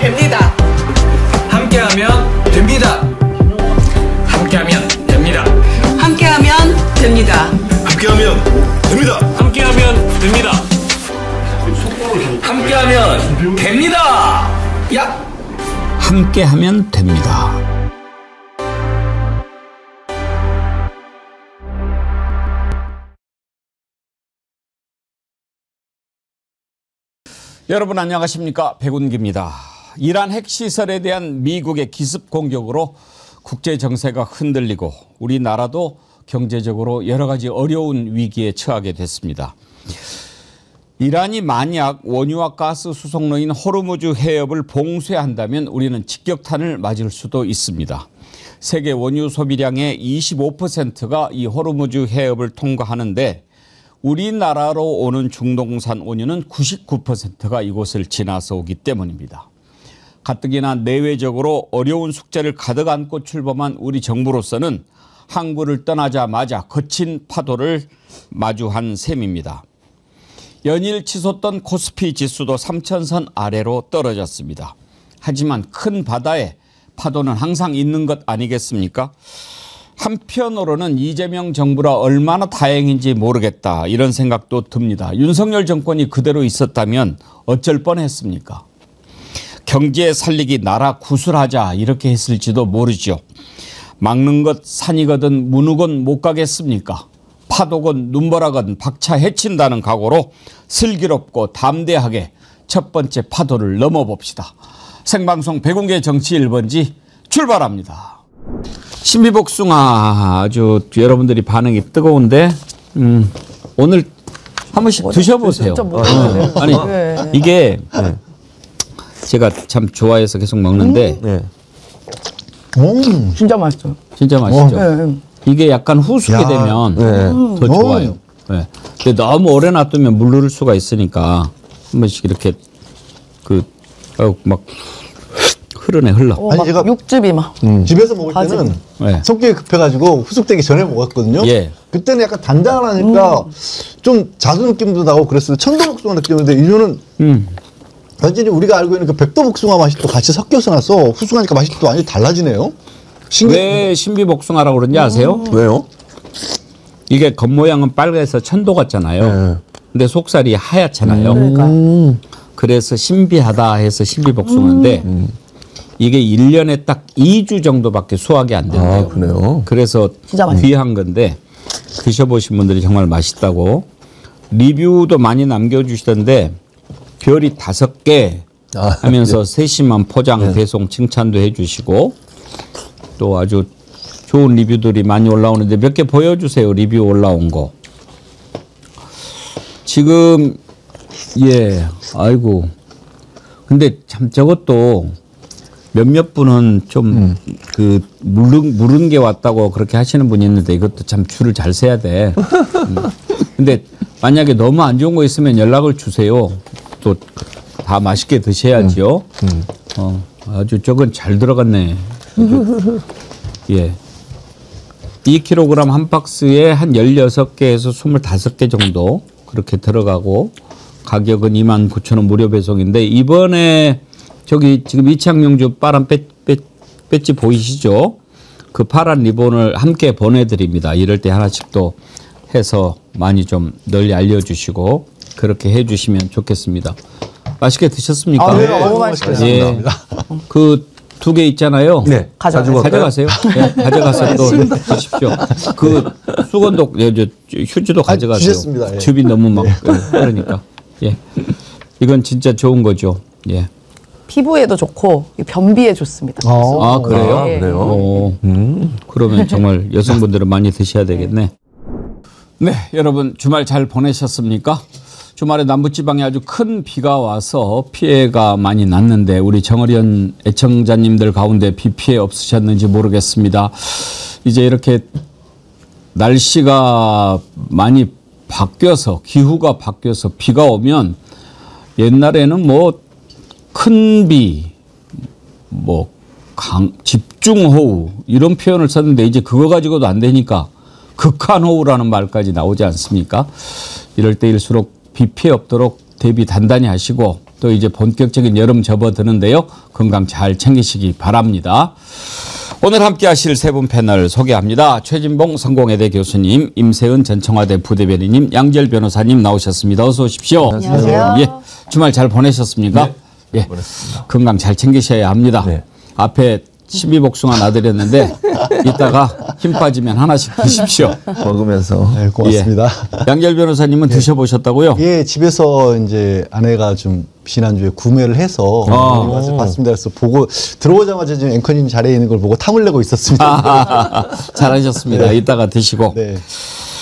됩니다. 함께하면 됩니다. 함께하면 됩니다. 함께하면 됩니다. 함께하면 됩니다. 함께하면 됩니다. 함께하면 됩니다. 야! 함께하면 됩니다. 여러분 안녕하십니까? 백운기입니다. 이란 핵시설에 대한 미국의 기습 공격으로 국제 정세가 흔들리고 우리나라도 경제적으로 여러 가지 어려운 위기에 처하게 됐습니다. 이란이 만약 원유와 가스 수송로인 호르무즈 해협을 봉쇄한다면 우리는 직격탄을 맞을 수도 있습니다. 세계 원유 소비량의 25%가 이 호르무즈 해협을 통과하는데 우리나라로 오는 중동산 원유는 99%가 이곳을 지나서 오기 때문입니다. 가뜩이나 내외적으로 어려운 숙제를 가득 안고 출범한 우리 정부로서는 항구를 떠나자마자 거친 파도를 마주한 셈입니다. 연일 치솟던 코스피 지수도 3,000선 아래로 떨어졌습니다. 하지만 큰 바다에 파도는 항상 있는 것 아니겠습니까? 한편으로는 이재명 정부라 얼마나 다행인지 모르겠다 이런 생각도 듭니다. 윤석열 정권이 그대로 있었다면 어쩔 뻔했습니까? 경제 살리기 나라 구술하자 이렇게 했을지도 모르죠. 막는 것 산이거든 무누건 못 가겠습니까? 파도건 눈보라건 박차 헤친다는 각오로 슬기롭고 담대하게 첫 번째 파도를 넘어봅시다. 생방송 백운계 정치 1번지 출발합니다. 신비복숭아 아주 여러분들이 반응이 뜨거운데 오늘 한 번씩 드셔보세요. 아니 이게 제가 참 좋아해서 계속 먹는데 진짜 맛있어요. 진짜 맛있죠. 이게 약간 후숙이 되면 더 좋아요. 네. 근데 너무 오래 놔두면 물르를 수가 있으니까 한 번씩 이렇게 막 흐르네 흘러. 아니 제가 육즙이 막 집에서 먹을 때는 성격이 급해가지고 후숙되기 전에 먹었거든요. 그때는 약간 단단하니까 좀 자두 느낌도 나고 그랬어요. 천도복숭아 느낌인데 이거는 완전히 우리가 알고 있는 그 백도복숭아 맛이 또 같이 섞여서 나서 후숙하니까 맛이 또 완전히 달라지네요. 왜 신비복숭아라고 그런지 아세요? 왜요? 이게 겉모양은 빨개서 천도 같잖아요. 근데 속살이 하얗잖아요. 그래서 신비하다 해서 신비복숭아인데 이게 1년에 딱 2주 정도밖에 수확이 안 된대요. 아, 그래요? 그래서 귀한 건데 드셔보신 분들이 정말 맛있다고 리뷰도 많이 남겨주시던데 별이 5개 하면서 세심한 포장 배송 칭찬도 해주시고 또 아주 좋은 리뷰들이 많이 올라오는데 몇 개 보여주세요. 리뷰 올라온 거. 지금 아이고 근데 참 저것도 몇몇 분은 좀 무른 게 왔다고 그렇게 하시는 분이 있는데 이것도 참 줄을 잘 세야 돼. 근데 만약에 너무 안 좋은 거 있으면 연락을 주세요. 또 다 맛있게 드셔야죠. 아주 저건 잘 들어갔네. 2kg 한 박스에 한 16개에서 25개 정도 그렇게 들어가고 가격은 29,000원 무료 배송인데 이번에 저기 지금 이창명주 파란 배지 보이시죠? 그 파란 리본을 함께 보내드립니다. 이럴 때 하나씩 또 해서 많이 좀 널리 알려주시고 그렇게 해주시면 좋겠습니다. 맛있게 드셨습니까? 네, 너무 맛있겠습니다. 그 2개 있잖아요. 네, 가져가세요. 가져가서 또 드십시오. 그 수건도 휴지도 가져가세요. 주셨습니다. 즙이 너무 막 그러니까 이건 진짜 좋은 거죠. 피부에도 좋고 변비에 좋습니다. 아 그래요? 그래요? 그러면 정말 여성분들은 많이 드셔야 되겠네. 네, 여러분 주말 잘 보내셨습니까? 주말에 남부지방에 아주 큰 비가 와서 피해가 많이 났는데 우리 정어련 애청자님들 가운데 비 피해 없으셨는지 모르겠습니다. 이제 이렇게 날씨가 많이 바뀌어서 기후가 바뀌어서 비가 오면 옛날에는 뭐 큰 비, 뭐 집중호우 이런 표현을 썼는데 이제 그거 가지고도 안 되니까 극한호우라는 말까지 나오지 않습니까? 이럴 때일수록 비 피해 없도록 대비 단단히 하시고 또 이제 본격적인 여름 접어드는데요. 건강 잘 챙기시기 바랍니다. 오늘 함께 하실 세 분 패널 소개합니다. 최진봉 성공회대 교수님, 임세은 전 청와대 부대변인님, 양지열 변호사님 나오셨습니다. 어서 오십시오. 안녕하세요. 예, 주말 잘 보내셨습니까? 네, 예, 건강 잘 챙기셔야 합니다. 네. 앞에 12복숭아 놔드렸는데 이따가 힘 빠지면 하나씩 드십시오. 먹으면서. 네, 고맙습니다. 예. 양지열 변호사님은 드셔보셨다고요? 예, 집에서 이제 아내가 좀 지난주에 구매를 해서 와서 봤습니다. 그래서 보고 들어오자마자 지금 앵커님 자리에 있는 걸 보고 탐을 내고 있었습니다. 잘하셨습니다. 네. 이따가 드시고. 네.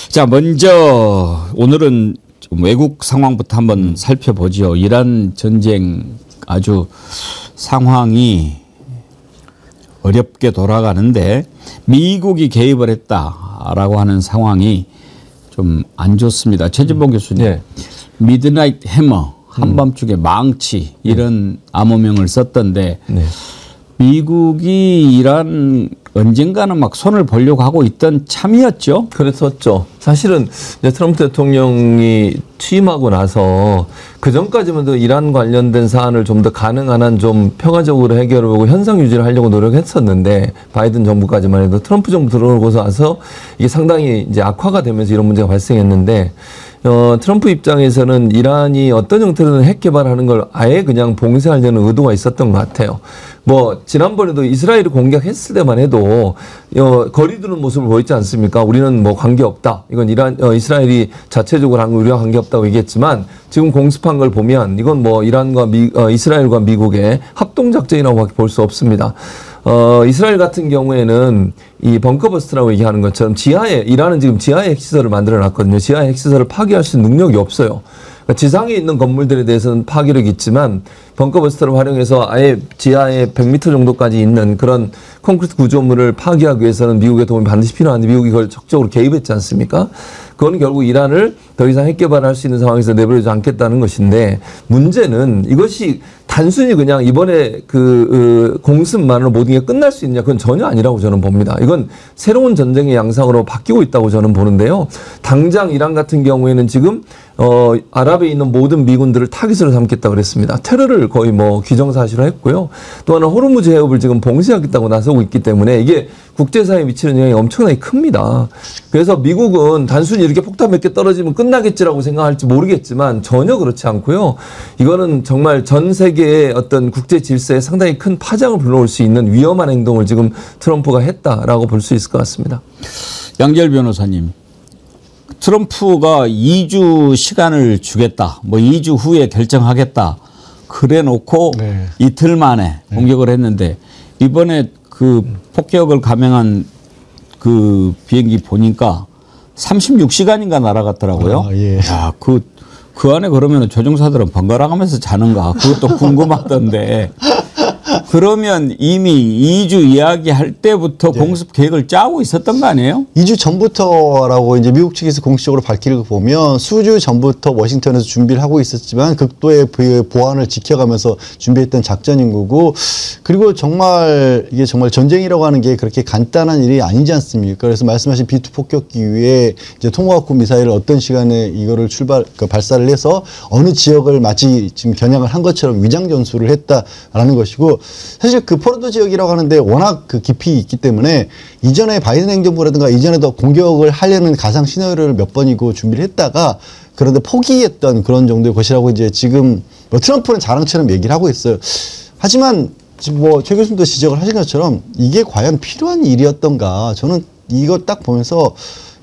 자, 먼저 오늘은 좀 외국 상황부터 한번 살펴보지요. 이란 전쟁 아주 상황이 어렵게 돌아가는데 미국이 개입을 했다라고 하는 상황이 좀 안 좋습니다. 최진봉 교수님, 네. 미드나잇 해머, 한밤중에 망치 이런 암호명을 썼던데 네. 미국이 이란 언젠가는 막 손을 보려고 하고 있던 참이었죠. 그랬었죠. 사실은 이제 트럼프 대통령이 취임하고 나서 그 전까지만 도 이란 관련된 사안을 좀 더 가능한 한 좀 평화적으로 해결하고 현상 유지를 하려고 노력했었는데 바이든 정부까지만 해도 트럼프 정부 들어오고서 와서 이게 상당히 이제 악화가 되면서 이런 문제가 발생했는데 트럼프 입장에서는 이란이 어떤 형태로든 핵 개발하는 걸 아예 그냥 봉쇄하려는 의도가 있었던 것 같아요. 뭐 지난번에도 이스라엘이 공격했을 때만 해도 거리 두는 모습을 보였지 않습니까? 우리는 뭐 관계 없다. 이건 이스라엘이 자체적으로 한 거 우리와 관계 없다고 얘기했지만 지금 공습한 걸 보면 이건 뭐 이란과 이스라엘과 미국의 합동 작전이라고밖에 볼 수 없습니다. 이스라엘 같은 경우에는 이 벙커버스트라고 얘기하는 것처럼 이란은 지금 지하에 핵시설을 만들어 놨거든요. 지하에 핵시설을 파괴할 수 있는 능력이 없어요. 그러니까 지상에 있는 건물들에 대해서는 파괴력이 있지만 벙커버스터를 활용해서 아예 지하에 100m 정도까지 있는 그런 콘크리트 구조물을 파괴하기 위해서는 미국의 도움이 반드시 필요한데 미국이 그걸 적극적으로 개입했지 않습니까? 그건 결국 이란을 더 이상 핵 개발할 수 있는 상황에서 내버려두지 않겠다는 것인데 문제는 이것이 단순히 그냥 이번에 공습만으로 모든 게 끝날 수 있냐? 그건 전혀 아니라고 저는 봅니다. 이건 새로운 전쟁의 양상으로 바뀌고 있다고 저는 보는데요. 당장 이란 같은 경우에는 지금 아랍에 있는 모든 미군들을 타깃으로 삼겠다고 그랬습니다. 테러를 거의 뭐 기정사실화 했고요. 또 하나 호르무즈 해협을 지금 봉쇄하겠다고 나서고 있기 때문에 이게 국제사회에 미치는 영향이 엄청나게 큽니다. 그래서 미국은 단순히 이렇게 폭탄 몇 개 떨어지면 끝나겠지라고 생각할지 모르겠지만 전혀 그렇지 않고요. 이거는 정말 전 세계의 어떤 국제 질서에 상당히 큰 파장을 불러올 수 있는 위험한 행동을 지금 트럼프가 했다라고 볼 수 있을 것 같습니다. 양지열 변호사님, 트럼프가 2주 시간을 주겠다, 뭐 2주 후에 결정하겠다 그래 놓고 네. 이틀 만에 공격을 했는데 이번에 그 폭격을 감행한 그 비행기 보니까 36시간인가 날아갔더라고요. 아, 예. 야, 그 안에 그러면 조종사들은 번갈아 가면서 자는가? 그것도 궁금하던데. 그러면 이미 2주 이야기할 때부터 공습 계획을 짜고 있었던 거 아니에요? 2주 전부터라고 이제 미국 측에서 공식적으로 밝히는 거 보면 수주 전부터 워싱턴에서 준비를 하고 있었지만 극도의 보안을 지켜가면서 준비했던 작전인 거고 그리고 정말 이게 정말 전쟁이라고 하는 게 그렇게 간단한 일이 아니지 않습니까? 그래서 말씀하신 B2 폭격기 위에 이제 통과학구 미사일을 어떤 시간에 이거를 발사를 해서 어느 지역을 마치 지금 겨냥을 한 것처럼 위장 전술을 했다라는 것이고 사실 그 포로도 지역이라고 하는데 워낙 그 깊이 있기 때문에 이전에 바이든 행정부라든가 이전에도 공격을 하려는 가상 시나리오를 몇 번이고 준비를 했다가 그런데 포기했던 그런 정도의 것이라고 이제 지금 뭐 트럼프는 자랑처럼 얘기를 하고 있어요. 하지만 지금 뭐 최 교수님도 지적을 하신 것처럼 이게 과연 필요한 일이었던가 저는 이거 딱 보면서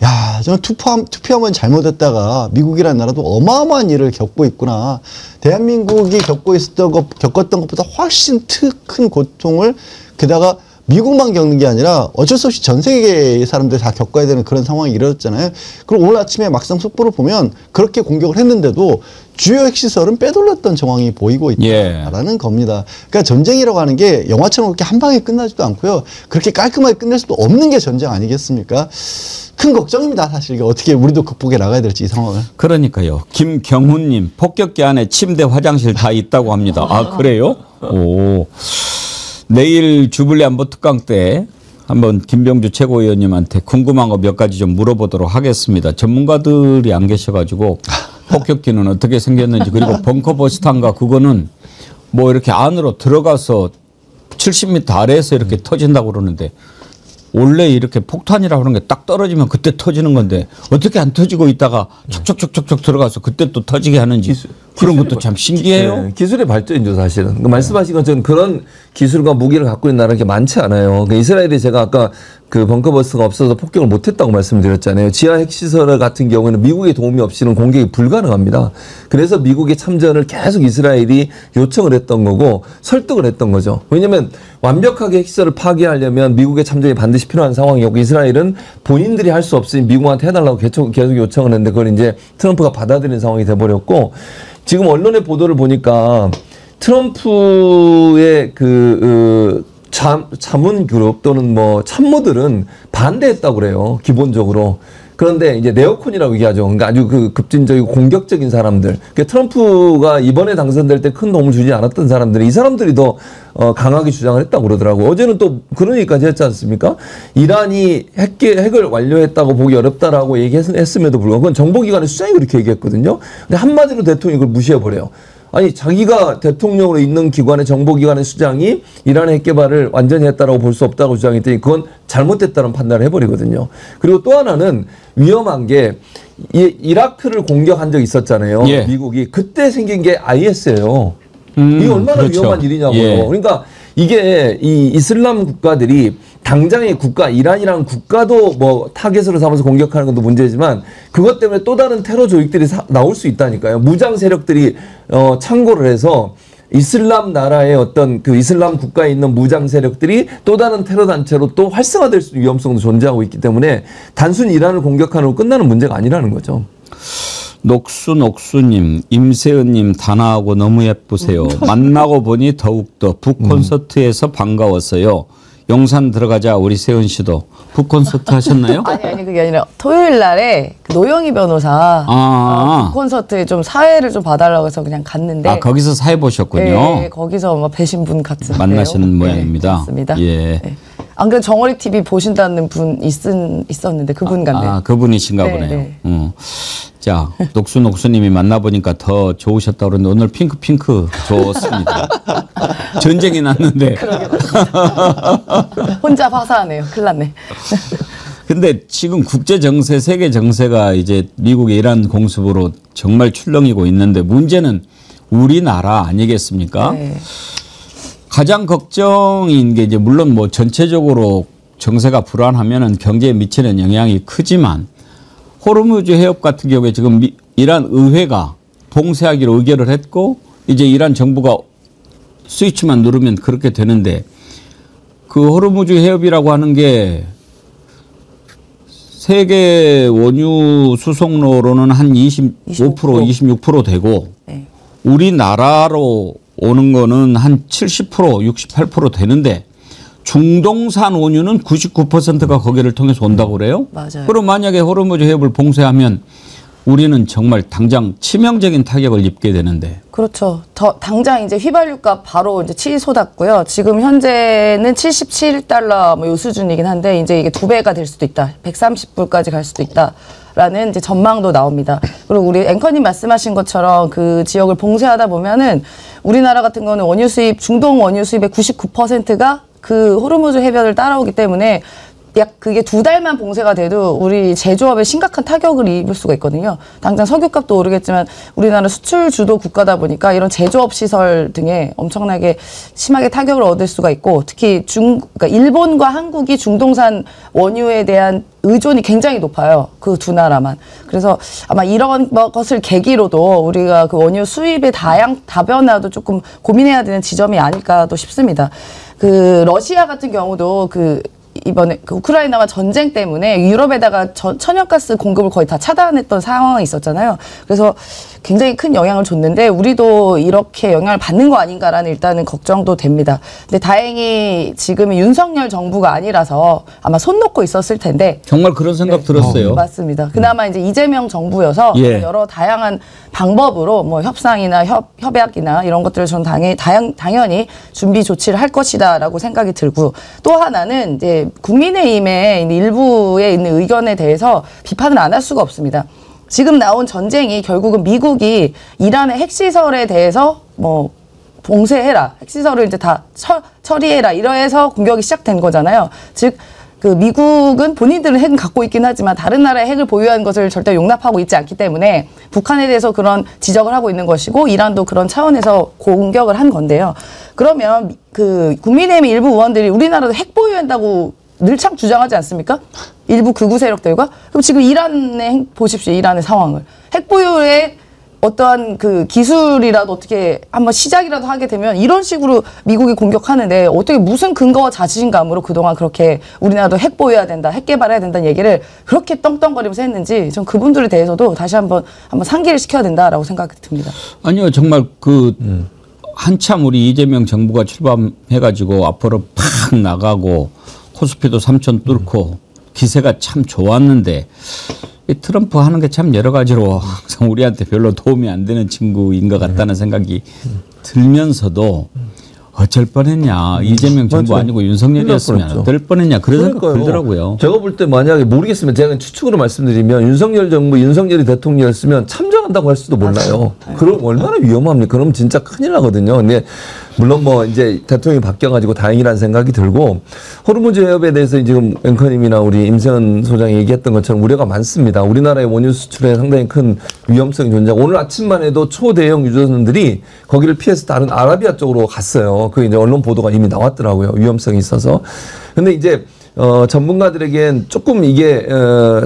야, 저는 투표하면 잘못했다가 미국이라는 나라도 어마어마한 일을 겪고 있구나. 대한민국이 겪었던 것보다 훨씬 큰 고통을 게다가 미국만 겪는 게 아니라 어쩔 수 없이 전 세계의 사람들이 다 겪어야 되는 그런 상황이 이루어졌잖아요. 그리고 오늘 아침에 막상 속보를 보면 그렇게 공격을 했는데도 주요 핵시설은 빼돌렸던 정황이 보이고 있다라는 겁니다. 그러니까 전쟁이라고 하는 게 영화처럼 그렇게 한 방에 끝나지도 않고요. 그렇게 깔끔하게 끝낼 수도 없는 게 전쟁 아니겠습니까? 큰 걱정입니다. 사실 이게 어떻게 우리도 극복해 나가야 될지 이 상황을. 그러니까요. 김경훈님, 폭격기 안에 침대, 화장실 다 있다고 합니다. 아, 그래요? 오. 내일 주블리 안보 특강 때 한번 김병주 최고위원님한테 궁금한 거 몇 가지 좀 물어보도록 하겠습니다. 전문가들이 안 계셔가지고 폭격기는 어떻게 생겼는지 그리고 벙커버스터인가 그거는 뭐 이렇게 안으로 들어가서 70m 아래에서 이렇게 터진다고 그러는데 원래 이렇게 폭탄이라고 하는 게 딱 떨어지면 그때 터지는 건데 어떻게 안 터지고 있다가 촉촉촉촉촉 들어가서 그때 또 터지게 하는지 그런 것도 참 신기해요. 네, 기술의 발전이죠, 사실은. 그러니까 말씀하신 것처럼 그런 기술과 무기를 갖고 있는 나라가 많지 않아요. 그러니까 이스라엘이 제가 아까 그 벙커버스가 없어서 폭격을 못했다고 말씀드렸잖아요. 지하 핵시설 같은 경우에는 미국의 도움이 없이는 공격이 불가능합니다. 그래서 미국의 참전을 계속 이스라엘이 요청을 했던 거고 설득을 했던 거죠. 왜냐하면 완벽하게 핵시설을 파괴하려면 미국의 참전이 반드시 필요한 상황이었고 이스라엘은 본인들이 할 수 없으니 미국한테 해달라고 계속 요청을 했는데 그걸 이제 트럼프가 받아들인 상황이 돼버렸고 지금 언론의 보도를 보니까 트럼프의 자문 그룹 또는 뭐 참모들은 반대했다고 그래요. 기본적으로. 그런데 이제 네오콘이라고 얘기하죠. 그러니까 아주 그 급진적이고 공격적인 사람들. 그러니까 트럼프가 이번에 당선될 때 큰 도움을 주지 않았던 사람들이 이 사람들이 더 강하게 주장을 했다고 그러더라고요. 어제는 또 그런 얘기까지 했지 않습니까? 이란이 핵을 완료했다고 보기 어렵다라고 얘기했음에도 불구하고 그건 정보기관의 수장이 그렇게 얘기했거든요. 근데 한마디로 대통령이 그걸 무시해버려요. 아니 자기가 대통령으로 있는 기관의 정보기관의 수장이 이란의 핵개발을 완전히 했다라고 볼 수 없다고 주장했더니 그건 잘못됐다는 판단을 해버리거든요. 그리고 또 하나는 위험한 게 이라크를 공격한 적이 있었잖아요. 예. 미국이. 그때 생긴 게 IS예요. 이게 얼마나 그렇죠. 위험한 일이냐고요. 예. 그러니까 이게 이 이슬람 국가들이 당장의 국가, 이란이라는 국가도 뭐 타겟으로 삼아서 공격하는 것도 문제지만 그것 때문에 또 다른 테러 조직들이 나올 수 있다니까요. 무장 세력들이 창고를 해서 이슬람 나라의 어떤 그 이슬람 국가에 있는 무장 세력들이 또 다른 테러 단체로 또 활성화될 수 있는 위험성도 존재하고 있기 때문에 단순히 이란을 공격하는 거 끝나는 문제가 아니라는 거죠. 녹수님, 임세은님 단아하고 너무 예쁘세요. 만나고 보니 더욱더 북콘서트에서 반가웠어요. 용산 들어가자 우리 세은 씨도 북콘서트 하셨나요? 아니 그게 아니라 토요일 날에 그 노영희 변호사 콘서트에 좀 사회를 좀 봐달라고 해서 그냥 갔는데 거기서 사회 보셨군요. 네, 거기서 뭐 배신분 같은 만나시는 모양입니다. 네, 맞습니다. 예. 네. 안 그래도 정어리 TV 보신다는 분 있었는데 그분 같네요. 그분이신가 네, 보네요. 네. 자, 녹수님이 만나보니까 더 좋으셨다고 그러는데 오늘 핑크 좋습니다. 전쟁이 났는데. 혼자 화사하네요. 큰일 났네. 근데 지금 국제 정세, 세계 정세가 이제 미국의 이란 공습으로 정말 출렁이고 있는데 문제는 우리나라 아니겠습니까? 네. 가장 걱정인 게 이제 물론 뭐 전체적으로 정세가 불안하면은 경제에 미치는 영향이 크지만 호르무즈 해협 같은 경우에 지금 이란 의회가 봉쇄하기로 의결을 했고 이제 이란 정부가 스위치만 누르면 그렇게 되는데 그 호르무즈 해협이라고 하는 게 세계 원유 수송로로는 한 25%, 26% 되고 네. 우리나라로 오는 거는 한 70%, 68% 되는데 중동산 원유는 99%가 거기를 통해서 온다고 그래요? 맞아요. 그럼 만약에 호르무즈 해협을 봉쇄하면 우리는 정말 당장 치명적인 타격을 입게 되는데. 그렇죠. 당장 이제 휘발유값 바로 이제 치솟았고요. 지금 현재는 77달러 뭐 요 수준이긴 한데 이제 이게 2배가 될 수도 있다. 130불까지 갈 수도 있다. 라는 이제 전망도 나옵니다. 그리고 우리 앵커님 말씀하신 것처럼 그 지역을 봉쇄하다 보면은 우리나라 같은 거는 원유 수입, 중동 원유 수입의 99%가 그 호르무즈 해변을 따라오기 때문에 그게 2달만 봉쇄가 돼도 우리 제조업에 심각한 타격을 입을 수가 있거든요. 당장 석유값도 오르겠지만 우리나라 수출 주도 국가다 보니까 이런 제조업 시설 등에 엄청나게 심하게 타격을 얻을 수가 있고 특히 그러니까 일본과 한국이 중동산 원유에 대한 의존이 굉장히 높아요. 그 두 나라만. 그래서 아마 이런 것을 계기로도 우리가 그 원유 수입의 다변화도 조금 고민해야 되는 지점이 아닐까도 싶습니다. 그 러시아 같은 경우도 이번에 그 우크라이나와 전쟁 때문에 유럽에다가 천연가스 공급을 거의 다 차단했던 상황이 있었잖아요. 그래서 굉장히 큰 영향을 줬는데 우리도 이렇게 영향을 받는 거 아닌가라는 일단은 걱정도 됩니다. 근데 다행히 지금은 윤석열 정부가 아니라서 아마 손 놓고 있었을 텐데 정말 그런 생각 들었어요. 맞습니다. 그나마 이제 이재명 정부여서 여러 다양한 방법으로 뭐 협상이나 협약이나 이런 것들을 저는 당연히 준비 조치를 할 것이다라고 생각이 들고 또 하나는 이제 국민의힘의 일부에 있는 의견에 대해서 비판을 안 할 수가 없습니다. 지금 나온 전쟁이 결국은 미국이 이란의 핵시설에 대해서 뭐 봉쇄해라. 핵시설을 이제 다 처리해라. 이러해서 공격이 시작된 거잖아요. 즉, 그 미국은 본인들은 핵은 갖고 있긴 하지만 다른 나라의 핵을 보유한 것을 절대 용납하고 있지 않기 때문에 북한에 대해서 그런 지적을 하고 있는 것이고 이란도 그런 차원에서 공격을 한 건데요. 그러면 그 국민의힘 일부 의원들이 우리나라도 핵 보유한다고 늘창 주장하지 않습니까? 일부 극우 세력들과. 그럼 지금 이란의 보십시오. 이란의 상황을. 핵 보유에 어떠한 그 기술이라도 어떻게 한번 시작이라도 하게 되면 이런 식으로 미국이 공격하는데 어떻게 무슨 근거와 자신감으로 그동안 그렇게 우리나라도 핵 보유해야 된다, 핵 개발해야 된다는 얘기를 그렇게 떵떵거리면서 했는지 전 그분들에 대해서도 다시 한번 상기를 시켜야 된다라고 생각이 듭니다. 아니요, 정말 한참 우리 이재명 정부가 출범해가지고 앞으로 팍 나가고 코스피도 3천 뚫고 기세가 참 좋았는데 이 트럼프 하는 게 참 여러 가지로 항상 우리한테 별로 도움이 안 되는 친구인 것 같다는 생각이 들면서도 어쩔 뻔했냐. 이재명 정부 아니고 윤석열이었으면 어떨 뻔했냐. 그런 생각 들더라고요. 제가 볼 때 만약에 모르겠으면 제가 추측으로 말씀드리면 윤석열 정부, 윤석열이 대통령이었으면 참전한다고 할 수도 몰라요. 그럼 얼마나 위험합니까? 그럼 진짜 큰일 나거든요. 근데 물론 뭐 이제 대통령이 바뀌어가지고 다행이라는 생각이 들고 호르무즈 해협에 대해서 지금 앵커님이나 우리 임세현 소장이 얘기했던 것처럼 우려가 많습니다. 우리나라의 원유 수출에 상당히 큰 위험성이 존재하고 오늘 아침만 해도 초대형 유조선들이 거기를 피해서 다른 아라비아 쪽으로 갔어요. 그 이제 언론 보도가 이미 나왔더라고요. 위험성이 있어서. 근데 이제 전문가들에겐 조금 이게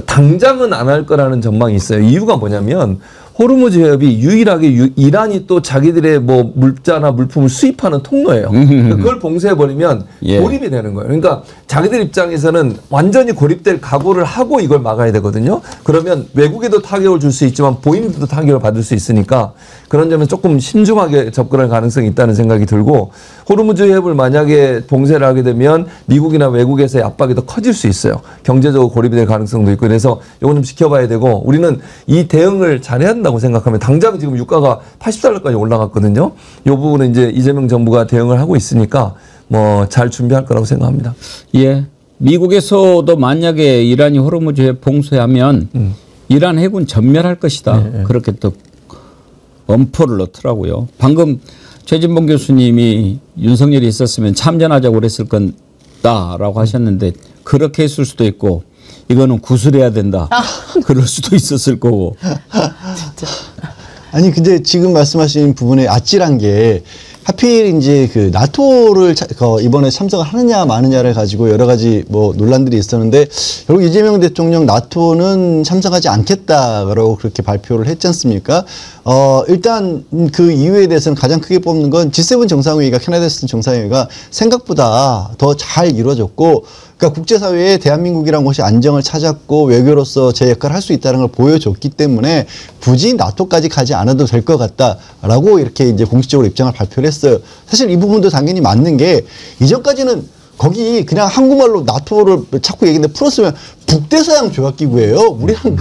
당장은 안 할 거라는 전망이 있어요. 이유가 뭐냐면 호르무즈 해협이 유일하게 이란이 또 자기들의 뭐 물자나 물품을 수입하는 통로예요. 그걸 봉쇄해버리면 고립이 되는 거예요. 그러니까 자기들 입장에서는 완전히 고립될 각오를 하고 이걸 막아야 되거든요. 그러면 외국에도 타격을 줄 수 있지만 보임들도 타격을 받을 수 있으니까 그런 점에서 조금 신중하게 접근할 가능성이 있다는 생각이 들고 호르무즈 해협을 만약에 봉쇄를 하게 되면 미국이나 외국에서의 압박이 더 커질 수 있어요. 경제적으로 고립이 될 가능성도 있고 그래서 이건 좀 지켜봐야 되고 우리는 이 대응을 잘해야 한다고 생각하면 당장 지금 유가가 $80까지 올라갔거든요. 이 부분은 이제 이재명 정부가 대응을 하고 있으니까 뭐 잘 준비할 거라고 생각합니다. 예. 미국에서도 만약에 이란이 호르무즈 해협 봉쇄하면 이란 해군 전멸할 것이다. 그렇게 또 엄포를 넣더라고요. 방금 최진봉 교수님이 윤석열이 있었으면 참전하자고 그랬을 건다라고 하셨는데 그렇게 했을 수도 있고 이거는 구술해야 된다. 그럴 수도 있었을 거고. 진짜. 아니 근데 지금 말씀하신 부분에 아찔한 게 하필 이제 그 나토를 이번에 참석을 하느냐 마느냐를 가지고 여러 가지 뭐 논란들이 있었는데 결국 이재명 대통령 나토는 참석하지 않겠다라고 그렇게 발표를 했지 않습니까? 일단 그 이유에 대해서는 가장 크게 뽑는 건 G7 정상회의가 캐나다에서 정상회의가 생각보다 더 잘 이루어졌고 그러니까 국제사회에 대한민국이라는 곳이 안정을 찾았고 외교로서 제 역할을 할 수 있다는 걸 보여줬기 때문에 굳이 나토까지 가지 않아도 될 것 같다라고 이렇게 이제 공식적으로 입장을 발표를 했어요. 사실 이 부분도 당연히 맞는 게 이전까지는 거기 그냥 한국말로 나토를 자꾸 얘기했는데 풀었으면 북대서양 조약기구예요. 우리랑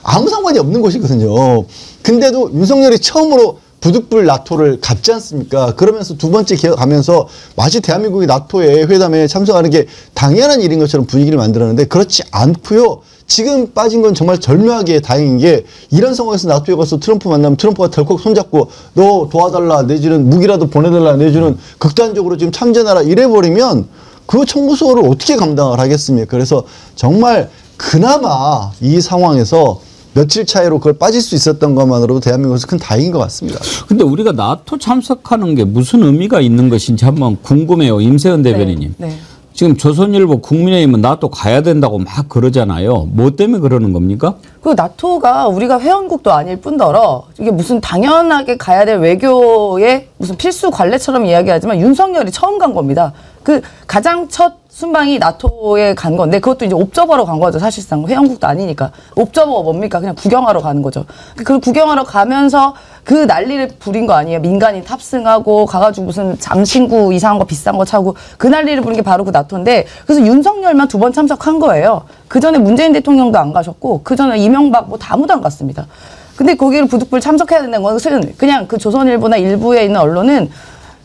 아무 상관이 없는 곳이거든요. 근데도 윤석열이 처음으로 부득불 나토를 갖지 않습니까? 그러면서 두 번째 기억하면서 마치 대한민국이 나토의 회담에 참석하는 게 당연한 일인 것처럼 분위기를 만들었는데 그렇지 않고요. 지금 빠진 건 정말 절묘하게 다행인 게 이런 상황에서 나토에 가서 트럼프 만나면 트럼프가 덜컥 손잡고 너 도와달라 내지는 무기라도 보내달라 내지는 극단적으로 지금 참전하라 이래버리면 그 청구서를 어떻게 감당을 하겠습니까? 그래서 정말 그나마 이 상황에서 며칠 차이로 그걸 빠질 수 있었던 것만으로도 대한민국에서 큰 다행인 것 같습니다. 근데 우리가 나토 참석하는 게 무슨 의미가 있는 것인지 한번 궁금해요. 임세현 대변인님. 네. 지금 조선일보 국민의힘은 나토 가야 된다고 막 그러잖아요. 뭐 때문에 그러는 겁니까? 그 나토가 우리가 회원국도 아닐 뿐더러 이게 무슨 당연하게 가야 될 외교의 무슨 필수 관례처럼 이야기하지만 윤석열이 처음 간 겁니다. 그 가장 첫 순방이 나토에 간 건데 그것도 이제 옵저버로 간 거죠. 사실상 회원국도 아니니까. 옵저버가 뭡니까? 그냥 구경하러 가는 거죠. 그 구경하러 가면서 그 난리를 부린 거 아니에요. 민간인 탑승하고 가가지고 무슨 잠신구 이상한 거 비싼 거 차고 그 난리를 부린 게 바로 그 나토인데 그래서 윤석열만 2번 참석한 거예요. 그 전에 문재인 대통령도 안 가셨고 그 전에 이명박 뭐 아무도 안 갔습니다. 근데 거기를 부득불 참석해야 된다는 것은 그냥 그 조선일보나 일부에 있는 언론은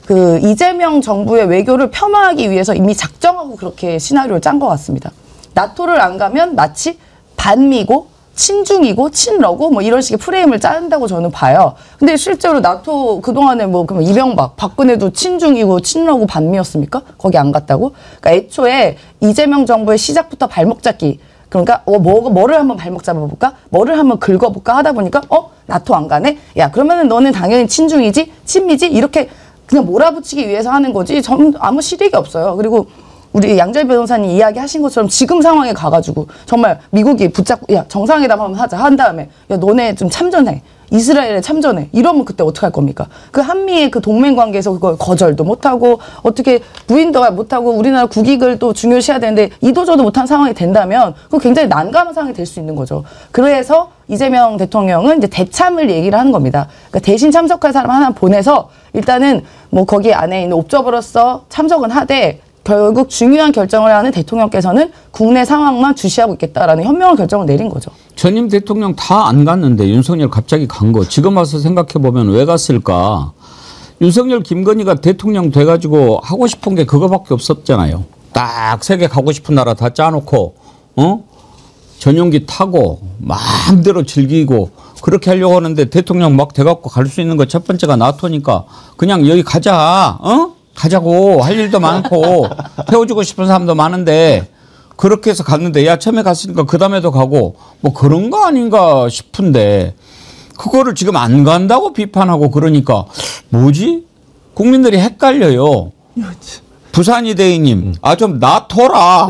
그 이재명 정부의 외교를 폄하하기 위해서 이미 작정하고 그렇게 시나리오를 짠 것 같습니다. 나토를 안 가면 마치 반미고 친중이고 친러고 뭐 이런 식의 프레임을 짠다고 저는 봐요. 근데 실제로 나토 그동안에 뭐 그러면 이명박, 박근혜도 친중이고 친러고 반미였습니까? 거기 안 갔다고? 그러니까 애초에 이재명 정부의 시작부터 발목 잡기. 그러니까 뭐를 한번 발목 잡아볼까? 뭐를 한번 긁어볼까 하다 보니까 나토 안 가네? 야 그러면은 너는 당연히 친중이지? 친미지? 이렇게 그냥 몰아붙이기 위해서 하는 거지 아무 실익이 없어요. 그리고 우리 양재열 변호사님 이야기하신 것처럼 지금 상황에 가가지고 정말 미국이 붙잡고 야 정상회담 한번 하자 한 다음에 야 너네 좀 참전해. 이스라엘에 참전해. 이러면 그때 어떡할 겁니까? 그 한미의 그 동맹 관계에서 그걸 거절도 못하고 어떻게 부인도 못하고 우리나라 국익을 또 중요시해야 되는데 이도저도 못한 상황이 된다면 그건 굉장히 난감한 상황이 될 수 있는 거죠. 그래서 이재명 대통령은 이제 대참을 얘기를 하는 겁니다. 그러니까 대신 참석할 사람 하나 보내서 일단은 뭐 거기 안에 있는 옵저버로서 참석은 하되 결국 중요한 결정을 하는 대통령께서는 국내 상황만 주시하고 있겠다라는 현명한 결정을 내린 거죠. 전임 대통령 다 안 갔는데 윤석열 갑자기 간 거. 지금 와서 생각해보면 왜 갔을까. 윤석열 김건희가 대통령 돼가지고 하고 싶은 게 그거밖에 없었잖아요. 딱 세계 가고 싶은 나라 다 짜놓고 전용기 타고 마음대로 즐기고 그렇게 하려고 하는데 대통령 막 돼갖고 갈 수 있는 거 첫 번째가 나토니까 그냥 여기 가자. 가자고 할 일도 많고 태워주고 싶은 사람도 많은데 그렇게 해서 갔는데 야 처음에 갔으니까 그 다음에도 가고 뭐 그런 거 아닌가 싶은데 그거를 지금 안 간다고 비판하고 그러니까 뭐지? 국민들이 헷갈려요. 부산이 대행님, 좀 나토라.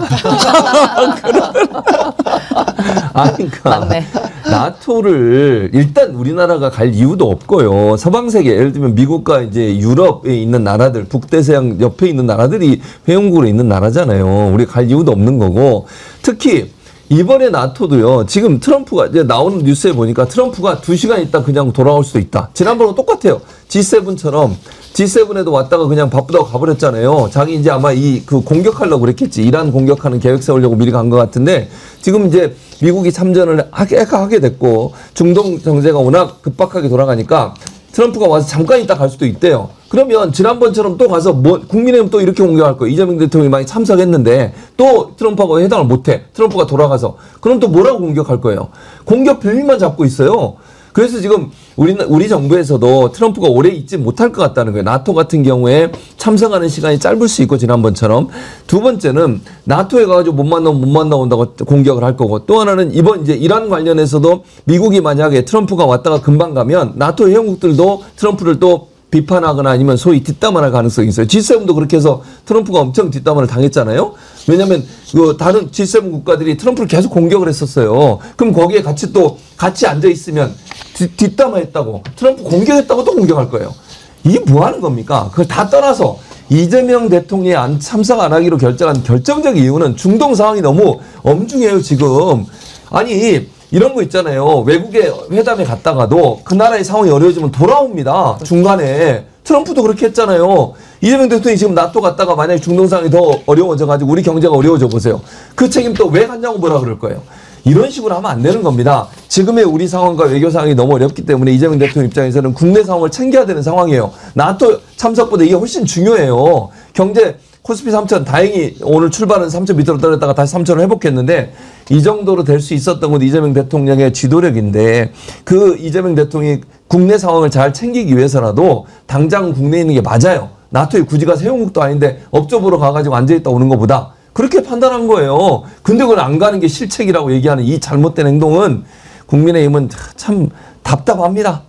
그러니까 맞네. 나토를 일단 우리나라가 갈 이유도 없고요. 서방 세계, 예를 들면 미국과 이제 유럽에 있는 나라들, 북대서양 옆에 있는 나라들이 회원국으로 있는 나라잖아요. 우리 갈 이유도 없는 거고, 특히 이번에 나토도요. 지금 트럼프가 이제 나오는 뉴스에 보니까 트럼프가 2시간 있다 그냥 돌아올 수도 있다. 지난번과 똑같아요. G7처럼. G7에도 왔다가 그냥 바쁘다고 가버렸잖아요. 자기 이제 아마 그 공격하려고 그랬겠지. 이란 공격하는 계획 세우려고 미리 간 것 같은데 지금 이제 미국이 참전을 하게 됐고 중동 정세가 워낙 급박하게 돌아가니까 트럼프가 와서 잠깐 있다 갈 수도 있대요. 그러면 지난번처럼 또 가서 국민의힘 또 이렇게 공격할 거예요. 이재명 대통령이 많이 참석했는데 또 트럼프하고 회담을 못해. 트럼프가 돌아가서. 그럼 또 뭐라고 공격할 거예요? 공격 빌미만 잡고 있어요. 그래서 지금 우리 정부에서도 트럼프가 오래 있지 못할 것 같다는 거예요. 나토 같은 경우에 참석하는 시간이 짧을 수 있고 지난번처럼. 두 번째는 나토에 가가지고 못 만나온다고 공격을 할 거고 또 하나는 이번 이제 이란 관련해서도 미국이 만약에 트럼프가 왔다가 금방 가면 나토 회원국들도 트럼프를 또 비판하거나 아니면 소위 뒷담화할 가능성이 있어요. G7도 그렇게 해서 트럼프가 엄청 뒷담화를 당했잖아요. 왜냐하면 그 다른 G7 국가들이 트럼프를 계속 공격을 했었어요. 그럼 거기에 같이 앉아 있으면 뒷담화했다고 트럼프 공격했다고 또 공격할 거예요. 이게 뭐 하는 겁니까? 그걸 다 떠나서 이재명 대통령이 참석 안 하기로 결정한 결정적 이유는 중동 상황이 너무 엄중해요 지금. 아니 이런 거 있잖아요. 외국에 회담에 갔다가도 그 나라의 상황이 어려워지면 돌아옵니다. 중간에. 트럼프도 그렇게 했잖아요. 이재명 대통령이 지금 나토 갔다가 만약에 중동 상황이 더 어려워져가지고 우리 경제가 어려워져 보세요. 그 책임 또 왜 갔냐고 뭐라 그럴 거예요. 이런 식으로 하면 안 되는 겁니다. 지금의 우리 상황과 외교 상황이 너무 어렵기 때문에 이재명 대통령 입장에서는 국내 상황을 챙겨야 되는 상황이에요. 나토 참석보다 이게 훨씬 중요해요. 경제 코스피 3천 다행히 오늘 출발은 3천 밑으로 떨어졌다가 다시 3천을 회복했는데 이 정도로 될 수 있었던 건 이재명 대통령의 지도력인데 그 이재명 대통령이 국내 상황을 잘 챙기기 위해서라도 당장 국내에 있는 게 맞아요. 나토에 굳이 가서 회원국도 아닌데 업적으로 가가지고 앉아있다 오는 것보다 그렇게 판단한 거예요. 근데 그걸 안 가는 게 실책이라고 얘기하는 이 잘못된 행동은 국민의힘은 참 답답합니다.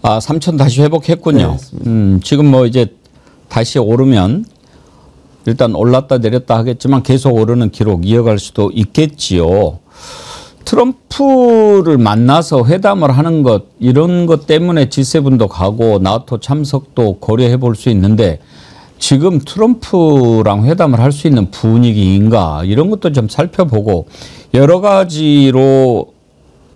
3천 다시 회복했군요. 지금 뭐 이제 다시 오르면 일단 올랐다 내렸다 하겠지만 계속 오르는 기록 이어갈 수도 있겠지요. 트럼프를 만나서 회담을 하는 것 이런 것 때문에 G7도 가고 나토 참석도 고려해 볼 수 있는데 지금 트럼프랑 회담을 할 수 있는 분위기인가 이런 것도 좀 살펴보고 여러 가지로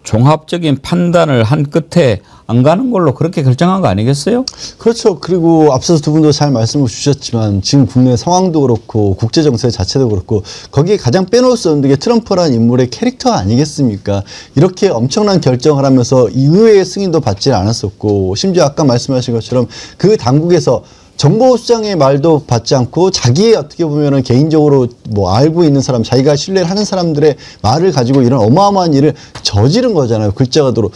종합적인 판단을 한 끝에 안 가는 걸로 그렇게 결정한 거 아니겠어요? 그렇죠. 그리고 앞서서 두 분도 잘 말씀을 주셨지만 지금 국내 상황도 그렇고 국제 정세 자체도 그렇고 거기에 가장 빼놓을 수 없는 게 트럼프라는 인물의 캐릭터 아니겠습니까? 이렇게 엄청난 결정을 하면서 의회의 승인도 받지 않았었고 심지어 아까 말씀하신 것처럼 그 당국에서 정보수장의 말도 받지 않고 자기의 어떻게 보면은 개인적으로 뭐 알고 있는 사람, 자기가 신뢰를 하는 사람들의 말을 가지고 이런 어마어마한 일을 저지른 거잖아요. 글자가 도로.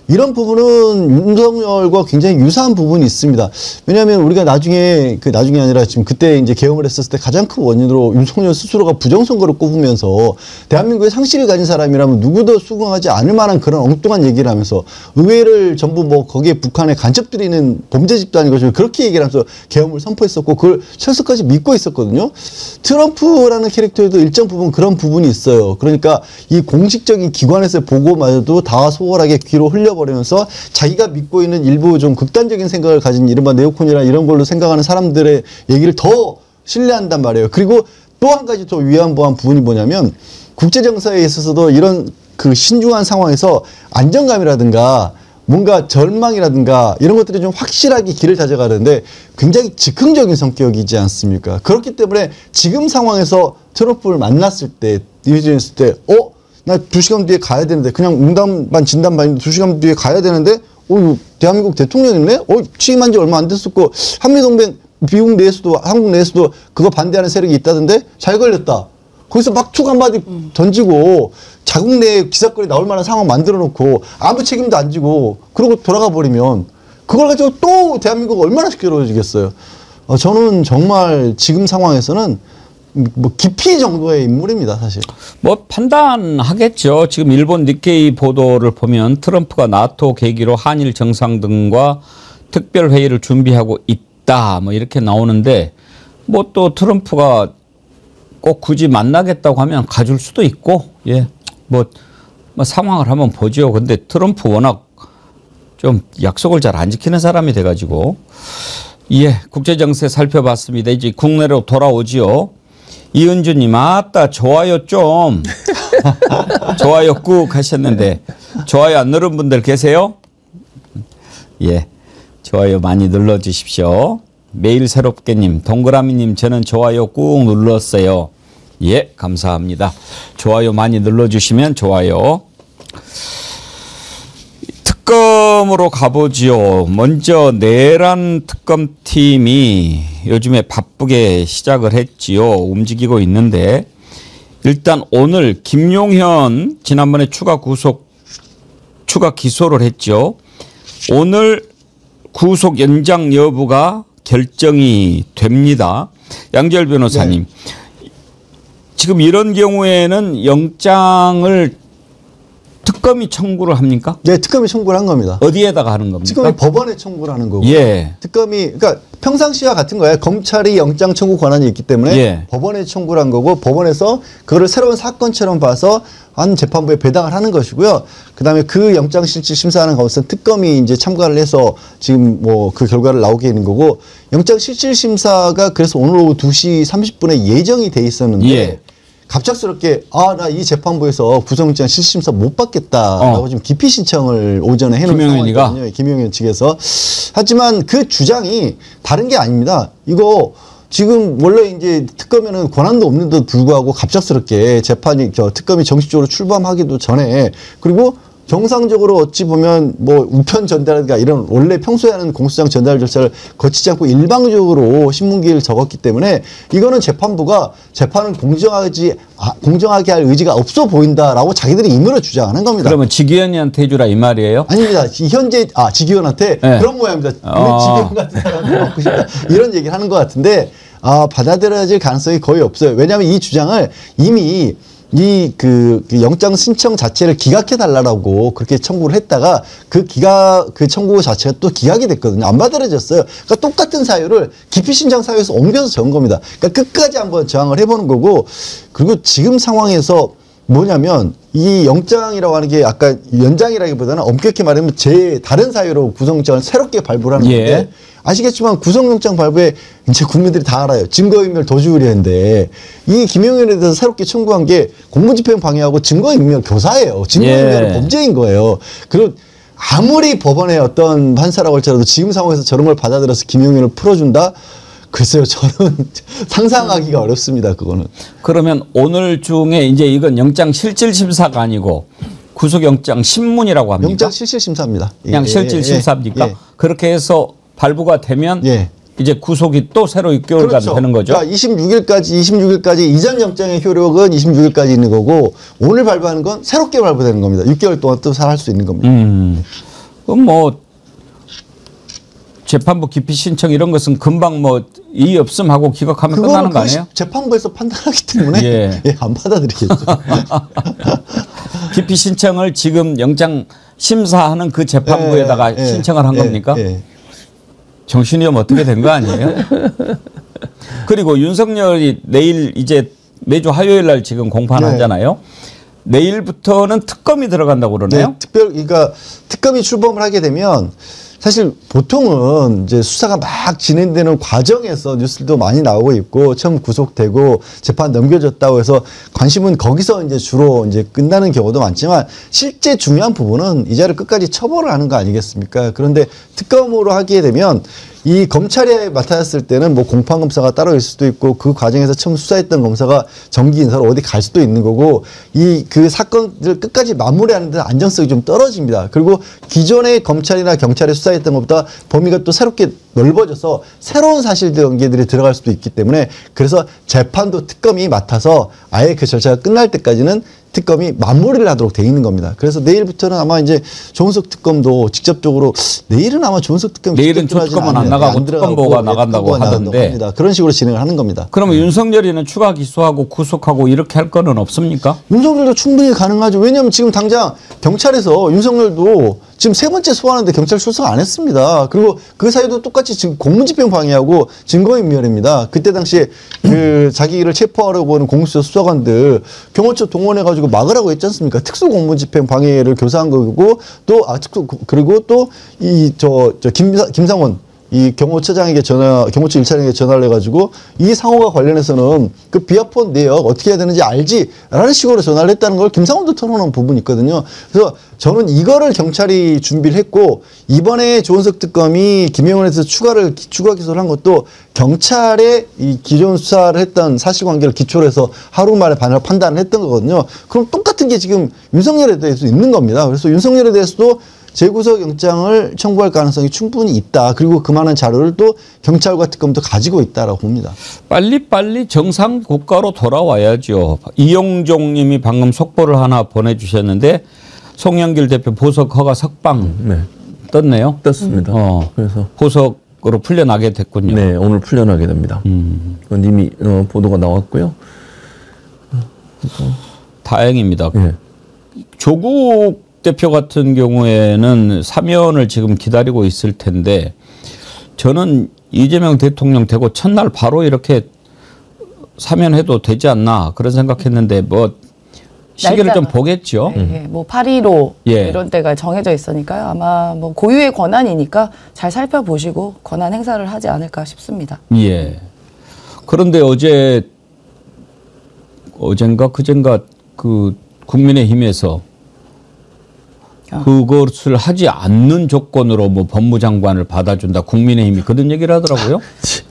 이런 부분은 윤석열과 굉장히 유사한 부분이 있습니다. 왜냐하면 우리가 나중에 아니라 지금 그때 이제 계엄을 했었을 때 가장 큰 원인으로 윤석열 스스로가 부정선거를 꼽으면서 대한민국의 상식을 가진 사람이라면 누구도 수긍하지 않을 만한 그런 엉뚱한 얘기를 하면서 의회를 전부 뭐 거기에 북한에 간첩들이는 범죄 집단인 것처럼 그렇게 얘기를 하면서 계엄을 선포했었고 그걸 철석까지 믿고 있었거든요. 트럼프라는 캐릭터에도 일정 부분 그런 부분이 있어요. 그러니까 이 공식적인 기관에서의 보고마저도 다 소홀하게 귀로 흘려버리면서 자기가 믿고 있는 일부 좀 극단적인 생각을 가진 이른바 네오콘이나 이런 걸로 생각하는 사람들의 얘기를 더 신뢰한단 말이에요. 그리고 또 한 가지 더 위안부한 부분이 뭐냐면 국제정세에 있어서도 이런 그 신중한 상황에서 안정감이라든가 뭔가 절망이라든가 이런 것들이 좀 확실하게 길을 다져가는데 굉장히 즉흥적인 성격이지 않습니까? 그렇기 때문에 지금 상황에서 트럼프를 만났을 때, 이해했을 때, 나 2시간 뒤에 가야 되는데, 그냥 응답 반 진단 반인데 2시간 뒤에 가야 되는데, 대한민국 대통령이네? 취임한 지 얼마 안 됐었고, 한미동맹, 미국 내에서도, 한국 내에서도 그거 반대하는 세력이 있다던데, 잘 걸렸다. 거기서 막 툭 한마디 던지고, 자국 내에 기사거리 나올 만한 상황 만들어 놓고, 아무 책임도 안 지고, 그러고 돌아가 버리면, 그걸 가지고 또 대한민국 얼마나 시끄러워지겠어요. 저는 정말 지금 상황에서는 뭐 깊이 정도의 인물입니다, 사실. 뭐 판단하겠죠. 지금 일본 니케이 보도를 보면 트럼프가 나토 계기로 한일 정상등과 특별 회의를 준비하고 있다. 뭐 이렇게 나오는데 뭐 또 트럼프가 꼭 굳이 만나겠다고 하면 가줄 수도 있고, 예, 뭐 상황을 한번 보죠. 근데 트럼프 워낙 좀 약속을 잘 안 지키는 사람이 돼가지고, 예, 국제정세 살펴봤습니다. 이제 국내로 돌아오지요. 이은주님, 아따, 좋아요 좀. 좋아요 꾹 하셨는데, 좋아요 안 누른 분들 계세요? 예, 좋아요 많이 눌러주십시오. 매일 새롭게님, 동그라미님, 저는 좋아요 꾹 눌렀어요. 예, 감사합니다. 좋아요 많이 눌러주시면 좋아요. 특검으로 가보지요. 먼저 내란 특검팀이 요즘에 바쁘게 시작을 했지요. 움직이고 있는데 일단 오늘 김용현 지난번에 추가 기소를 했죠. 오늘 구속 연장 여부가 결정이 됩니다. 양지열 변호사님. 네. 지금 이런 경우에는 영장을 특검이 청구를 합니까? 네, 특검이 청구를 한 겁니다. 어디에다가 하는 겁니까? 특검이 법원에 청구를 하는 거고. 예. 특검이, 그러니까 평상시와 같은 거예요. 검찰이 영장 청구 권한이 있기 때문에 예. 법원에 청구를 한 거고, 법원에서 그거를 새로운 사건처럼 봐서 한 재판부에 배당을 하는 것이고요. 그 다음에 그 영장 실질 심사하는 가운데 특검이 이제 참가를 해서 지금 뭐 그 결과를 나오게 있는 거고, 영장 실질 심사가 그래서 오늘 오후 2시 30분에 예정이 돼 있었는데, 예. 갑작스럽게 나 이 재판부에서 구속영장 실질심사 못 받겠다라고 지금 기피 신청을 오전에 해놓은 상황이거든요. 김용현 측에서. 하지만 그 주장이 다른 게 아닙니다. 이거 지금 원래 이제 특검에는 권한도 없는데도 불구하고 갑작스럽게 특검이 정식적으로 출범하기도 전에, 그리고 정상적으로 어찌 보면 뭐 우편 전달이나 이런 원래 평소에 하는 공소장 전달 절차를 거치지 않고 일방적으로 신문기를 적었기 때문에 이거는 재판부가 재판을 공정하게 할 의지가 없어 보인다라고 자기들이 임의로 주장하는 겁니다. 그러면 지기현한테 해주라 이 말이에요? 아닙니다. 현재 지기현한테 네. 그런 모양입니다. 지기현 같은 사람을 받고 싶다 이런 얘기를 하는 것 같은데 받아들여질 가능성이 거의 없어요. 왜냐하면 이 주장을 이미 그 영장 신청 자체를 기각해달라고 그렇게 청구를 했다가 그 청구 자체가 또 기각이 됐거든요. 안 받아들여졌어요. 그러니까 똑같은 사유를 기피 신청 사유에서 옮겨서 적은 겁니다. 그러니까 끝까지 한번 저항을 해보는 거고, 그리고 지금 상황에서 뭐냐면 이 영장이라고 하는 게 아까 연장이라기보다는 엄격히 말하면 다른 사유로 구속영장을 새롭게 발부를 하는 건데, 예. 아시겠지만 구속영장 발부에 이제 국민들이 다 알아요. 증거인멸 도주의뢰인데 이 김용현에 대해서 새롭게 청구한 게 공무집행 방해하고 증거인멸 교사예요. 증거인멸은 예. 범죄인 거예요. 그리고 아무리 법원의 어떤 판사라고 할지라도 지금 상황에서 저런 걸 받아들여서 김용현을 풀어준다? 글쎄요, 저는 상상하기가 어렵습니다, 그거는. 그러면 오늘 중에 이제 이건 영장 실질 심사가 아니고 구속영장 신문이라고 합니까? 영장 실질 심사입니다. 그냥 실질 심사입니까? 예. 그렇게 해서 발부가 되면 예. 이제 구속이 또 새로 6개월간 그렇죠. 되는 거죠. 그러니까 26일까지 이전 영장의 효력은 26일까지 있는 거고 오늘 발부하는 건 새롭게 발부되는 겁니다. 6개월 동안 또 할 수 있는 겁니다. 그럼 뭐 재판부 기피 신청 이런 것은 금방 뭐 이의 없음 하고 기각하면 끝나는 거 아니에요? 재판부에서 판단하기 때문에 예. 예, 안 받아들이겠죠. 기피 신청을 지금 영장 심사하는 그 재판부에다가 신청을 한 겁니까? 정신이 어떻게 된 거 아니에요? 그리고 윤석열이 내일 이제 매주 화요일 날 지금 공판하잖아요. 내일부터는 특검이 들어간다고 그러네요. 네, 그러니까 특검이 출범을 하게 되면 사실 보통은 이제 수사가 막 진행되는 과정에서 뉴스도 많이 나오고 있고 처음 구속되고 재판 넘겨졌다고 해서 관심은 거기서 이제 주로 이제 끝나는 경우도 많지만 실제 중요한 부분은 이 자를 끝까지 처벌을 하는 거 아니겠습니까? 그런데 특검으로 하게 되면 이 검찰에 맡았을 때는 뭐 공판검사가 따로 있을 수도 있고 그 과정에서 처음 수사했던 검사가 정기 인사로 어디 갈 수도 있는 거고 이 그 사건을 끝까지 마무리하는 데 안정성이 좀 떨어집니다. 그리고 기존의 검찰이나 경찰이 수사했던 것보다 범위가 또 새롭게 넓어져서 새로운 사실들 연계들이 들어갈 수도 있기 때문에 그래서 재판도 특검이 맡아서 아예 그 절차가 끝날 때까지는 특검이 마무리를 하도록 돼 있는 겁니다. 그래서 내일부터는 아마 이제 조은석 특검도 직접적으로 내일은 아마 조은석 특검이 내일은 특검은 안 나가고 특검보가 나간다고 하던데 그런 식으로 진행을 하는 겁니다. 그러면 윤석열이는 추가 기소하고 구속하고 이렇게 할 거는 없습니까? 윤석열도 충분히 가능하죠. 왜냐하면 지금 당장 경찰에서 윤석열도 지금 세 번째 소환하는데 경찰 출석 안 했습니다. 그리고 그 사이도 똑같이 지금 공무집행 방해하고 증거인멸입니다. 그때 당시에 그 자기를 체포하려고 하는 공수처 수사관들 경호처 동원해가지고 막으라고 했지 않습니까? 특수 공무집행 방해를 교사한 거고 그리고 또 이 김상원 이 경호처장에게 경호처 1차장에게 전화를 해가지고 이 상호가 관련해서는 그 비아폰 내역 어떻게 해야 되는지 알지? 라는 식으로 전화를 했다는 걸 김상원도 털어놓은 부분이 있거든요. 그래서 저는 이거를 경찰이 준비를 했고 이번에 조은석 특검이 김영원에서 추가 기소를 한 것도 경찰의 이 기존 수사를 했던 사실관계를 기초로 해서 하루 만에 판단을 했던 거거든요. 그럼 똑같은 게 지금 윤석열에 대해서 있는 겁니다. 그래서 윤석열에 대해서도 재구속 영장을 청구할 가능성이 충분히 있다. 그리고 그만한 자료를 또 경찰과 특검도 가지고 있다라고 봅니다. 빨리 정상 국가로 돌아와야죠. 이용종 님이 방금 속보를 하나 보내주셨는데 송영길 대표 보석 허가 석방 떴네요. 떴습니다. 그래서 보석으로 풀려나게 됐군요. 네, 오늘 풀려나게 됩니다. 그건 이미 보도가 나왔고요. 다행입니다. 네. 조국 대표 같은 경우에는 사면을 지금 기다리고 있을 텐데 저는 이재명 대통령 되고 첫날 바로 이렇게 사면해도 되지 않나 그런 생각했는데 뭐 시기를 좀 보겠죠. 뭐 8.15 이런 때가 정해져 있으니까요. 아마 뭐 고유의 권한이니까 잘 살펴보시고 권한 행사를 하지 않을까 싶습니다. 예. 그런데 어젠가 그젠가 그 국민의힘에서 그것을 하지 않는 조건으로 뭐 법무장관을 받아준다. 국민의힘이 그런 얘기를 하더라고요.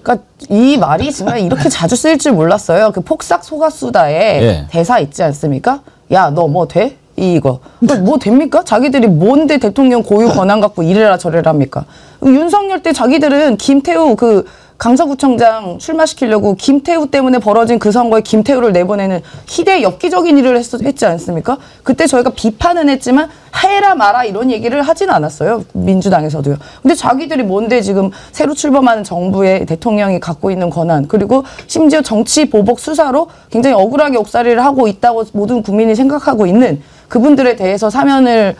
그러니까 이 말이 정말 이렇게 자주 쓰일 줄 몰랐어요. 그 폭삭 소가수다에 대사 있지 않습니까? 야, 너 뭐 돼? 이거. 뭐 됩니까? 자기들이 뭔데 대통령 고유 권한 갖고 이래라 저래라 합니까? 윤석열 때 자기들은 김태우 그 강서구청장 출마시키려고 김태우 때문에 벌어진 그 선거에 김태우를 내보내는 희대의 엽기적인 일을 했지 않습니까? 그때 저희가 비판은 했지만 해라 마라 이런 얘기를 하진 않았어요. 민주당에서도요. 근데 자기들이 뭔데 지금 새로 출범하는 정부의 대통령이 갖고 있는 권한 그리고 심지어 정치 보복 수사로 굉장히 억울하게 옥살이를 하고 있다고 모든 국민이 생각하고 있는 그분들에 대해서 사면을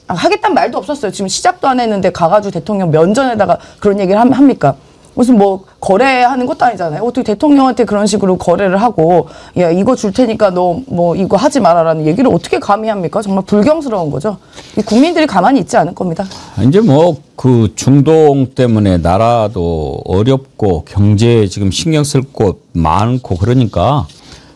하겠다는 말도 없었어요. 지금 시작도 안 했는데 가가지고 대통령 면전에다가 그런 얘기를 합니까? 무슨 뭐 거래하는 것도 아니잖아요. 어떻게 대통령한테 그런 식으로 거래를 하고 야 이거 줄 테니까 너 뭐 이거 하지 마라라는 얘기를 어떻게 감히 합니까? 정말 불경스러운 거죠. 국민들이 가만히 있지 않을 겁니다. 이제 뭐 그 중동 때문에 나라도 어렵고 경제에 지금 신경 쓸 곳 많고 그러니까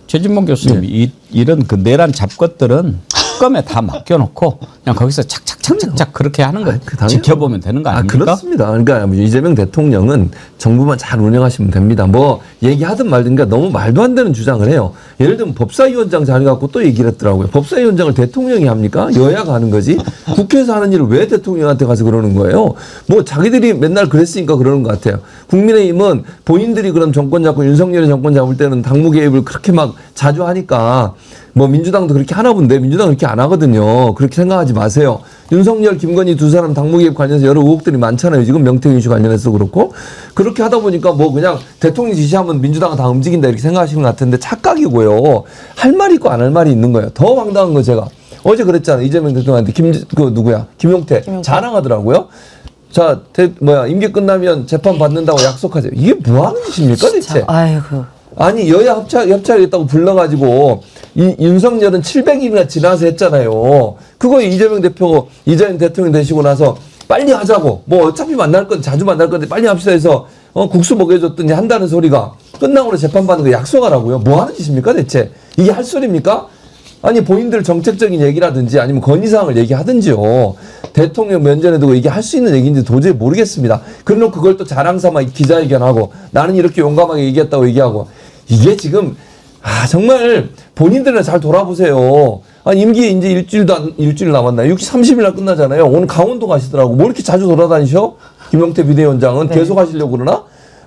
최진봉 교수님 이런 그 내란 잡것들은 특검에 다 맡겨놓고 그냥 거기서 착착착착착 그렇게 하는 거 지켜보면 되는 거 아닙니까? 그렇습니다. 그러니까 이재명 대통령은 정부만 잘 운영하시면 됩니다. 뭐 얘기하든 말든가 너무 말도 안 되는 주장을 해요. 예를 들면 법사위원장 자리 갖고 또 얘기를 했더라고요. 법사위원장을 대통령이 합니까? 여야가 하는 거지. 국회에서 하는 일을 왜 대통령한테 가서 그러는 거예요? 뭐 자기들이 맨날 그랬으니까 그러는 것 같아요. 국민의힘은 본인들이 그럼 정권 잡고 윤석열이 정권 잡을 때는 당무 개입을 그렇게 막 자주 하니까 뭐 민주당도 그렇게 하나 본데 민주당 그렇게 안 하거든요. 그렇게 생각하지 마세요. 윤석열, 김건희 두 사람 당무 개입 관련해서 여러 의혹들이 많잖아요. 지금 명태균 이슈 관련해서 그렇고. 그렇게 하다 보니까 뭐 그냥 대통령이 지시하면 민주당은 다 움직인다 이렇게 생각하시는 것 같은데 착각이고요. 할 말이 있고 안 할 말이 있는 거예요. 더 황당한 거 제가 어제 그랬잖아요. 이재명 대통령한테 김용태 자랑하더라고요. 자, 임기 끝나면 재판 받는다고 약속하세요. 이게 뭐 하는 짓입니까, 대체? 아이고. 아니, 여야 협치하겠다고 불러가지고, 윤석열은 700일이나 지나서 했잖아요. 그거 이재명 대통령 되시고 나서 빨리 하자고, 뭐 어차피 자주 만날 건데 빨리 합시다 해서, 국수 먹여줬더니 한다는 소리가 끝나고 재판받는 거 약속하라고요. 뭐 하는 짓입니까, 대체? 이게 할 소리입니까? 아니 본인들 정책적인 얘기라든지 아니면 건의사항을 얘기하든지요. 대통령 면전에 두고 이게 할 수 있는 얘기인지 도저히 모르겠습니다. 그러면 그걸 또 자랑삼아 기자회견하고 나는 이렇게 용감하게 얘기했다고 얘기하고 이게 지금 정말 본인들은 잘 돌아보세요. 아니 임기 이제 일주일 남았나요? 30일날 끝나잖아요. 오늘 강원도 가시더라고. 뭐 이렇게 자주 돌아다니셔? 김용태 비대위원장은 계속 하시려고 그러나?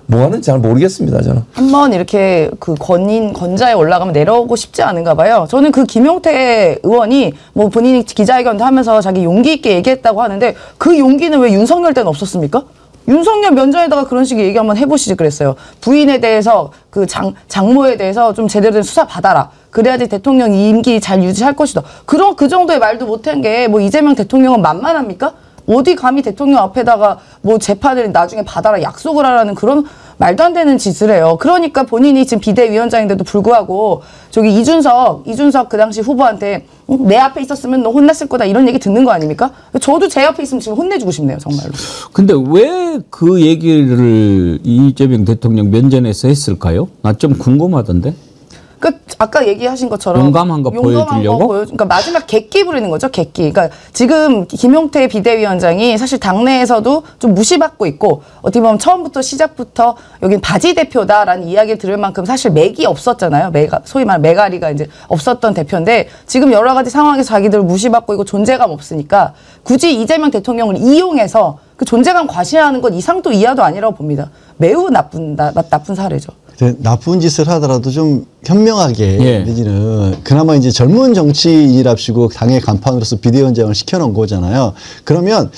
뭐 하는지 잘 모르겠습니다, 저는. 한번 이렇게 그 권자에 올라가면 내려오고 싶지 않은가 봐요. 저는 그 김용태 의원이 뭐 본인이 기자회견도 하면서 자기 용기 있게 얘기했다고 하는데 그 용기는 왜 윤석열 때는 없었습니까? 윤석열 면전에다가 그런 식의 얘기 한번 해보시지 그랬어요. 부인에 대해서 그 장모에 대해서 좀 제대로 된 수사 받아라. 그래야지 대통령 임기 잘 유지할 것이다. 그 정도의 말도 못한 게 뭐 이재명 대통령은 만만합니까? 어디 감히 대통령 앞에다가 뭐 재판을 나중에 받아라 약속을 하라는 그런 말도 안 되는 짓을 해요. 그러니까 본인이 지금 비대위원장인데도 불구하고 저기 이준석 그 당시 후보한테 내 앞에 있었으면 너 혼났을 거다 이런 얘기 듣는 거 아닙니까? 저도 제 앞에 있으면 지금 혼내주고 싶네요, 정말로. 근데 왜 그 얘기를 이재명 대통령 면전에서 했을까요? 나 좀 궁금하던데. 그러니까 아까 얘기하신 것처럼 용감한 거 보여주려고? 그러니까 마지막 객기 부리는 거죠, 객기. 그러니까 지금 김용태 비대위원장이 사실 당내에서도 좀 무시받고 있고 어떻게 보면 처음부터 시작부터 여긴 바지 대표다라는 이야기를 들을 만큼 사실 맥이 없었잖아요. 소위 말하는 메가리가 이제 없었던 대표인데 지금 여러 가지 상황에서 자기들 무시받고 있고 존재감 없으니까 굳이 이재명 대통령을 이용해서 그 존재감 과시하는 건 이상도 이하도 아니라고 봅니다. 매우 나쁜 사례죠. 나쁜 짓을 하더라도 좀 현명하게 내지는 그나마 이제 젊은 정치인이랍시고 당의 간판으로서 비대위원장을 시켜놓은 거잖아요. 그러면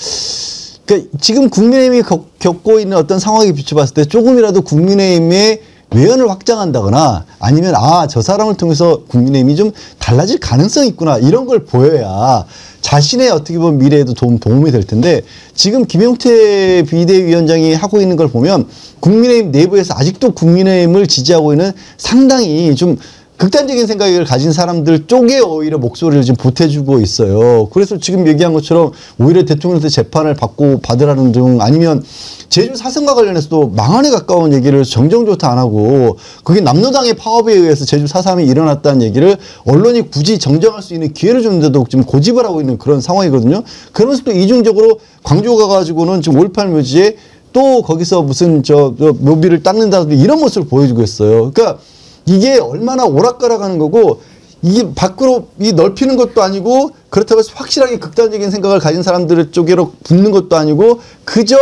그러니까 지금 국민의힘이 겪고 있는 어떤 상황에 비춰봤을 때 조금이라도 국민의힘의 외연을 확장한다거나 아니면 저 사람을 통해서 국민의힘이 좀 달라질 가능성이 있구나 이런 걸 보여야 자신의 어떻게 보면 미래에도 도움이 될 텐데 지금 김용태 비대위원장이 하고 있는 걸 보면 국민의힘 내부에서 아직도 국민의힘을 지지하고 있는 상당히 좀 극단적인 생각을 가진 사람들 쪽에 오히려 목소리를 지금 보태주고 있어요. 그래서 지금 얘기한 것처럼 오히려 대통령한테 재판을 받으라는 등 아니면 제주 사성과 관련해서도 망한에 가까운 얘기를 정정조차 안 하고 그게 남로당의 파업에 의해서 제주 4.3이 일어났다는 얘기를 언론이 굳이 정정할 수 있는 기회를 주는데도 지금 고집을 하고 있는 그런 상황이거든요. 그러면서 또 이중적으로 광주 가가지고는 지금 5.18 묘지에 또 거기서 무슨 묘비를 닦는다든지 이런 모습을 보여주고 있어요. 그러니까 이게 얼마나 오락가락하는 거고 이게 밖으로 넓히는 것도 아니고 그렇다고 해서 확실하게 극단적인 생각을 가진 사람들 쪽으로 붙는 것도 아니고 그저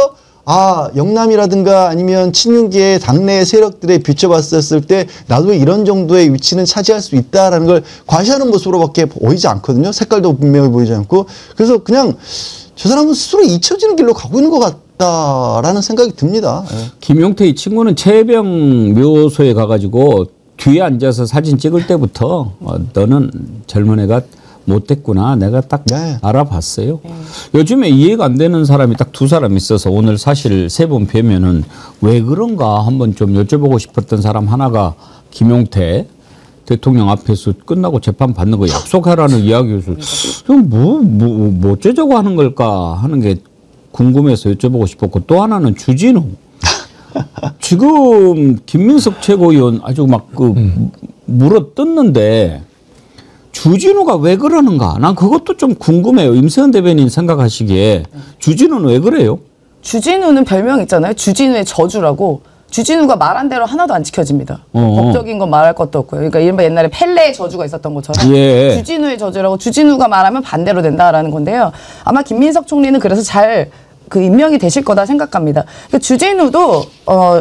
영남이라든가 아니면 친윤계의 당내 세력들에 비춰봤을 때 나도 이런 정도의 위치는 차지할 수 있다라는 걸 과시하는 모습으로밖에 보이지 않거든요. 색깔도 분명히 보이지 않고. 그래서 그냥 저 사람은 스스로 잊혀지는 길로 가고 있는 것 같다라는 생각이 듭니다. 김용태 이 친구는 최해병 묘소에 가가지고 뒤에 앉아서 사진 찍을 때부터 너는 젊은 애가 못됐구나. 내가 딱 알아봤어요. 요즘에 이해가 안 되는 사람이 딱 두 사람 있어서 오늘 사실 세 번 뵈면은 왜 그런가 한번 좀 여쭤보고 싶었던 사람 하나가 김용태 대통령 앞에서 끝나고 재판 받는 거 약속하라는 이야기에서 뭐 어쩌자고 하는 걸까 하는 게 궁금해서 여쭤보고 싶었고 또 하나는 주진우. 지금 김민석 최고위원 아주 막 물어 뜯는데 주진우가 왜 그러는가? 난 그것도 좀 궁금해요. 임세현 대변인 생각하시기에 주진우는 왜 그래요? 주진우는 별명 있잖아요. 주진우의 저주라고. 주진우가 말한 대로 하나도 안 지켜집니다. 법적인 건 말할 것도 없고요. 그러니까 이른바 옛날에 펠레의 저주가 있었던 것처럼 예. 주진우의 저주라고 주진우가 말하면 반대로 된다라는 건데요. 아마 김민석 총리는 그래서 잘 그 임명이 되실 거다 생각합니다. 그러니까 주진우도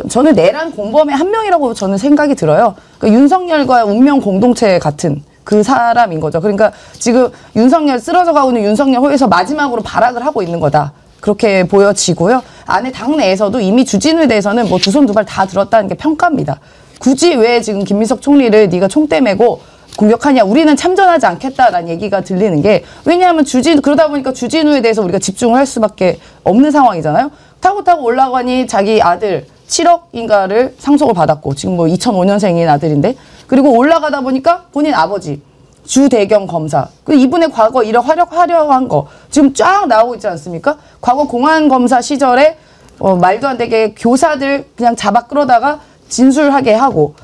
저는 내란 공범의 한 명이라고 저는 생각이 들어요. 그러니까 윤석열과 운명 공동체 같은 그 사람인 거죠. 그러니까 지금 윤석열 쓰러져 가고 있는 윤석열 호에서 마지막으로 발악을 하고 있는 거다. 그렇게 보여지고요. 안에 당내에서도 이미 주진우에 대해서는 뭐 두 손 두 발 다 들었다는 게 평가입니다. 굳이 왜 지금 김민석 총리를 네가 총대 메고 공격하냐. 우리는 참전하지 않겠다라는 얘기가 들리는 게 왜냐하면 그러다 보니까 주진우에 대해서 우리가 집중을 할 수밖에 없는 상황이잖아요. 타고 올라가니 자기 아들 7억인가를 상속을 받았고 지금 뭐 2005년생인 아들인데 그리고 올라가다 보니까 본인 아버지 주대경 검사. 이분의 과거 이런 화려한 거 지금 쫙 나오고 있지 않습니까? 과거 공안검사 시절에 말도 안 되게 교사들 그냥 잡아 끌어다가 진술하게 하고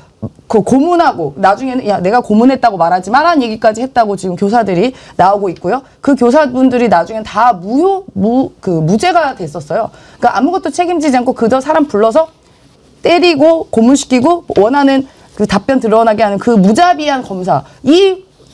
그 고문하고 나중에는 야 내가 고문했다고 말하지 마라는 얘기까지 했다고 지금 교사들이 나오고 있고요. 그 교사분들이 나중엔 다 무죄가 됐었어요. 그러니까 아무것도 책임지지 않고 그저 사람 불러서 때리고 고문시키고 원하는 그 답변 드러나게 하는 그 무자비한 검사.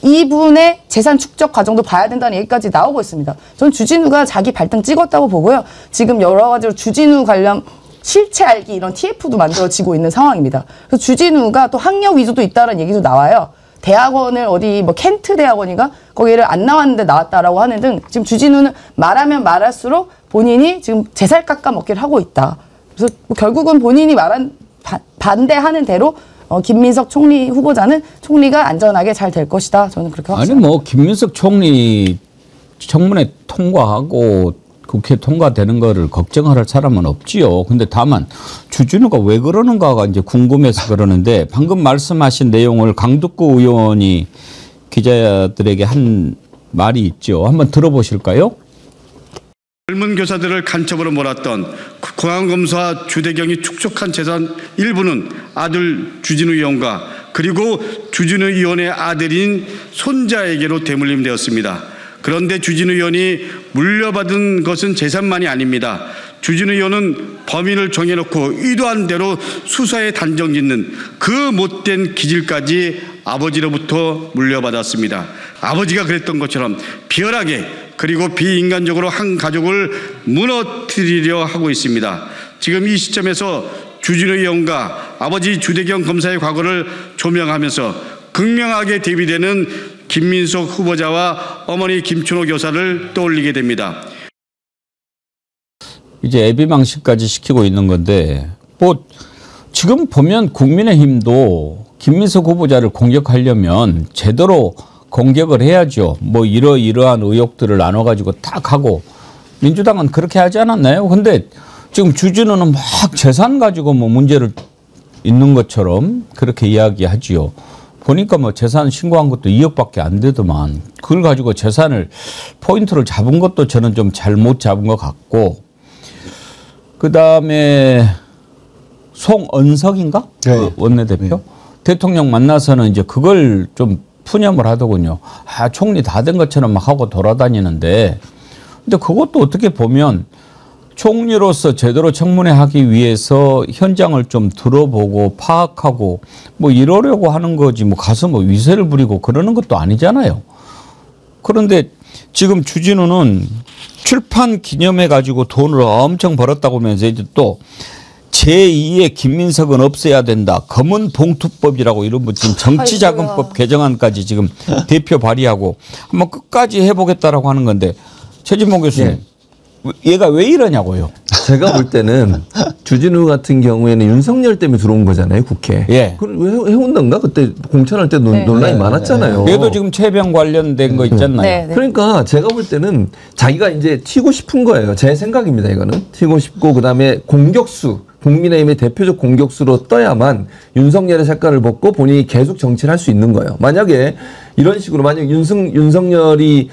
이분의 재산 축적 과정도 봐야 된다는 얘기까지 나오고 있습니다. 저는 주진우가 자기 발등 찍었다고 보고요. 지금 여러 가지로 주진우 관련 실체 알기 이런 TF도 만들어지고 있는 상황입니다. 그래서 주진우가 또 학력 위조도 있다는 얘기도 나와요. 대학원을 어디 뭐 켄트 대학원인가 거기를 안 나왔는데 나왔다라고 하는 등 지금 주진우는 말하면 말할수록 본인이 지금 제살 깎아 먹기를 하고 있다. 그래서 뭐 결국은 본인이 말한 반대하는 대로 김민석 총리 후보자는 총리가 안전하게 잘 될 것이다. 저는 그렇게 확신합니다. 아니 뭐 김민석 총리 청문회 통과하고 국회 통과되는 거를 걱정할 사람은 없지요. 근데 다만 주진우가 왜 그러는가가 이제 궁금해서 그러는데 방금 말씀하신 내용을 강두구 의원이 기자들에게 한 말이 있죠. 한번 들어보실까요? 젊은 교사들을 간첩으로 몰았던 공안검사 주대경이 축적한 재산 일부는 아들 주진우 의원과 그리고 주진우 의원의 아들인 손자에게로 대물림되었습니다. 그런데 주진우 의원이 물려받은 것은 재산만이 아닙니다. 주진우 의원은 범인을 정해놓고 의도한 대로 수사에 단정 짓는 그 못된 기질까지 아버지로부터 물려받았습니다. 아버지가 그랬던 것처럼 비열하게 그리고 비인간적으로 한 가족을 무너뜨리려 하고 있습니다. 지금 이 시점에서 주진우 의원과 아버지 주대경 검사의 과거를 조명하면서 극명하게 대비되는 김민석 후보자와 어머니 김춘호 교사를 떠올리게 됩니다. 이제 애비망신까지 시키고 있는 건데 뭐 지금 보면 국민의힘도 김민석 후보자를 공격하려면 제대로 공격을 해야죠. 뭐 이러이러한 의혹들을 나눠가지고 딱 하고 민주당은 그렇게 하지 않았나요? 근데 지금 주진우는 막 재산 가지고 뭐 문제를 있는 것처럼 그렇게 이야기하지요. 보니까 뭐 재산 신고한 것도 2억밖에 안 되더만 그걸 가지고 재산을 포인트를 잡은 것도 저는 좀 잘못 잡은 것 같고 그다음에 송언석인가? 네. 그 원내대표? 네. 대통령 만나서는 이제 그걸 좀 푸념을 하더군요. 아, 총리 다 된 것처럼 막 하고 돌아다니는데 근데 그것도 어떻게 보면 총리로서 제대로 청문회 하기 위해서 현장을 좀 들어보고 파악하고 뭐 이러려고 하는 거지 뭐 가서 뭐 위세를 부리고 그러는 것도 아니잖아요. 그런데 지금 주진우는 출판 기념해 가지고 돈을 엄청 벌었다고 하면서 이제 또 제2의 김민석은 없애야 된다. 검은 봉투법이라고 이런 뭐 지금 정치자금법 개정안까지 지금 대표 발의하고 한번 끝까지 해보겠다라고 하는 건데 최진봉 교수님. 네. 얘가 왜 이러냐고요. 제가 볼 때는 주진우 같은 경우에는 윤석열 때문에 들어온 거잖아요, 국회. 예. 그걸 왜 해온단가? 그때 공천할 때 네. 논란이 많았잖아요. 얘도 지금 최병 관련된 거 있잖아요. 네, 네. 그러니까 제가 볼 때는 자기가 이제 튀고 싶은 거예요. 제 생각입니다, 이거는. 튀고 싶고 그다음에 공격수. 국민의힘의 대표적 공격수로 떠야만 윤석열의 색깔을 벗고 본인이 계속 정치를 할 수 있는 거예요. 만약에 이런 식으로 만약 윤석열이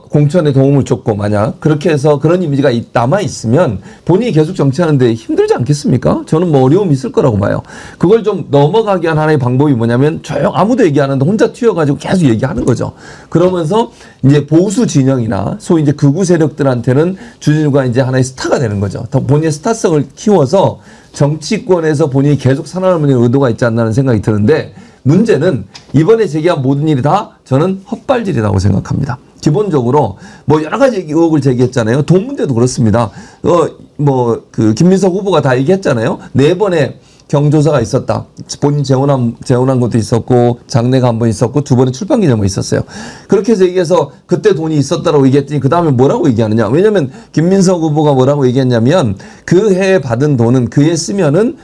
공천에 도움을 줬고 만약 그렇게 해서 그런 이미지가 남아 있으면 본인이 계속 정치하는데 힘들지 않겠습니까? 저는 뭐 어려움이 있을 거라고 봐요. 그걸 좀 넘어가게 한 하나의 방법이 뭐냐면 아무도 얘기 안 하는데 혼자 튀어가지고 계속 얘기하는 거죠. 그러면서 이제 보수 진영이나 소위 이제 극우 세력들한테는 주진우가 이제 하나의 스타가 되는 거죠. 더 본인의 스타성을 키워서 정치권에서 본인이 계속 살아남는 의도가 있지 않나 하는 생각이 드는데 문제는 이번에 제기한 모든 일이 다 저는 헛발질이라고 생각합니다. 기본적으로 뭐 여러 가지 의혹을 제기했잖아요. 돈 문제도 그렇습니다. 그 김민석 후보가 다 얘기했잖아요. 4번의 경조사가 있었다. 본인 재혼한 것도 있었고 장례가 한 번 있었고 2번의 출판 기념회 있었어요. 그렇게 해서 얘기해서 그때 돈이 있었다라고 얘기했더니 그 다음에 뭐라고 얘기하느냐. 왜냐하면 김민석 후보가 뭐라고 얘기했냐면 그 해에 받은 돈은 그 해 쓰면은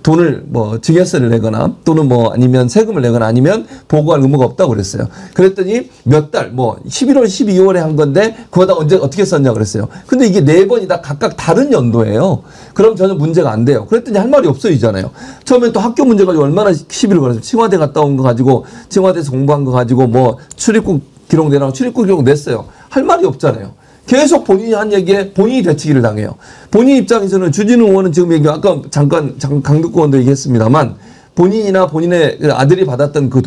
돈을 증여세를 내거나 또는 아니면 세금을 내거나 아니면 보고할 의무가 없다고 그랬어요. 그랬더니 몇 달, 11월, 12월에 한 건데 그거 다 어떻게 썼냐 그랬어요. 근데 이게 4번이 다 각각 다른 연도예요. 그럼 전혀 문제가 안 돼요. 그랬더니 할 말이 없어지잖아요. 처음엔 또 학교 문제 가지고 얼마나 시비를 걸었어요. 칭화대 갔다 온 거 가지고, 칭화대에서 공부한 거 가지고 출입국 기록 내라고 출입국 기록 냈어요. 할 말이 없잖아요. 계속 본인이 한 얘기에 본인이 대치기를 당해요. 본인 입장에서는 주진우 의원은 지금 아까 잠깐 강덕구 의원도 얘기했습니다만 본인이나 본인의 아들이 받았던 그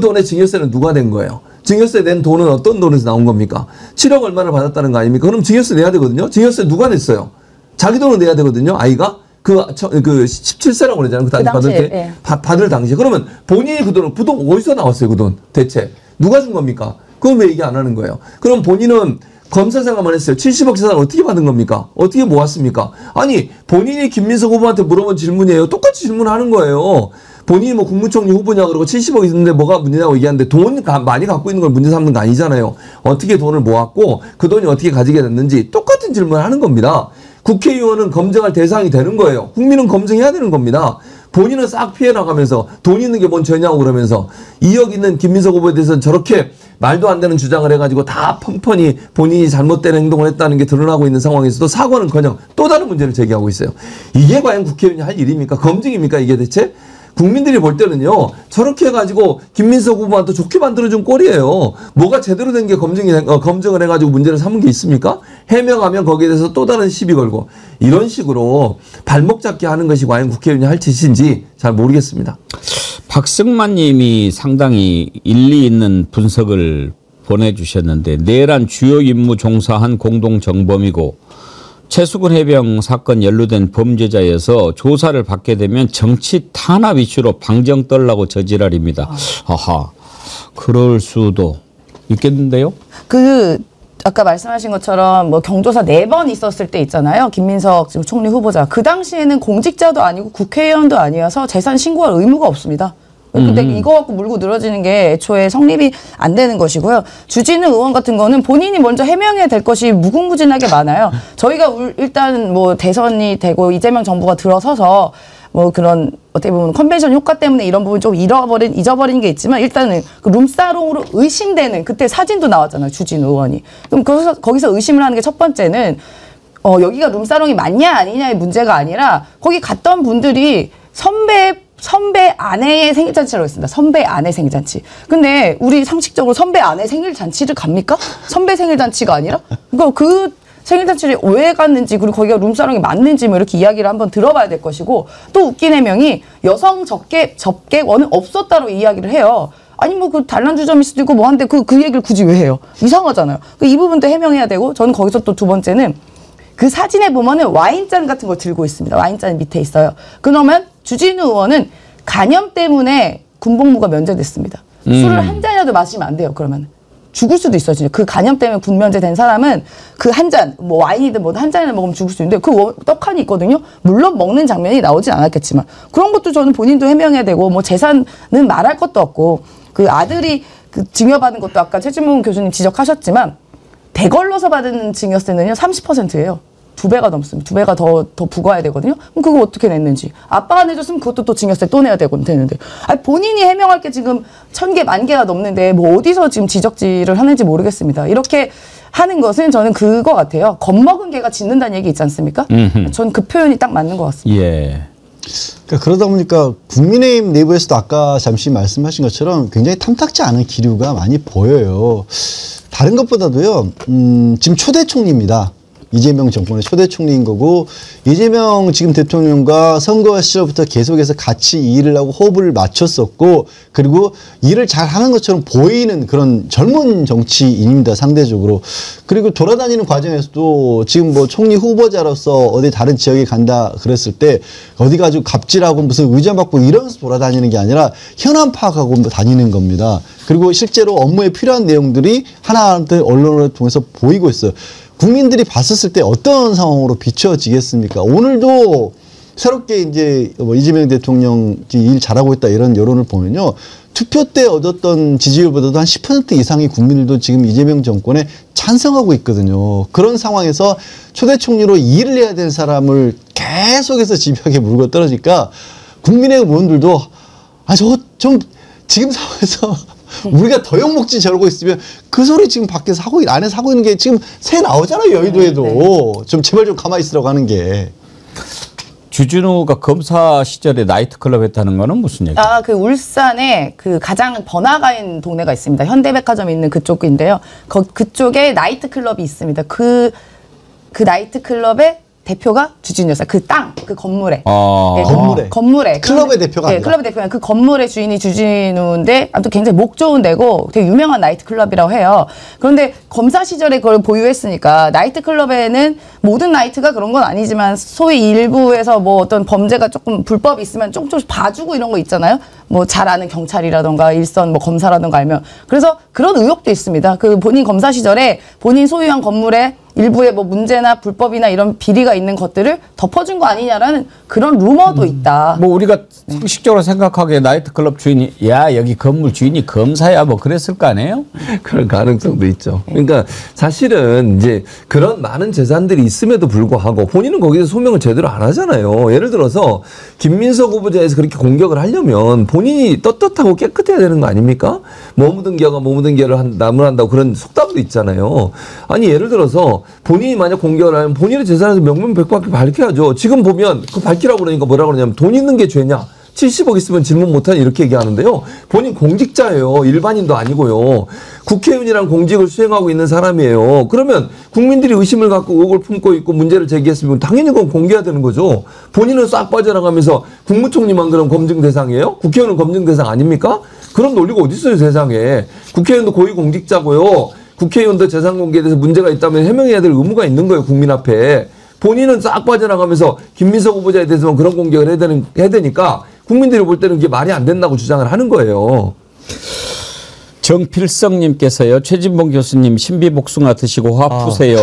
돈의 증여세는 누가 낸 거예요? 증여세 낸 돈은 어떤 돈에서 나온 겁니까? 7억 얼마를 받았다는 거 아닙니까? 그럼 증여세 내야 되거든요. 증여세 누가 냈어요? 자기 돈을 내야 되거든요. 아이가 그 17세라고 그러잖아요. 그 당시 받을 때 예. 받을 당시에 그러면 본인이 그 돈은 어디서 나왔어요? 그 돈 대체 누가 준 겁니까? 그건 왜 얘기 안 하는 거예요? 그럼 본인은 검사 생활만 했어요. 70억 재산 어떻게 받은 겁니까? 어떻게 모았습니까? 아니 본인이 김민석 후보한테 물어본 질문이에요. 똑같이 질문하는 거예요. 본인이 국무총리 후보냐 그러고 70억 있는데 뭐가 문제냐고 얘기하는데 돈 많이 갖고 있는 걸 문제 삼는 거 아니잖아요. 어떻게 돈을 모았고 그 돈이 어떻게 가지게 됐는지 똑같은 질문을 하는 겁니다. 국회의원은 검증할 대상이 되는 거예요. 국민은 검증해야 되는 겁니다. 본인은 싹 피해 나가면서 돈 있는 게 뭔 죄냐고 그러면서 2억 있는 김민석 후보에 대해서는 저렇게 말도 안 되는 주장을 해가지고 다 펑펑이 본인이 잘못된 행동을 했다는 게 드러나고 있는 상황에서도 사과는커녕 또 다른 문제를 제기하고 있어요. 이게 과연 국회의원이 할 일입니까? 검증입니까? 이게 대체? 국민들이 볼 때는요, 저렇게 해가지고 김민석 후보한테 좋게 만들어준 꼴이에요. 뭐가 제대로 된 게 검증을 해가지고 문제를 삼은 게 있습니까? 해명하면 거기에 대해서 또 다른 시비 걸고 이런 식으로 발목 잡게 하는 것이 과연 국회의원이 할 짓인지 잘 모르겠습니다. 박승만 님이 상당히 일리 있는 분석을 보내주셨는데 내란 주요 임무 종사한 공동정범이고 최수근 해병 사건 연루된 범죄자여서 조사를 받게 되면 정치 탄압 이슈로 방정 떨라고 저지랄입니다. 아하, 그럴 수도 있겠는데요? 아까 말씀하신 것처럼 경조사 4번 있었을 때 있잖아요. 김민석 지금 총리 후보자. 그 당시에는 공직자도 아니고 국회의원도 아니어서 재산 신고할 의무가 없습니다. 근데 이거 갖고 물고 늘어지는 게 애초에 성립이 안 되는 것이고요. 주진우 의원 같은 거는 본인이 먼저 해명해야 될 것이 무궁무진하게 많아요. 저희가 일단 대선이 되고 이재명 정부가 들어서서 그런 어떻게 보면 컨벤션 효과 때문에 이런 부분 좀 잊어버린 게 있지만 일단은 그 룸사롱으로 의심되는 그때 사진도 나왔잖아요. 주진우 의원이. 그럼 거기서 의심을 하는 게 첫 번째는 여기가 룸사롱이 맞냐 아니냐의 문제가 아니라 거기 갔던 분들이 선배 아내의 생일잔치라고 했습니다. 선배 아내 생일잔치. 근데 우리 상식적으로 선배 아내 생일잔치를 갑니까? 선배 생일잔치가 아니라? 그러니까 그 생일잔치를 왜 갔는지 그리고 거기가 룸사롱이 맞는지 이렇게 이야기를 한번 들어봐야 될 것이고 또 웃긴 해명이 여성 접객원은 없었다고 이야기를 해요. 아니 그 단란주점일 수도 있고 한데 그 얘기를 굳이 왜 해요? 이상하잖아요. 이 부분도 해명해야 되고 저는 거기서 또 두 번째는 그 사진에 보면은 와인잔 같은 걸 들고 있습니다. 와인잔 밑에 있어요. 그러면 주진우 의원은 간염 때문에 군복무가 면제됐습니다. 술을 한 잔이라도 마시면 안 돼요. 그러면 죽을 수도 있어요. 진짜. 그 간염 때문에 군 면제된 사람은 그 한 잔, 와인이든 한 잔이나 먹으면 죽을 수 있는데 그 떡하니 있거든요. 물론 먹는 장면이 나오진 않았겠지만 그런 것도 저는 본인도 해명해야 되고 재산은 말할 것도 없고 그 아들이 증여받은 것도 아까 최진봉 교수님 지적하셨지만 대걸러서 받은 증여세는요 30%예요. 2배가 넘습니다. 2배가 더 부과해야 되거든요. 그럼 그거 어떻게 냈는지. 아빠가 내줬으면 그것도 또 증여세 또 내야 되는데. 본인이 해명할 게 지금 1000개, 10,000개가 넘는데 어디서 지금 지적질을 하는지 모르겠습니다. 이렇게 하는 것은 저는 그거 같아요. 겁먹은 개가 짖는다는 얘기 있지 않습니까? 전 그 표현이 딱 맞는 것 같습니다. 예. 그러다 보니까 국민의힘 내부에서도 아까 잠시 말씀하신 것처럼 굉장히 탐탁지 않은 기류가 많이 보여요. 다른 것보다도요, 지금 초대 총리입니다. 이재명 정권의 초대 총리인 거고, 이재명 지금 대통령과 선거 시절부터 계속해서 같이 일을 하고 호흡을 맞췄었고, 그리고 일을 잘 하는 것처럼 보이는 그런 젊은 정치인입니다, 상대적으로. 그리고 돌아다니는 과정에서도 지금 뭐 총리 후보자로서 어디 다른 지역에 간다 그랬을 때 어디 가지고 갑질하고 무슨 의전 받고 이러면서 돌아다니는 게 아니라 현안 파악하고 다니는 겁니다. 그리고 실제로 업무에 필요한 내용들이 하나하나 언론을 통해서 보이고 있어요. 국민들이 봤었을 때 어떤 상황으로 비춰지겠습니까? 오늘도 새롭게 이제 이재명 대통령 일 잘하고 있다 이런 여론을 보면요. 투표 때 얻었던 지지율보다도 한 10% 이상의 국민들도 지금 이재명 정권에 찬성하고 있거든요. 그런 상황에서 초대 총리로 일을 해야 되는 사람을 계속해서 집요하게 물고 떨어지니까 국민의 의원들도 저거 좀 지금 상황에서 우리가 더 욕먹지 저러고 있으면 그 소리 지금 밖에서 안에서 하고 있는 게 지금 새 나오잖아요. 여의도에도. 네. 좀 제발 좀 가만히 있으라고 하는 게. 주진우가 검사 시절에 나이트클럽 했다는 거는 무슨 얘기예요? 그 울산에 그 가장 번화가인 동네가 있습니다. 현대백화점 있는 그쪽인데요. 그쪽에 나이트클럽이 있습니다. 그 나이트클럽의 대표가 주진우였어요. 그 건물에. 네, 건물에. 클럽의 대표가 아니라. 클럽의 대표가 그 건물의 주인이 주진우인데 아무튼 굉장히 목 좋은 데고 되게 유명한 나이트클럽이라고 해요. 그런데 검사 시절에 그걸 보유했으니까 나이트클럽에는 모든 나이트가 그런 건 아니지만 소위 일부에서 뭐 어떤 범죄가 조금 불법이 있으면 조금씩 봐주고 이런 거 있잖아요. 뭐 잘 아는 경찰이라던가 일선 뭐 검사라던가 알면. 그래서 그런 의혹도 있습니다. 그 본인 검사 시절에 본인 소유한 건물에 일부의 뭐 문제나 불법이나 이런 비리가 있는 것들을 덮어준 거 아니냐라는 그런 루머도 있다. 뭐 우리가 상식적으로 생각하기에 나이트클럽 주인이 여기 건물 주인이 검사야 뭐 그랬을 거 아니에요? 그런 가능성도 있죠. 그러니까 사실은 이제 그런 많은 재산들이 있음에도 불구하고 본인은 거기서 소명을 제대로 안 하잖아요. 예를 들어서 김민석 후보자에서 그렇게 공격을 하려면 본인이 떳떳하고 깨끗해야 되는 거 아닙니까? 뭐 묻은 겨가 뭐 묻은 겨를 나무란다고 그런 속담도 있잖아요. 아니 예를 들어서 본인이 만약 공격을 하면 본인의 재산에서 명명백백하게 밝혀야죠. 지금 보면 그 밝히라고 그러니까 뭐라고 그러냐면 돈 있는 게 죄냐. 70억 있으면 질문 못하냐 이렇게 얘기하는데요. 본인 공직자예요. 일반인도 아니고요. 국회의원이란 공직을 수행하고 있는 사람이에요. 그러면 국민들이 의심을 갖고 의혹을 품고 있고 문제를 제기했으면 당연히 그건 공개해야 되는 거죠. 본인은 싹 빠져나가면서 국무총리만 그럼 검증 대상이에요? 국회의원은 검증 대상 아닙니까? 그런 논리가 어디 있어요 세상에. 국회의원도 고위공직자고요. 국회의원도 재산 공개에 대해서 문제가 있다면 해명해야 될 의무가 있는 거예요. 국민 앞에. 본인은 싹 빠져나가면서 김민석 후보자에 대해서만 그런 공격을 해야 되니까 국민들이 볼 때는 이게 말이 안 된다고 주장을 하는 거예요. 정필성님께서요. 최진봉 교수님 신비복숭아 드시고 화 푸세요.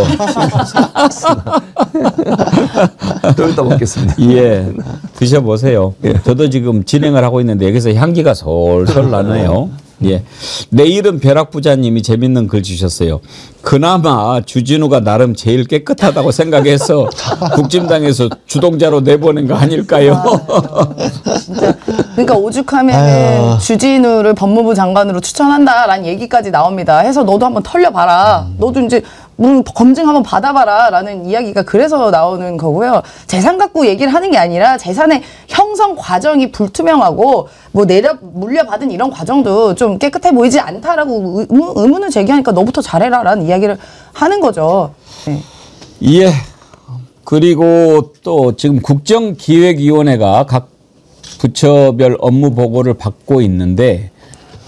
좀 이따 먹겠습니다. 예, 드셔보세요. 저도 지금 진행을 하고 있는데 여기서 향기가 솔솔 나네요. 예. 내일은 벼락부자님이 재밌는 글 주셨어요. 그나마 주진우가 나름 제일 깨끗하다고 생각해서 국진당에서 주동자로 내보낸 거 아닐까요? 진짜. 그러니까 오죽하면 주진우를 법무부 장관으로 추천한다라는 얘기까지 나옵니다. 해서 너도 한번 털려봐라. 너도 이제 검증 한번 받아봐라 라는 이야기가 그래서 나오는 거고요. 재산 갖고 얘기를 하는 게 아니라 재산의 형성 과정이 불투명하고 뭐 물려받은 이런 과정도 좀 깨끗해 보이지 않다라고 의문을 제기하니까 너부터 잘해라 라는 이야기를 하는 거죠. 네. 예. 그리고 또 지금 국정기획위원회가 각 부처별 업무 보고를 받고 있는데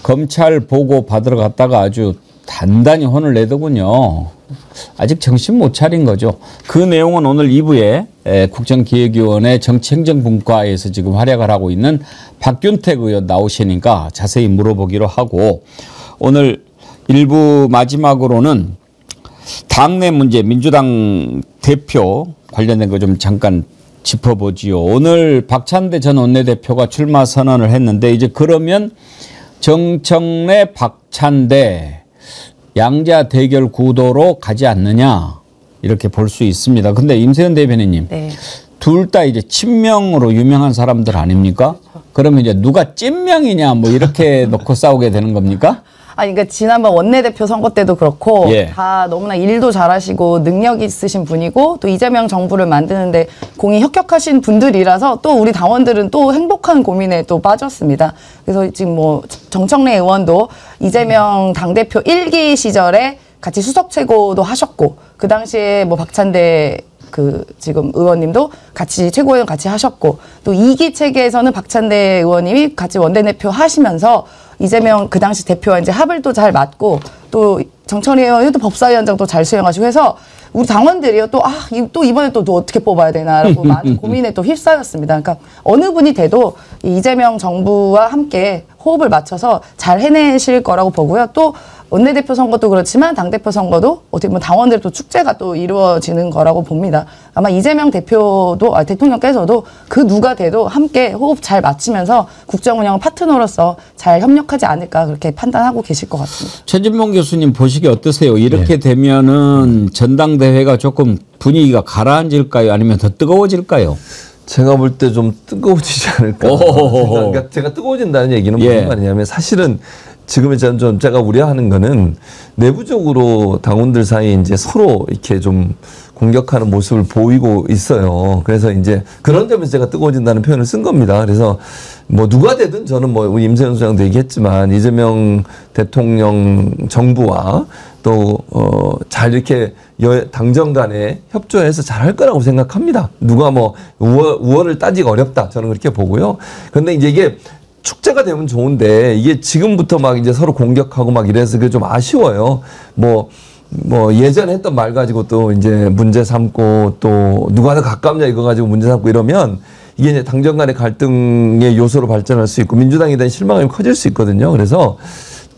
검찰 보고 받으러 갔다가 아주 단단히 혼을 내더군요. 아직 정신 못 차린 거죠. 그 내용은 오늘 2부에 국정기획위원회 정치행정분과에서 지금 활약을 하고 있는 박균택 의원 나오시니까 자세히 물어보기로 하고, 오늘 1부 마지막으로는 당내 문제, 민주당 대표 관련된 거 좀 잠깐 짚어보지요. 오늘 박찬대 전 원내대표가 출마 선언을 했는데 이제 그러면 정청래, 박찬대 양자 대결 구도로 가지 않느냐 이렇게 볼 수 있습니다. 근데 임세현 대변인님, 네. 둘 다 이제 친명으로 유명한 사람들 아닙니까? 그러면 이제 누가 찐명이냐 뭐 이렇게 놓고 싸우게 되는 겁니까? 아니, 그러니까 지난번 원내대표 선거 때도 그렇고 예. 다 너무나 일도 잘하시고 능력이 있으신 분이고 또 이재명 정부를 만드는데 공이 혁혁하신 분들이라서 또 우리 당원들은 또 행복한 고민에 또 빠졌습니다. 그래서 지금 뭐 정청래 의원도 이재명 당대표 1기 시절에 같이 수석 최고도 하셨고 그 당시에 뭐 박찬대 그 지금 의원님도 같이 최고위원 같이 하셨고 또 2기 체계에서는 박찬대 의원님이 같이 원내대표 하시면서 이재명 그 당시 대표와 이제 합을 또 잘 맞고 또 정청래 의원이 또 법사위원장도 잘 수행하시고 해서 우리 당원들이요 또 이번에 또 어떻게 뽑아야 되나라고 많은 고민에 또 휩싸였습니다. 그러니까 어느 분이 돼도 이재명 정부와 함께 호흡을 맞춰서 잘 해내실 거라고 보고요. 또 원내대표 선거도 그렇지만 당대표 선거도 어떻게 보면 당원들 또 축제가 또 이루어지는 거라고 봅니다. 아마 이재명 대통령께서도 그 누가 돼도 함께 호흡 잘 맞추면서 국정 운영 파트너로서 잘 협력하지 않을까 그렇게 판단하고 계실 것 같습니다. 최진봉 교수님 보시기 어떠세요? 이렇게 되면은 전당대회가 조금 분위기가 가라앉을까요? 아니면 더 뜨거워질까요? 제가 볼 때 좀 뜨거워지지 않을까. 그러니까 제가 뜨거워진다는 얘기는 무슨 말이냐면 사실은 지금 좀 제가 우려하는 거는 내부적으로 당원들 사이에 이제 서로 이렇게 좀 공격하는 모습을 보이고 있어요. 그래서 이제 그런 점에서 제가 뜨거워진다는 표현을 쓴 겁니다. 그래서 뭐 누가 되든 저는 뭐 우리 임세현 소장도 얘기했지만 이재명 대통령 정부와 또 잘 이렇게 당정 간에 협조해서 잘 할 거라고 생각합니다. 누가 뭐 우월을 따지기 어렵다. 저는 그렇게 보고요. 그런데 이제 이게 축제가 되면 좋은데 이게 지금부터 막 이제 서로 공격하고 막 이래서 그게 좀 아쉬워요. 뭐 예전에 했던 말 가지고 또 이제 문제 삼고 또 누가 더 가깝냐 이거 가지고 문제 삼고 이러면 이게 이제 당정 간의 갈등의 요소로 발전할 수 있고 민주당에 대한 실망감이 커질 수 있거든요. 그래서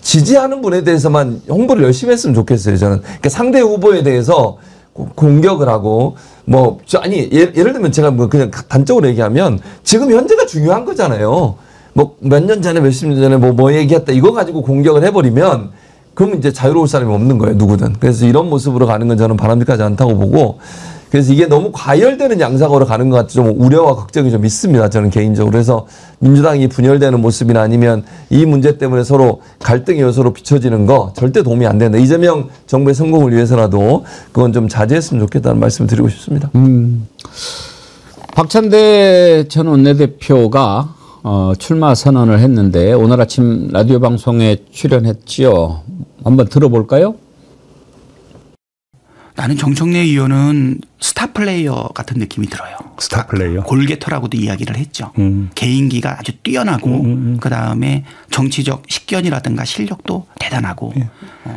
지지하는 분에 대해서만 홍보를 열심히 했으면 좋겠어요. 저는 그러니까 상대 후보에 대해서 공격을 하고 예를 들면 제가 뭐 그냥 단적으로 얘기하면 지금 현재가 중요한 거잖아요. 뭐 몇 년 전에 몇십 년 전에 뭐 얘기했다 이거 가지고 공격을 해버리면 그러면 이제 자유로울 사람이 없는 거예요. 누구든. 그래서 이런 모습으로 가는 건 저는 바람직하지 않다고 보고 그래서 이게 너무 과열되는 양상으로 가는 것 같아 좀 우려와 걱정이 좀 있습니다. 저는 개인적으로. 그래서 민주당이 분열되는 모습이나 아니면 이 문제 때문에 서로 갈등의 요소로 비춰지는 거 절대 도움이 안 된다. 이재명 정부의 성공을 위해서라도 그건 좀 자제했으면 좋겠다는 말씀을 드리고 싶습니다. 박찬대 전 원내대표가 출마 선언을 했는데 오늘 아침 라디오 방송에 출연했지요. 한번 들어볼까요? 나는 정청래 의원은 스타 플레이어 같은 느낌이 들어요. 스타 플레이어? 골게터라고도 이야기를 했죠. 개인기가 아주 뛰어나고 그다음에 정치적 식견이라든가 실력도 대단하고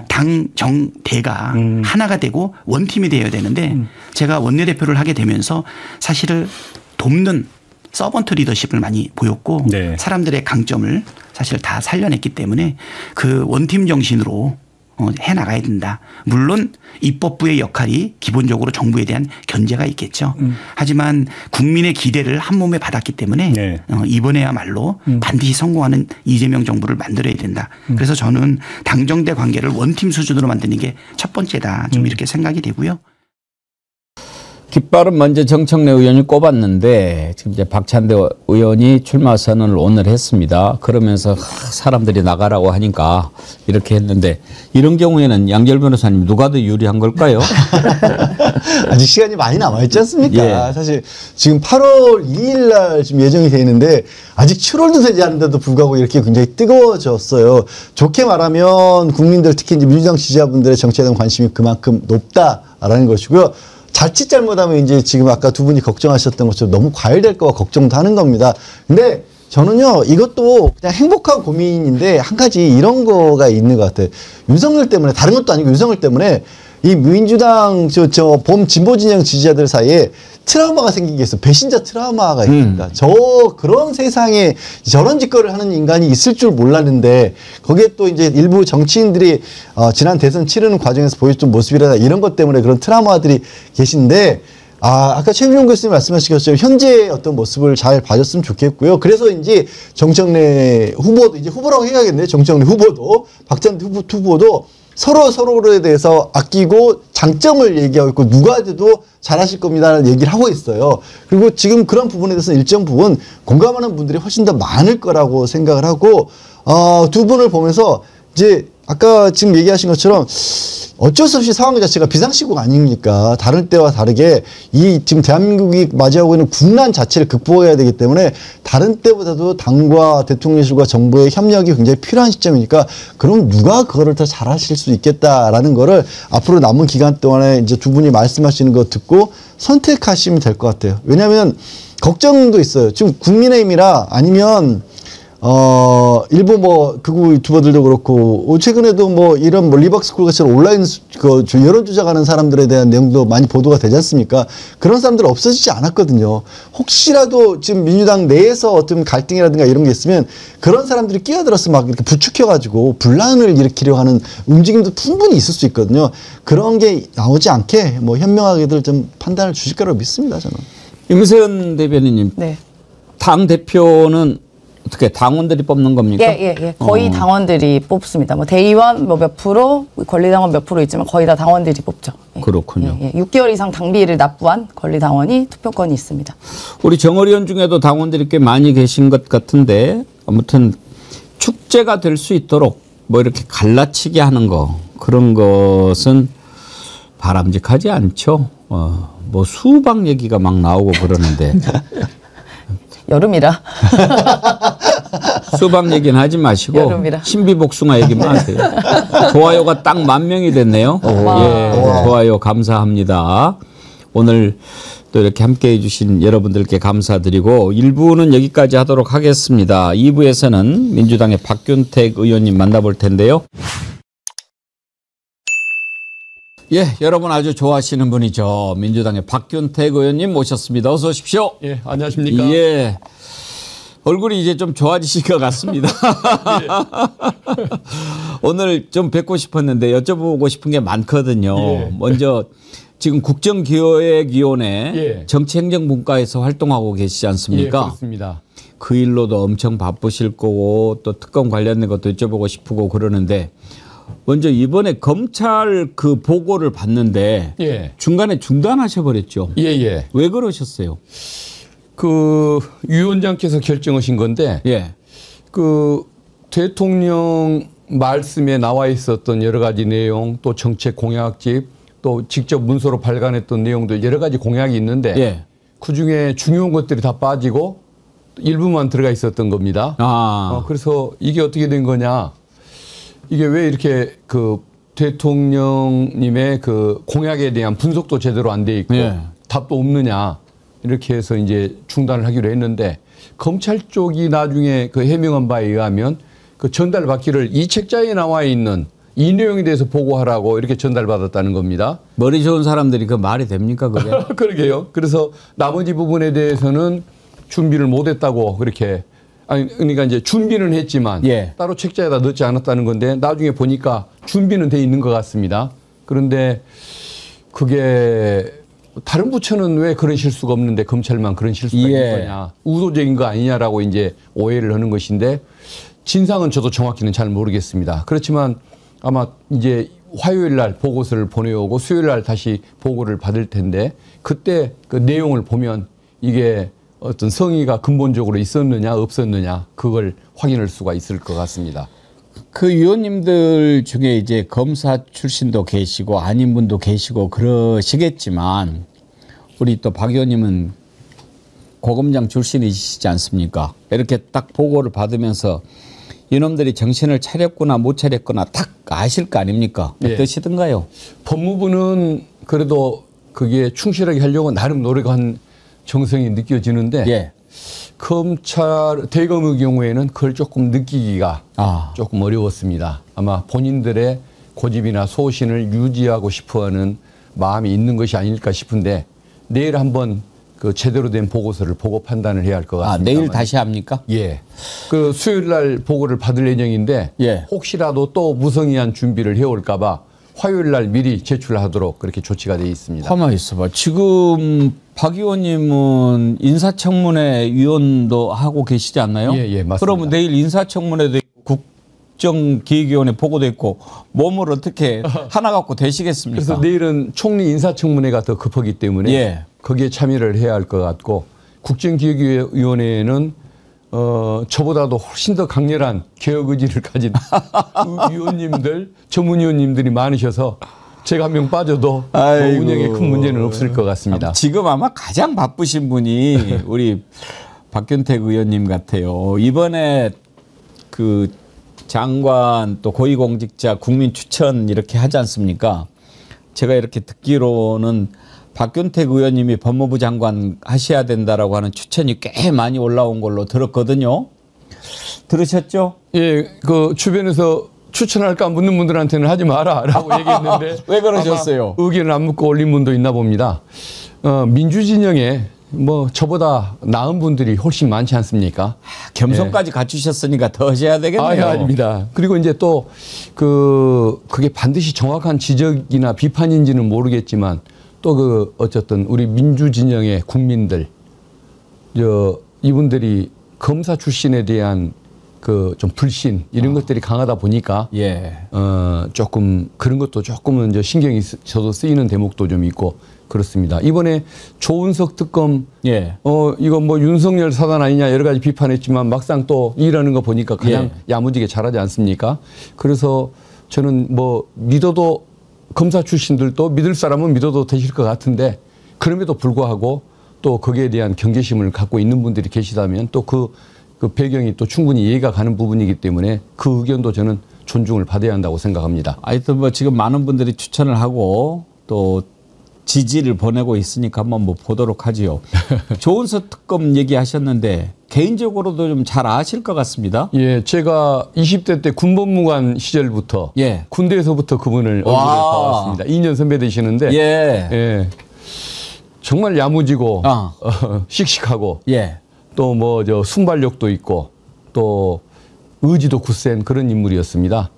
당정대가 하나가 되고 원팀이 되어야 되는데 제가 원내대표를 하게 되면서 사실은 돕는 서번트 리더십을 많이 보였고 사람들의 강점을 사실 다 살려냈기 때문에 그 원팀 정신으로 해나가야 된다. 물론 입법부의 역할이 기본적으로 정부에 대한 견제가 있겠죠. 하지만 국민의 기대를 한 몸에 받았기 때문에 이번에야말로 반드시 성공하는 이재명 정부를 만들어야 된다. 그래서 저는 당정대 관계를 원팀 수준으로 만드는 게 첫 번째다. 좀 이렇게 생각이 되고요. 깃발은 먼저 정청래 의원이 꼽았는데 지금 이제 박찬대 의원이 출마 선언을 오늘 했습니다. 그러면서 사람들이 나가라고 하니까 이렇게 했는데 이런 경우에는 양절 변호사님 누가 더 유리한 걸까요? 아직 시간이 많이 남아있지 않습니까? 예. 사실 지금 8월 2일 날 지금 예정이 돼 있는데 아직 7월도 되지 않는데도 불구하고 이렇게 굉장히 뜨거워졌어요. 좋게 말하면 국민들 특히 이제 민주당 지지자분들의 정치에 대한 관심이 그만큼 높다라는 것이고요. 자칫 잘못하면 이제 지금 아까 두 분이 걱정하셨던 것처럼 너무 과열될 거와 걱정도 하는 겁니다. 근데 저는요, 이것도 그냥 행복한 고민인데 한 가지 이런 거가 있는 것 같아요. 윤석열 때문에, 다른 것도 아니고 윤석열 때문에 이 민주당 범 진보 진영 지지자들 사이에 트라우마가 생긴 게 있어. 배신자 트라우마가 있습니다. 그런 세상에 저런 짓거리를 하는 인간이 있을 줄 몰랐는데 거기에 또 이제 일부 정치인들이 지난 대선 치르는 과정에서 보여줬던 모습이라다 이런 것 때문에 그런 트라우마들이 계신데 아까 최민용 교수님 말씀하신 것처럼 현재의 어떤 모습을 잘 봐줬으면 좋겠고요. 그래서 이제 정청래 후보도 이제 후보라고 해야겠네요. 정청래 후보도 박찬대 후보도 서로에 대해서 아끼고 장점을 얘기하고 있고 누가 돼도 잘하실 겁니다라는 얘기를 하고 있어요. 그리고 지금 그런 부분에 대해서 일정 부분 공감하는 분들이 훨씬 더 많을 거라고 생각을 하고 두 분을 보면서 이제 아까 지금 얘기하신 것처럼 어쩔 수 없이 상황 자체가 비상시국 아닙니까? 다른 때와 다르게 이 지금 대한민국이 맞이하고 있는 국난 자체를 극복해야 되기 때문에 다른 때보다도 당과 대통령실과 정부의 협력이 굉장히 필요한 시점이니까 그럼 누가 그거를 더 잘하실 수 있겠다라는 거를 앞으로 남은 기간 동안에 이제 두 분이 말씀하시는 거 듣고 선택하시면 될 것 같아요. 왜냐하면 걱정도 있어요. 지금 국민의힘이라 아니면 일부 뭐 극우 유튜버들도 그렇고 최근에도 뭐 이런 뭐 리박스쿨 같이 온라인 그 여론 조작하는 사람들에 대한 내용도 많이 보도가 되지 않습니까? 그런 사람들 없어지지 않았거든요. 혹시라도 지금 민주당 내에서 어떤 갈등이라든가 이런 게 있으면 그런 사람들이 끼어들어서 막 이렇게 부추겨가지고 분란을 일으키려 하는 움직임도 충분히 있을 수 있거든요. 그런 게 나오지 않게 뭐 현명하게들 좀 판단을 주실 거라고 믿습니다, 저는. 임세현 대변인님, 네. 당 대표는 어떻게 당원들이 뽑는 겁니까? 예. 거의 당원들이 뽑습니다. 뭐 대의원 뭐 몇 프로, 권리당원 몇 프로 있지만 거의 다 당원들이 뽑죠. 예. 그렇군요. 6개월 이상 당비를 납부한 권리당원이 투표권이 있습니다. 우리 정을 의원 중에도 당원들이 꽤 많이 계신 것 같은데 아무튼 축제가 될 수 있도록 뭐 이렇게 갈라치기 하는 거 그런 것은 바람직하지 않죠. 뭐 수박 얘기가 막 나오고 그러는데. 여름이라. 수박 얘기는 하지 마시고 여름이라. 신비복숭아 얘기만 하세요. 좋아요가 딱 10,000명이 됐네요. 예, 좋아요 감사합니다. 오늘 또 이렇게 함께해 주신 여러분들께 감사드리고 1부는 여기까지 하도록 하겠습니다. 2부에서는 민주당의 박균택 의원님 만나볼 텐데요. 예, 여러분 아주 좋아하시는 분이죠. 민주당의 박균택 의원님 모셨습니다. 어서 오십시오. 예, 안녕하십니까. 예. 얼굴이 이제 좀 좋아지신 것 같습니다. 예. 오늘 좀 뵙고 싶었는데 여쭤보고 싶은 게 많거든요. 예. 먼저 지금 국정기획위원회 예. 정치행정분과에서 활동하고 계시지 않습니까? 예, 그렇습니다. 그 일로도 엄청 바쁘실 거고 또 특검 관련된 것도 여쭤보고 싶고 그러는데 먼저 이번에 검찰 그 보고를 봤는데 예. 중간에 중단하셔버렸죠. 예. 왜 그러셨어요? 그 위원장께서 결정하신 건데 예. 그 대통령 말씀에 나와 있었던 여러 가지 내용 또 정책 공약집 또 직접 문서로 발간했던 내용도 여러 가지 공약이 있는데 예. 그중에 중요한 것들이 다 빠지고 일부만 들어가 있었던 겁니다. 그래서 이게 어떻게 된 거냐. 이게 왜 이렇게 그 대통령님의 그 공약에 대한 분석도 제대로 안 돼 있고 예. 답도 없느냐 이렇게 해서 이제 중단을 하기로 했는데 검찰 쪽이 나중에 그 해명한 바에 의하면 그 전달받기를 이 책자에 나와 있는 이 내용에 대해서 보고하라고 이렇게 전달받았다는 겁니다. 머리 좋은 사람들이 그 말이 됩니까 그게? 그러게요. 그래서 나머지 부분에 대해서는 준비를 못했다고 그렇게 아니 그러니까 이제 준비는 했지만 예. 따로 책자에다 넣지 않았다는 건데 나중에 보니까 준비는 돼 있는 것 같습니다. 그런데 그게 다른 부처는 왜 그런 실수가 없는데 검찰만 그런 실수가 예. 있는 거냐. 의도적인 거 아니냐라고 이제 오해를 하는 것인데 진상은 저도 정확히는 잘 모르겠습니다. 그렇지만 아마 이제 화요일 날 보고서를 보내오고 수요일 날 다시 보고를 받을 텐데 그때 그 내용을 보면 이게 어떤 성의가 근본적으로 있었느냐 없었느냐 그걸 확인할 수가 있을 것 같습니다. 그 위원님들 중에 이제 검사 출신도 계시고 아닌 분도 계시고 그러시겠지만 우리 또 박 의원님은 고검장 출신이시지 않습니까? 이렇게 딱 보고를 받으면서 이놈들이 정신을 차렸구나 못 차렸구나 딱 아실 거 아닙니까? 어떠시던가요? 법무부는 그래도 그게 충실하게 하려고 나름 노력한 정성이 느껴지는데 예. 검찰 대검의 경우에는 그걸 조금 느끼기가 조금 어려웠습니다. 아마 본인들의 고집이나 소신을 유지하고 싶어하는 마음이 있는 것이 아닐까 싶은데 내일 한번 그 제대로 된 보고서를 보고 판단을 해야 할 것 같습니다. 내일 다시 합니까? 예. 그 수요일 날 보고를 받을 예정인데 예. 혹시라도 또 무성의한 준비를 해올까 봐 화요일 날 미리 제출하도록 그렇게 조치가 되어 있습니다. 가만히 있어봐. 지금 박 의원님은 인사청문회 위원도 하고 계시지 않나요? 예, 맞습니다. 그러면 내일 인사청문회도 있고 국정기획위원회 보고도 있고 몸을 어떻게 하나 갖고 되시겠습니까? 그래서 내일은 총리 인사청문회가 더 급하기 때문에 예. 거기에 참여를 해야 할 것 같고 국정기획위원회는 저보다도 훨씬 더 강렬한 개혁 의지를 가진 위원님들, 전문위원님들이 많으셔서 제가 한 명 빠져도 뭐 운영에 큰 문제는 없을 것 같습니다. 지금 아마 가장 바쁘신 분이 우리 박균택 의원님 같아요. 이번에 그 장관 또 고위공직자 국민 추천 이렇게 하지 않습니까? 제가 이렇게 듣기로는 박균택 의원님이 법무부 장관 하셔야 된다라고 하는 추천이 꽤 많이 올라온 걸로 들었거든요. 들으셨죠? 예, 그 주변에서 추천할까 묻는 분들한테는 하지 마라라고 얘기했는데 왜 그러셨어요? 의견을 안 묻고 올린 분도 있나 봅니다. 민주진영에 뭐 저보다 나은 분들이 훨씬 많지 않습니까? 겸손까지 갖추셨으니까 더 하셔야 되겠네요. 아닙니다. 그리고 이제 또 그게 반드시 정확한 지적이나 비판인지는 모르겠지만 또 어쨌든 우리 민주진영의 국민들 이분들이 검사 출신에 대한 좀 불신 이런 것들이 강하다 보니까 조금 그런 것도 조금은 이제 신경이 저도 쓰이는 대목도 좀 있고 그렇습니다. 이번에 조은석 특검 이거 뭐 윤석열 사단 아니냐 여러 가지 비판했지만 막상 또 일하는 거 보니까 그냥 야무지게 잘하지 않습니까? 그래서 저는 뭐 믿어도 검사 출신들도 믿을 사람은 믿어도 되실 것 같은데 그럼에도 불구하고 또 거기에 대한 경계심을 갖고 있는 분들이 계시다면 또 그 배경이 또 충분히 이해가 가는 부분이기 때문에 그 의견도 저는 존중을 받아야 한다고 생각합니다. 하여튼 뭐 지금 많은 분들이 추천을 하고 또 지지를 보내고 있으니까 한번 뭐 보도록 하지요. 조은석 특검 얘기하셨는데 개인적으로도 좀 잘 아실 것 같습니다. 예, 제가 20대 때 군법무관 시절부터 군대에서부터 그분을 얼굴을 봐왔습니다. 2년 선배 되시는데 정말 야무지고 씩씩하고 또 뭐 순발력도 있고 또 의지도 굳센 그런 인물이었습니다.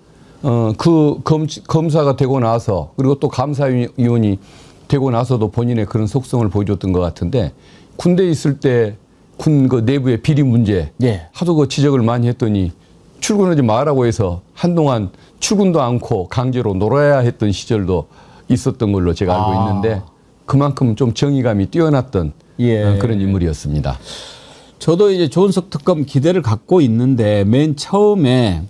그 검사가 되고 나서 그리고 또 감사위원이 되고 나서도 본인의 그런 속성을 보여줬던 것 같은데 군대에 있을 때 군 그 내부의 비리 문제 하도 그 지적을 많이 했더니 출근하지 마라고 해서 한동안 출근도 않고 강제로 놀아야 했던 시절도 있었던 걸로 제가 알고 있는데 그만큼 좀 정의감이 뛰어났던 그런 인물이었습니다. 저도 이제 조은석 특검 기대를 갖고 있는데 맨 처음에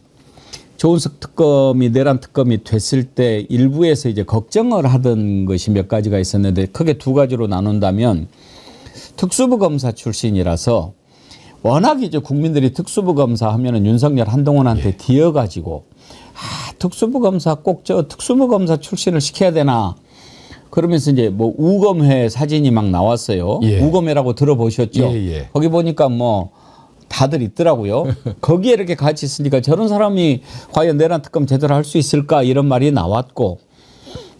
조은석 특검이 내란 특검이 됐을 때 일부에서 이제 걱정을 하던 것이 몇 가지가 있었는데 크게 두 가지로 나눈다면 특수부 검사 출신이라서 워낙 이제 국민들이 특수부 검사 하면은 윤석열 한동훈한테 뒤어가지고 특수부 검사 꼭 특수부 검사 출신을 시켜야 되나 그러면서 이제 뭐 우검회 사진이 막 나왔어요. 우검회라고 들어보셨죠? 거기 보니까 뭐 다들 있더라고요. 거기에 이렇게 같이 있으니까 저런 사람이 과연 내란 특검 제대로 할 수 있을까 이런 말이 나왔고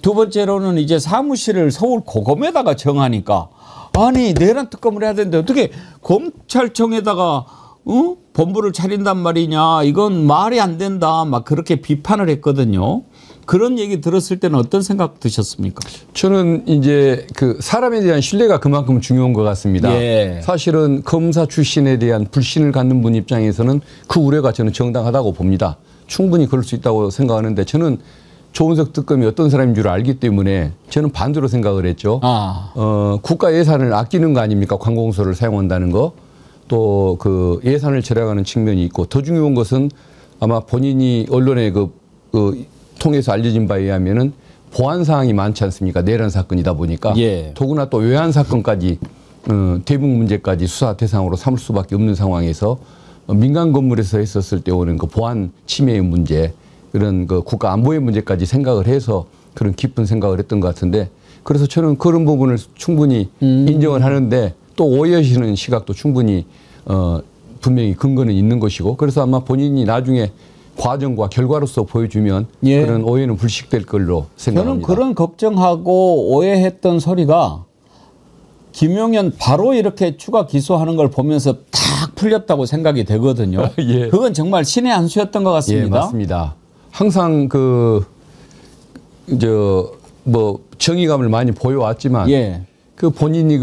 두 번째로는 이제 사무실을 서울 고검에다가 정하니까 아니 내란 특검을 해야 되는데 어떻게 검찰청에다가 본부를 차린단 말이냐 이건 말이 안 된다 막 그렇게 비판을 했거든요. 그런 얘기 들었을 때는 어떤 생각 드셨습니까? 저는 이제 그 사람에 대한 신뢰가 그만큼 중요한 것 같습니다. 사실은 검사 출신에 대한 불신을 갖는 분 입장에서는 그 우려가 저는 정당하다고 봅니다. 충분히 그럴 수 있다고 생각하는데 저는 조은석 특검이 어떤 사람인 줄 알기 때문에 저는 반대로 생각을 했죠. 국가 예산을 아끼는 거 아닙니까? 관공서를 사용한다는 거. 또 그 예산을 절약하는 측면이 있고 더 중요한 것은 아마 본인이 언론에 통해서 알려진 바에 의하면은 보안 사항이 많지 않습니까? 내란 사건이다 보니까 더구나 또 외환 사건까지 대북 문제까지 수사 대상으로 삼을 수밖에 없는 상황에서 민간 건물에서 했었을 때 오는 그 보안 침해의 문제 그런 그 국가 안보의 문제까지 생각을 해서 그런 깊은 생각을 했던 것 같은데 그래서 저는 그런 부분을 충분히 인정을 하는데 또 오해하시는 시각도 충분히 분명히 근거는 있는 것이고 그래서 아마 본인이 나중에 과정과 결과로서 보여주면 그런 오해는 불식될 걸로 생각합니다. 저는 그런 걱정하고 오해했던 소리가 김용현 바로 이렇게 추가 기소하는 걸 보면서 탁 풀렸다고 생각이 되거든요. 그건 정말 신의 한 수였던 것 같습니다. 맞습니다. 항상 뭐 정의감을 많이 보여왔지만 그 본인이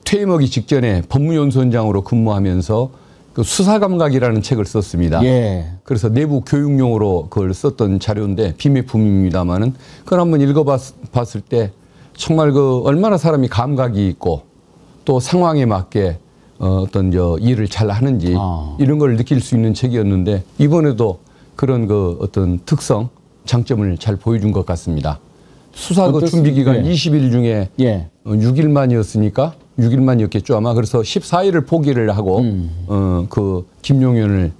퇴임하기 직전에 법무연수원장으로 근무하면서 그 수사감각이라는 책을 썼습니다. 그래서 내부 교육용으로 그걸 썼던 자료인데 비매품입니다만은 그걸 한번 읽어봤을 때 정말 얼마나 사람이 감각이 있고 또 상황에 맞게 어떤 일을 잘 하는지 이런 걸 느낄 수 있는 책이었는데 이번에도 그런 그 어떤 특성, 장점을 잘 보여준 것 같습니다. 수사 그 준비 기간 20일 중에 6일만이었으니까 6일만이었겠죠 아마. 그래서 14일을 포기를 하고 그 김용현을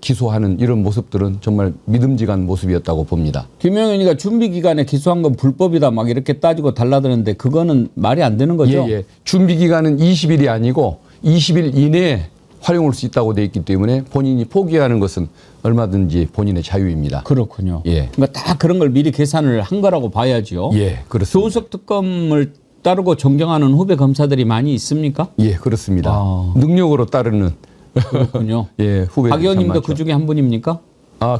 기소하는 이런 모습들은 정말 믿음직한 모습이었다고 봅니다. 김용현이가 준비 기간에 기소한 건 불법이다 막 이렇게 따지고 달라드는데 그거는 말이 안 되는 거죠? 예. 준비 기간은 20일이 아니고 20일 이내에 활용할 수 있다고 돼 있기 때문에 본인이 포기하는 것은 얼마든지 본인의 자유입니다. 그렇군요. 예. 그러니까 다 그런 걸 미리 계산을 한 거라고 봐야죠. 예, 그렇습니다. 조은석 특검을 따르고 존경하는 후배 검사들이 많이 있습니까? 예, 그렇습니다. 능력으로 따르는. 그렇군요. 예, 후배. 박 의원님도 그 중에 한 분입니까?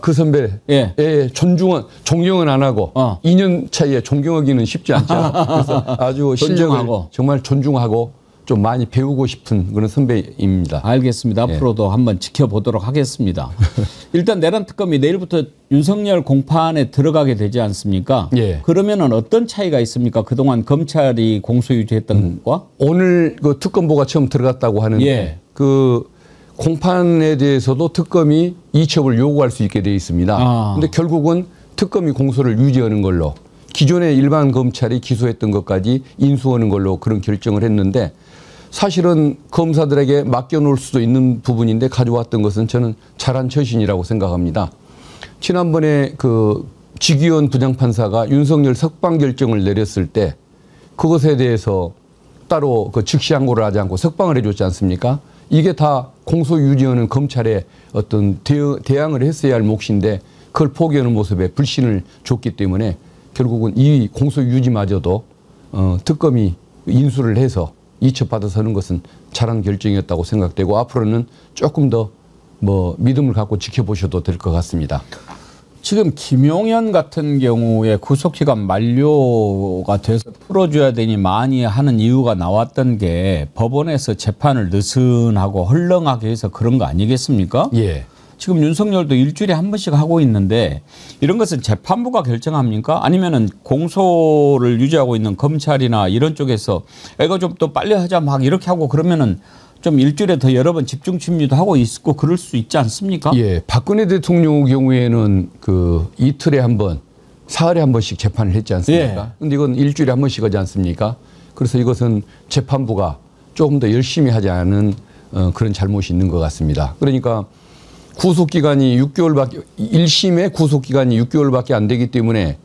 그 선배. 예, 존경은 안 하고 2년 차이에 존경하기는 쉽지 않죠. 그래서 아주 실력을 정말 존중하고 좀 많이 배우고 싶은 그런 선배입니다. 알겠습니다. 앞으로도 한번 지켜보도록 하겠습니다. 일단 내란 특검이 내일부터 윤석열 공판에 들어가게 되지 않습니까? 그러면은 어떤 차이가 있습니까? 그동안 검찰이 공소 유지했던 것과 오늘 그 특검보가 처음 들어갔다고 하는데 그 공판에 대해서도 특검이 이첩을 요구할 수 있게 돼 있습니다. 근데 결국은 특검이 공소를 유지하는 걸로 기존의 일반 검찰이 기소했던 것까지 인수하는 걸로 그런 결정을 했는데 사실은 검사들에게 맡겨놓을 수도 있는 부분인데 가져왔던 것은 저는 잘한 처신이라고 생각합니다. 지난번에 그 지기현 부장판사가 윤석열 석방 결정을 내렸을 때 그것에 대해서 따로 그 즉시 항고를 하지 않고 석방을 해줬지 않습니까? 이게 다 공소 유지하는 검찰의 어떤 대항을 했어야 할 몫인데 그걸 포기하는 모습에 불신을 줬기 때문에 결국은 이 공소 유지마저도 특검이 인수를 해서 이첩받아서 하는 것은 잘한 결정이었다고 생각되고 앞으로는 조금 더 믿음을 갖고 지켜보셔도 될 것 같습니다. 지금 김용현 같은 경우에 구속기간 만료가 돼서 풀어줘야 되니 많이 하는 이유가 나왔던 게 법원에서 재판을 느슨하고 헐렁하게 해서 그런 거 아니겠습니까? 예. 지금 윤석열도 일주일에 한 번씩 하고 있는데 이런 것은 재판부가 결정합니까? 아니면은 공소를 유지하고 있는 검찰이나 이런 쪽에서 이거 좀 또 빨리 하자 막 이렇게 하고 그러면은 좀 일주일에 더 여러 번 집중 심리도 하고 있고 그럴 수 있지 않습니까? 예, 박근혜 대통령 경우에는 그 이틀에 한 번, 사흘에 한 번씩 재판을 했지 않습니까? 그런데 이건 일주일에 한 번씩 하지 않습니까? 그래서 이것은 재판부가 조금 더 열심히 하지 않은 그런 잘못이 있는 것 같습니다. 그러니까 구속기간이 6개월밖에 1심의 구속기간이 6개월밖에 안 되기 때문에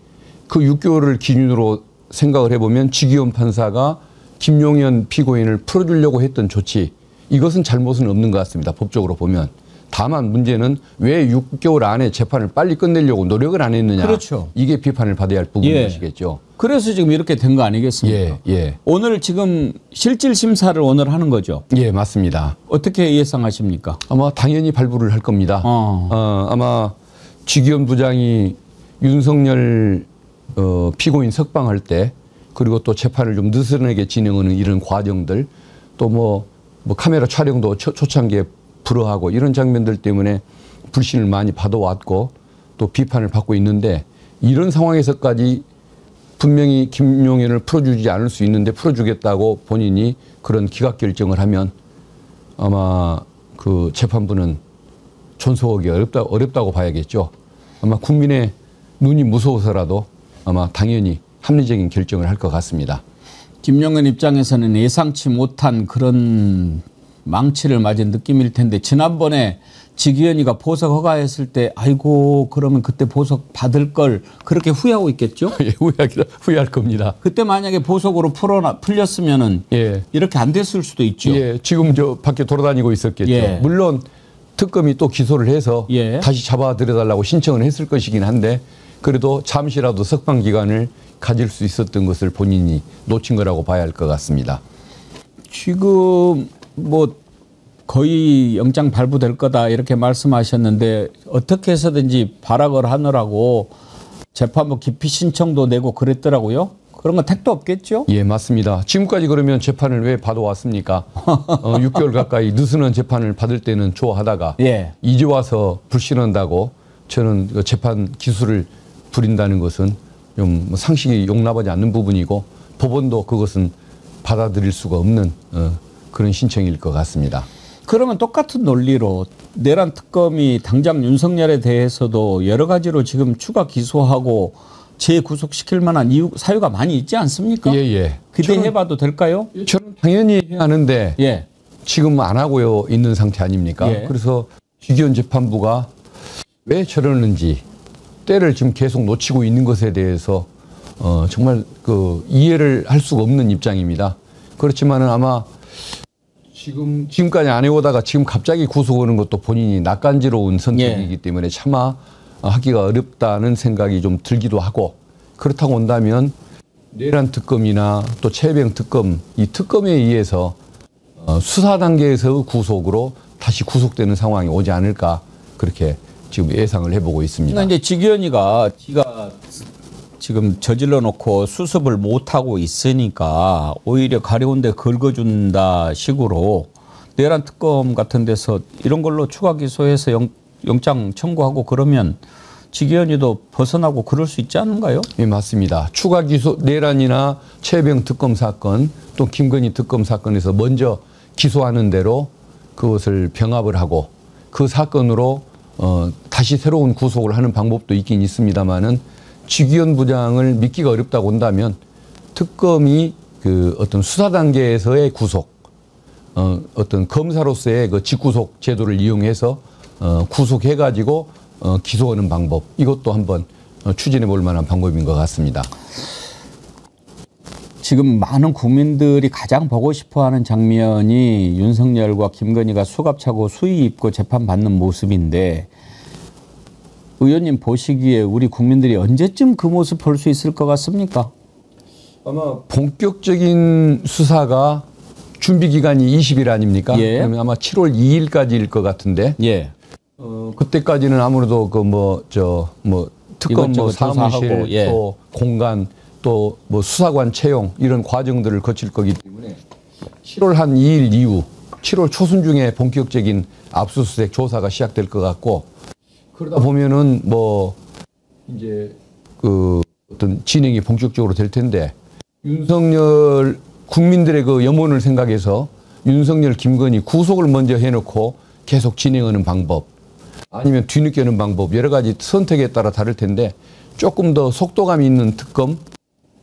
그 6개월을 기준으로 생각을 해보면 지기현 판사가 김용현 피고인을 풀어주려고 했던 조치 이것은 잘못은 없는 것 같습니다. 법적으로 보면. 다만 문제는 왜 6개월 안에 재판을 빨리 끝내려고 노력을 안 했느냐. 그렇죠. 이게 비판을 받아야 할 부분이시겠죠. 그래서 지금 이렇게 된 거 아니겠습니까? 오늘 지금 실질 심사를 오늘 하는 거죠? 예, 맞습니다. 어떻게 예상하십니까? 아마 당연히 발부를 할 겁니다. 아마 지기현 부장이 윤석열 피고인 석방할 때 그리고 또 재판을 좀 느슨하게 진행하는 이런 과정들 또 뭐 카메라 촬영도 초창기에 불허하고 이런 장면들 때문에 불신을 많이 받아왔고 또 비판을 받고 있는데 이런 상황에서까지 분명히 김용현을 풀어주지 않을 수 있는데 풀어주겠다고 본인이 그런 기각 결정을 하면 아마 그 재판부는 존속하기 어렵다고 봐야겠죠. 아마 국민의 눈이 무서워서라도 아마 당연히 합리적인 결정을 할 것 같습니다. 김용현 입장에서는 예상치 못한 그런 망치를 맞은 느낌일 텐데 지난번에 지기현이가 보석 허가했을 때 아이고 그러면 그때 보석 받을 걸 그렇게 후회하고 있겠죠? 예, 후회할 겁니다. 그때 만약에 보석으로 풀렸으면은 이렇게 안 됐을 수도 있죠. 예, 지금 저 밖에 돌아다니고 있었겠죠. 물론 특검이 또 기소를 해서 다시 잡아들여달라고 신청을 했을 것이긴 한데 그래도 잠시라도 석방 기간을 가질 수 있었던 것을 본인이 놓친 거라고 봐야 할 것 같습니다. 지금 뭐 거의 영장 발부될 거다 이렇게 말씀하셨는데 어떻게 해서든지 발악을 하느라고 재판부 기피 신청도 내고 그랬더라고요. 그런 건 택도 없겠죠? 예, 맞습니다. 지금까지 그러면 재판을 왜 받아왔습니까? 6개월 가까이 느슨한 재판을 받을 때는 좋아하다가 이제 와서 불신한다고 저는 재판 기수를 부린다는 것은 좀 상식이 용납하지 않는 부분이고 법원도 그것은 받아들일 수가 없는 그런 신청일 것 같습니다. 그러면 똑같은 논리로 내란 특검이 당장 윤석열에 대해서도 여러 가지로 지금 추가 기소하고 재구속시킬 만한 이유 사유가 많이 있지 않습니까? 예. 기대해봐도 될까요? 저는 당연히 해야 하는데 예. 지금 안 하고 있는 상태 아닙니까? 예. 그래서 주기현 재판부가 왜 저러는지 때를 지금 계속 놓치고 있는 것에 대해서 정말 그 이해를 할 수가 없는 입장입니다. 그렇지만은 아마 지금까지 안 해오다가 지금 갑자기 구속하는 것도 본인이 낯간지러운 선택이기 때문에 차마 하기가 어렵다는 생각이 좀 들기도 하고, 그렇다고 온다면 내란 특검이나 또 최병 특검, 이 특검에 의해서 수사 단계에서 구속으로 다시 구속되는 상황이 오지 않을까, 그렇게 지금 예상을 해보고 있습니다. 이제 지기현이가 지가 지금 저질러 놓고 수습을 못 하고 있으니까 오히려 가려운 데 긁어준다 식으로 내란 특검 같은 데서 이런 걸로 추가 기소해서 영장 청구하고 그러면 지기현이도 벗어나고 그럴 수 있지 않은가요? 예, 맞습니다. 추가 기소 내란이나 최병 특검 사건 또 김건희 특검 사건에서 먼저 기소하는 대로 그것을 병합을 하고 그 사건으로 다시 새로운 구속을 하는 방법도 있긴 있습니다만은 지기현 부장을 믿기가 어렵다고 한다면 특검이 그 어떤 수사 단계에서의 구속, 어떤 검사로서의 그 직구속 제도를 이용해서 구속해가지고 기소하는 방법, 이것도 한번 추진해 볼 만한 방법인 것 같습니다. 지금 많은 국민들이 가장 보고 싶어하는 장면이 윤석열과 김건희가 수갑차고 수의 입고 재판받는 모습인데, 의원님 보시기에 우리 국민들이 언제쯤 그 모습 볼 수 있을 것 같습니까? 아마 본격적인 수사가 준비 기간이 20일 아닙니까? 예. 그러면 아마 7월 2일까지일 것 같은데. 예. 그때까지는 아무래도 특검 사무실 예. 또 공간 또 수사관 채용 이런 과정들을 거칠 거기 때문에 7월 한 2일 이후 7월 초순 중에 본격적인 압수수색 조사가 시작될 것 같고, 그러다 보면은 이제 그 어떤 진행이 본격적으로 될 텐데, 윤석열 국민들의 그 염원을 생각해서 윤석열 김건희 구속을 먼저 해놓고 계속 진행하는 방법, 아니면 뒤늦게 하는 방법, 여러 가지 선택에 따라 다를 텐데 조금 더 속도감이 있는 특검,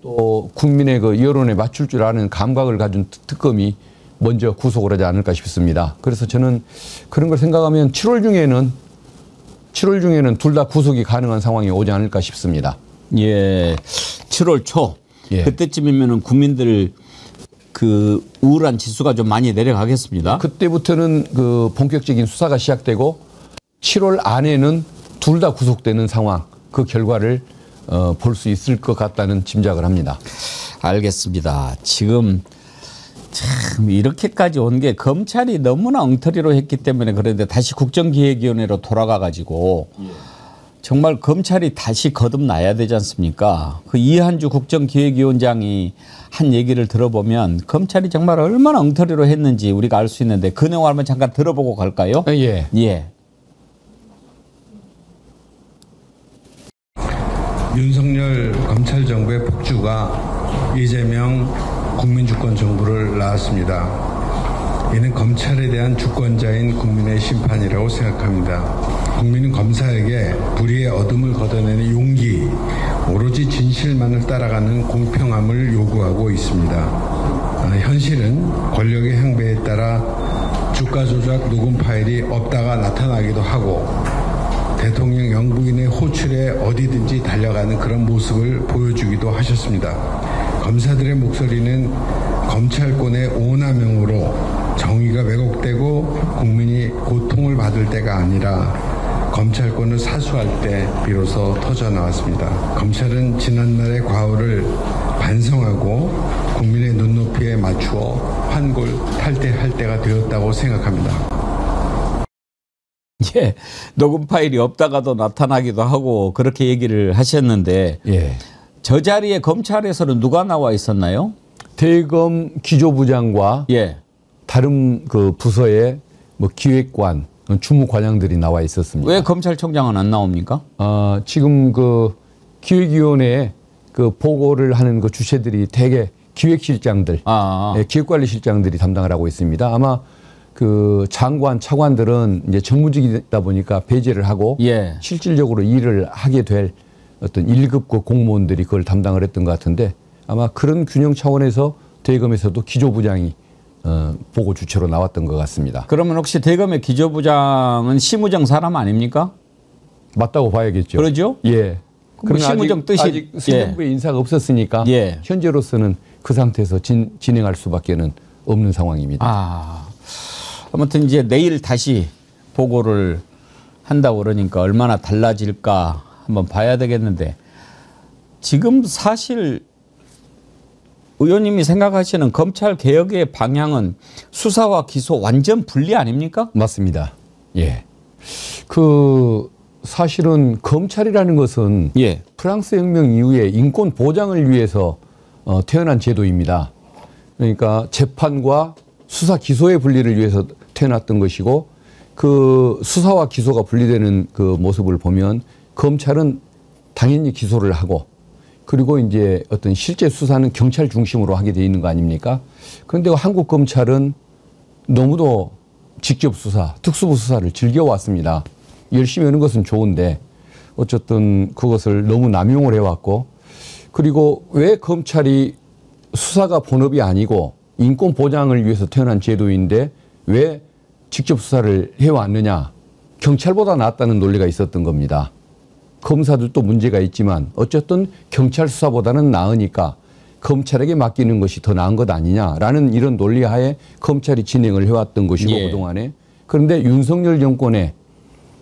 또 국민의 그 여론에 맞출 줄 아는 감각을 가진 특검이 먼저 구속을 하지 않을까 싶습니다. 그래서 저는 그런 걸 생각하면 7월 중에는 둘 다 구속이 가능한 상황이 오지 않을까 싶습니다. 예, 7월 초. 예. 그때쯤이면은 국민들 그 우울한 지수가 좀 많이 내려가겠습니다. 그때부터는 그 본격적인 수사가 시작되고 7월 안에는 둘 다 구속되는 상황, 그 결과를 볼 수 있을 것 같다는 짐작을 합니다. 알겠습니다. 지금 참 이렇게까지 온 게 검찰이 너무나 엉터리로 했기 때문에 그런데 다시 국정기획위원회로 돌아가가지고 정말 검찰이 다시 거듭나야 되지 않습니까? 그 이한주 국정기획위원장이 한 얘기를 들어보면 검찰이 정말 얼마나 엉터리로 했는지 우리가 알 수 있는데 그 내용을 한번 잠깐 들어보고 갈까요? 예. 예. 윤석열 검찰정부의 폭주가 이재명 국민주권정부를 낳았습니다. 이는 검찰에 대한 주권자인 국민의 심판이라고 생각합니다. 국민은 검사에게 불의의 어둠을 걷어내는 용기, 오로지 진실만을 따라가는 공평함을 요구하고 있습니다. 현실은 권력의 행배에 따라 주가 조작 녹음 파일이 없다가 나타나기도 하고 대통령 영부인의 호출에 어디든지 달려가는 그런 모습을 보여주기도 하셨습니다. 검사들의 목소리는 검찰권의 오남용으로 정의가 왜곡되고 국민이 고통을 받을 때가 아니라 검찰권을 사수할 때 비로소 터져나왔습니다. 검찰은 지난날의 과오를 반성하고 국민의 눈높이에 맞추어 환골 탈퇴할 때가 되었다고 생각합니다. 예, 녹음 파일이 없다가도 나타나기도 하고 그렇게 얘기를 하셨는데 예. 저 자리에 검찰에서는 누가 나와 있었나요? 대검 기조부장과 예. 다른 그 부서의 기획관, 주무관장들이 나와 있었습니다. 왜 검찰총장은 안 나옵니까? 지금 그 기획위원회에 그 보고를 하는 그 주체들이 대개 기획실장들, 기획관리실장들이 담당을 하고 있습니다. 아마 그 장관, 차관들은 이제 정무직이다 보니까 배제를 하고 실질적으로 일을 하게 될 어떤 1급급 공무원들이 그걸 담당을 했던 것 같은데 아마 그런 균형 차원에서 대검에서도 기조부장이 보고 주체로 나왔던 것 같습니다. 그러면 혹시 대검의 기조부장은 심우정 사람 아닙니까? 맞다고 봐야겠죠. 그러죠? 예. 그럼 심우정 뜻이 아직 수뇌부에 인사가 없었으니까 현재로서는 그 상태에서 진행할 수밖에는 없는 상황입니다. 아무튼 이제 내일 다시 보고를 한다고 그러니까 얼마나 달라질까 한번 봐야 되겠는데 지금 사실 의원님이 생각하시는 검찰 개혁의 방향은 수사와 기소 완전 분리 아닙니까? 맞습니다. 예. 그 사실은 검찰이라는 것은 프랑스 혁명 이후에 인권 보장을 위해서 태어난 제도입니다. 그러니까 재판과 수사 기소의 분리를 위해서 태어났던 것이고 그 수사와 기소가 분리되는 그 모습을 보면 검찰은 당연히 기소를 하고 그리고 이제 어떤 실제 수사는 경찰 중심으로 하게 돼 있는 거 아닙니까? 그런데 한국 검찰은 너무도 직접 수사, 특수부 수사를 즐겨왔습니다. 열심히 하는 것은 좋은데 어쨌든 그것을 너무 남용을 해왔고 그리고 왜 검찰이 수사가 본업이 아니고 인권 보장을 위해서 태어난 제도인데 왜 직접 수사를 해왔느냐. 경찰보다 낫다는 논리가 있었던 겁니다. 검사들도 문제가 있지만 어쨌든 경찰 수사보다는 나으니까 검찰에게 맡기는 것이 더 나은 것 아니냐라는 이런 논리하에 검찰이 진행을 해왔던 것이고 그동안에. 그런데 윤석열 정권의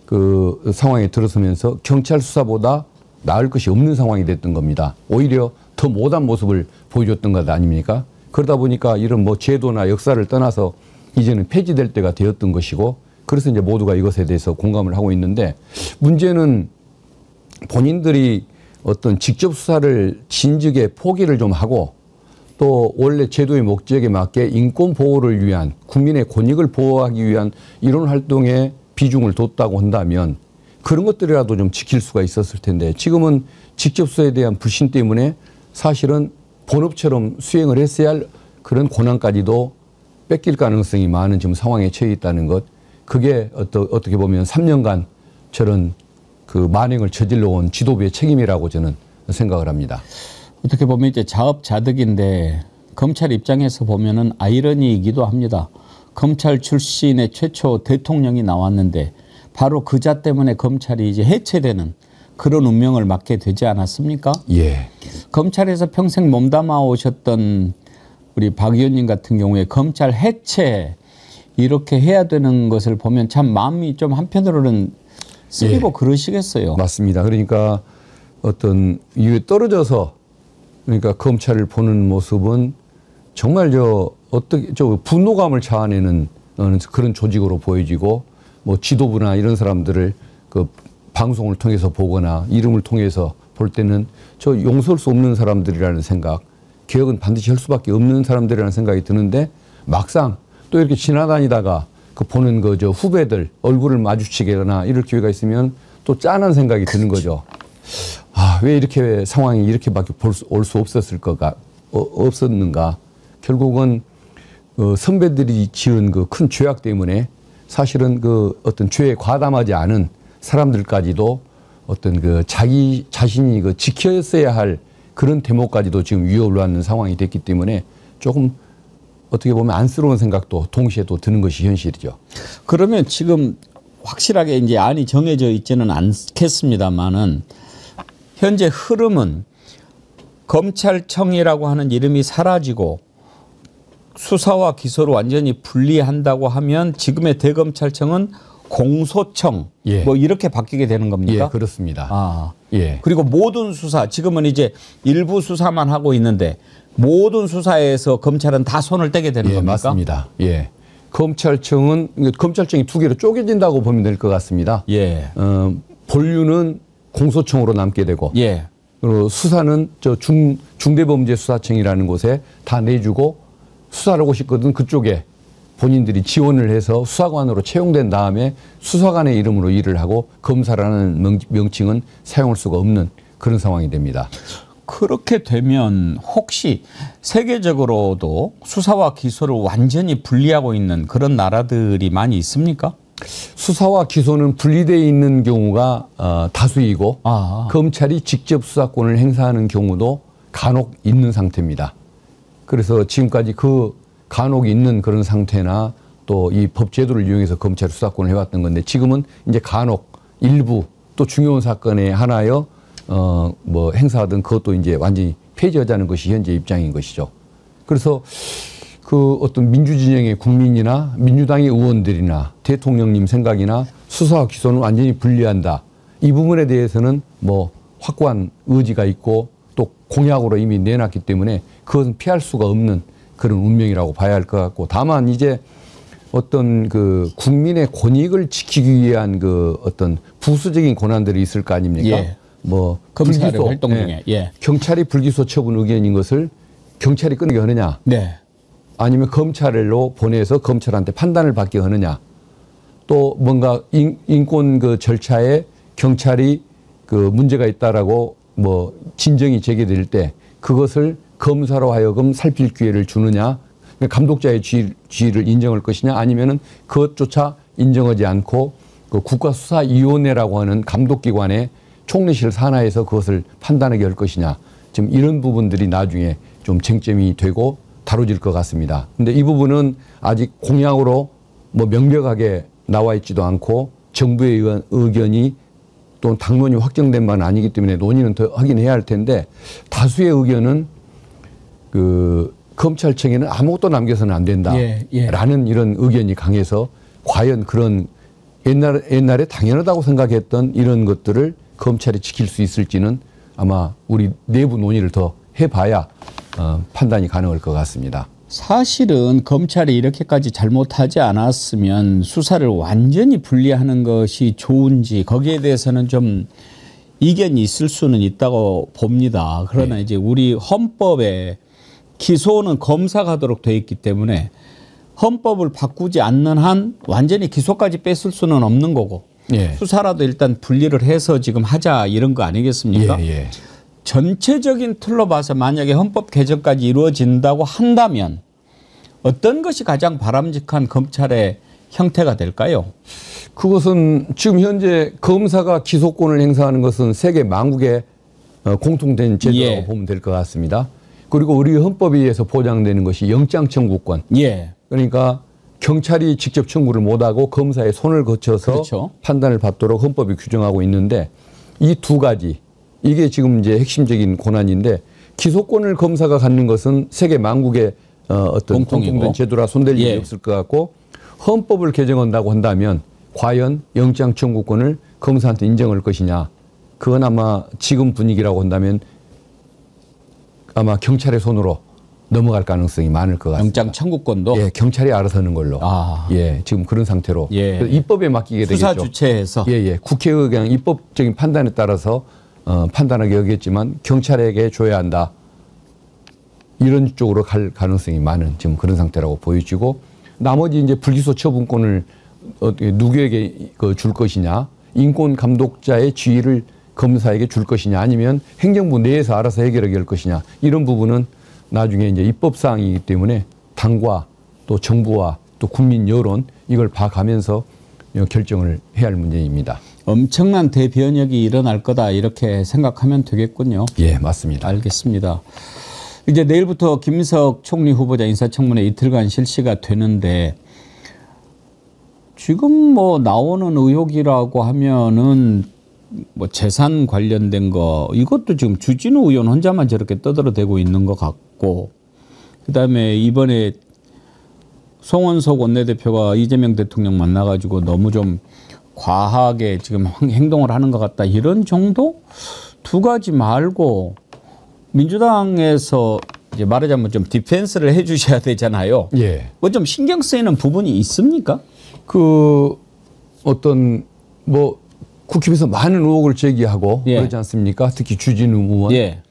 그 상황에 들어서면서 경찰 수사보다 나을 것이 없는 상황이 됐던 겁니다. 오히려 더 못한 모습을 보여줬던 것 아닙니까? 그러다 보니까 이런 뭐 제도나 역사를 떠나서 이제는 폐지될 때가 되었던 것이고 그래서 이제 모두가 이것에 대해서 공감을 하고 있는데 문제는 본인들이 어떤 직접 수사를 진즉에 포기를 좀 하고 또 원래 제도의 목적에 맞게 인권 보호를 위한 국민의 권익을 보호하기 위한 이런 활동에 비중을 뒀다고 한다면 그런 것들이라도 좀 지킬 수가 있었을 텐데 지금은 직접 수사에 대한 불신 때문에 사실은 본업처럼 수행을 했어야 할 그런 권한까지도 뺏길 가능성이 많은 지금 상황에 처해 있다는 것. 그게 어떻게 보면 3년간 저런 그 만행을 저질러 온 지도부의 책임이라고 저는 생각을 합니다. 어떻게 보면 이제 자업자득인데 검찰 입장에서 보면은 아이러니이기도 합니다. 검찰 출신의 최초 대통령이 나왔는데 바로 그자 때문에 검찰이 이제 해체되는 그런 운명을 맞게 되지 않았습니까? 예. 검찰에서 평생 몸담아 오셨던 우리 박 의원님 같은 경우에 검찰 해체 이렇게 해야 되는 것을 보면 참 마음이 좀 한편으로는 쓰리고 그러시겠어요. 맞습니다. 그러니까 어떤 이유에 떨어져서 그러니까 검찰을 보는 모습은 정말 분노감을 자아내는 그런 조직으로 보여지고 뭐 지도부나 이런 사람들을 그 방송을 통해서 보거나 이름을 통해서 볼 때는 저 용서할 수 없는 사람들이라는 생각, 개혁은 반드시 할 수밖에 없는 사람들이라는 생각이 드는데 막상 또 이렇게 지나다니다가 그 보는 저 후배들 얼굴을 마주치거나 이럴 기회가 있으면 또 짠한 생각이 드는 거죠. 왜 이렇게 상황이 이렇게밖에 올 수 없었는가. 결국은 선배들이 지은 그 큰 죄악 때문에 사실은 그 어떤 죄에 과담하지 않은 사람들까지도 어떤 그 자기 자신이 그 지켰어야 할 그런 대목까지도 지금 위협을 받는 상황이 됐기 때문에 조금 어떻게 보면 안쓰러운 생각도 동시에 또 드는 것이 현실이죠. 그러면 지금 확실하게 이제 안이 정해져 있지는 않겠습니다만은 현재 흐름은 검찰청이라고 하는 이름이 사라지고 수사와 기소를 완전히 분리한다고 하면 지금의 대검찰청은 공소청 뭐 이렇게 바뀌게 되는 겁니까? 예, 그렇습니다. 예. 그리고 모든 수사 지금은 이제 일부 수사만 하고 있는데 모든 수사에서 검찰은 다 손을 떼게 되는 겁니까? 맞습니다. 예. 검찰청이 두 개로 쪼개진다고 보면 될 것 같습니다. 예. 본류는 공소청으로 남게 되고 예. 그리고 수사는 중대범죄수사청이라는 곳에 다 내주고 수사를 하고 싶거든 그쪽에 본인들이 지원을 해서 수사관으로 채용된 다음에 수사관의 이름으로 일을 하고 검사라는 명칭은 사용할 수가 없는 그런 상황이 됩니다. 그렇게 되면 혹시 세계적으로도 수사와 기소를 완전히 분리하고 있는 그런 나라들이 많이 있습니까? 수사와 기소는 분리되어 있는 경우가 다수이고 검찰이 직접 수사권을 행사하는 경우도 간혹 있는 상태입니다. 그래서 지금까지 그 간혹 있는 그런 상태나 또 이 법제도를 이용해서 검찰이 수사권을 해왔던 건데 지금은 이제 간혹 일부 또 중요한 사건에 하나여 뭐 행사하던 그것도 이제 완전히 폐지하자는 것이 현재 입장인 것이죠. 그래서 그 어떤 민주진영의 국민이나 민주당의 의원들이나 대통령님 생각이나 수사와 기소는 완전히 분리한다. 이 부분에 대해서는 뭐 확고한 의지가 있고 또 공약으로 이미 내놨기 때문에 그것은 피할 수가 없는 그런 운명이라고 봐야 할 것 같고 다만 이제 어떤 그 국민의 권익을 지키기 위한 그 어떤 부수적인 권한들이 있을 거 아닙니까? 예. 뭐 검찰의 불기소, 활동 중에 경찰이 불기소 처분 의견인 것을 경찰이 끝내게 하느냐? 네. 아니면 검찰로 보내서 검찰한테 판단을 받게 하느냐? 또 뭔가 인권 그 절차에 경찰이 그 문제가 있다라고 뭐 진정이 제기될 때 그것을 검사로 하여금 살필 기회를 주느냐? 감독자의 지위를 인정할 것이냐? 아니면은 그것조차 인정하지 않고 그 국가수사위원회라고 하는 감독기관의 총리실 산하에서 그것을 판단하게 할 것이냐? 지금 이런 부분들이 나중에 좀 쟁점이 되고 다뤄질 것 같습니다. 근데 이 부분은 아직 공약으로 뭐 명백하게 나와 있지도 않고 정부의 의견이 또 당론이 확정된 바는 아니기 때문에 논의는 더 하긴 해야 할 텐데 다수의 의견은 그 검찰청에는 아무것도 남겨서는 안 된다라는 이런 의견이 강해서 과연 그런 옛날에 당연하다고 생각했던 이런 것들을 검찰이 지킬 수 있을지는 아마 우리 내부 논의를 더 해봐야 판단이 가능할 것 같습니다. 사실은 검찰이 이렇게까지 잘못하지 않았으면 수사를 완전히 분리하는 것이 좋은지 거기에 대해서는 좀 이견이 있을 수는 있다고 봅니다. 그러나 이제 우리 헌법에 기소는 검사가 하도록 되어 있기 때문에 헌법을 바꾸지 않는 한 완전히 기소까지 뺐을 수는 없는 거고 수사라도 일단 분리를 해서 지금 하자 이런 거 아니겠습니까? 전체적인 틀로 봐서 만약에 헌법 개정까지 이루어진다고 한다면 어떤 것이 가장 바람직한 검찰의 형태가 될까요? 그것은 지금 현재 검사가 기소권을 행사하는 것은 세계 만국의 공통된 제도라고 보면 될 것 같습니다. 그리고 우리 헌법에 의해서 보장되는 것이 영장 청구권. 그러니까 경찰이 직접 청구를 못하고 검사의 손을 거쳐서 판단을 받도록 헌법이 규정하고 있는데 이 두 가지 이게 지금 이제 핵심적인 권한인데 기소권을 검사가 갖는 것은 세계 만국의 어떤 공통된 제도라 손댈 일이 없을 것 같고 헌법을 개정한다고 한다면 과연 영장 청구권을 검사한테 인정할 것이냐 그건 아마 지금 분위기라고 한다면 아마 경찰의 손으로 넘어갈 가능성이 많을 것 같습니다. 영장 청구권도? 경찰이 알아서 하는 걸로. 지금 그런 상태로. 입법에 맡기게 되겠죠. 수사 주체에서. 국회의 그냥 입법적인 판단에 따라서 판단하게 여겼지만 경찰에게 줘야 한다. 이런 쪽으로 갈 가능성이 많은 지금 그런 상태라고 보여지고 나머지 이제 불기소 처분권을 누구에게 줄 것이냐 인권 감독자의 지위를 검사에게 줄 것이냐 아니면 행정부 내에서 알아서 해결하게 할 것이냐 이런 부분은 나중에 이제 입법사항이기 때문에 당과 또 정부와 또 국민 여론 이걸 봐가면서 결정을 해야 할 문제입니다. 엄청난 대변혁이 일어날 거다 이렇게 생각하면 되겠군요. 맞습니다. 알겠습니다. 이제 내일부터 김민석 총리 후보자 인사청문회 이틀간 실시가 되는데 지금 뭐 나오는 의혹이라고 하면은 뭐 재산 관련된 거 이것도 지금 주진우 의원 혼자만 저렇게 떠들어대고 있는 것 같고 그다음에 이번에 송원석 원내대표가 이재명 대통령 만나가지고 너무 좀 과하게 지금 행동을 하는 것 같다 이런 정도? 두 가지 말고 민주당에서 이제 말하자면 좀 디펜스를 해 주셔야 되잖아요. 뭐 좀 신경 쓰이는 부분이 있습니까? 그 어떤 뭐 국힘에서 많은 의혹을 제기하고 그러지 않습니까? 특히 주진우 의원.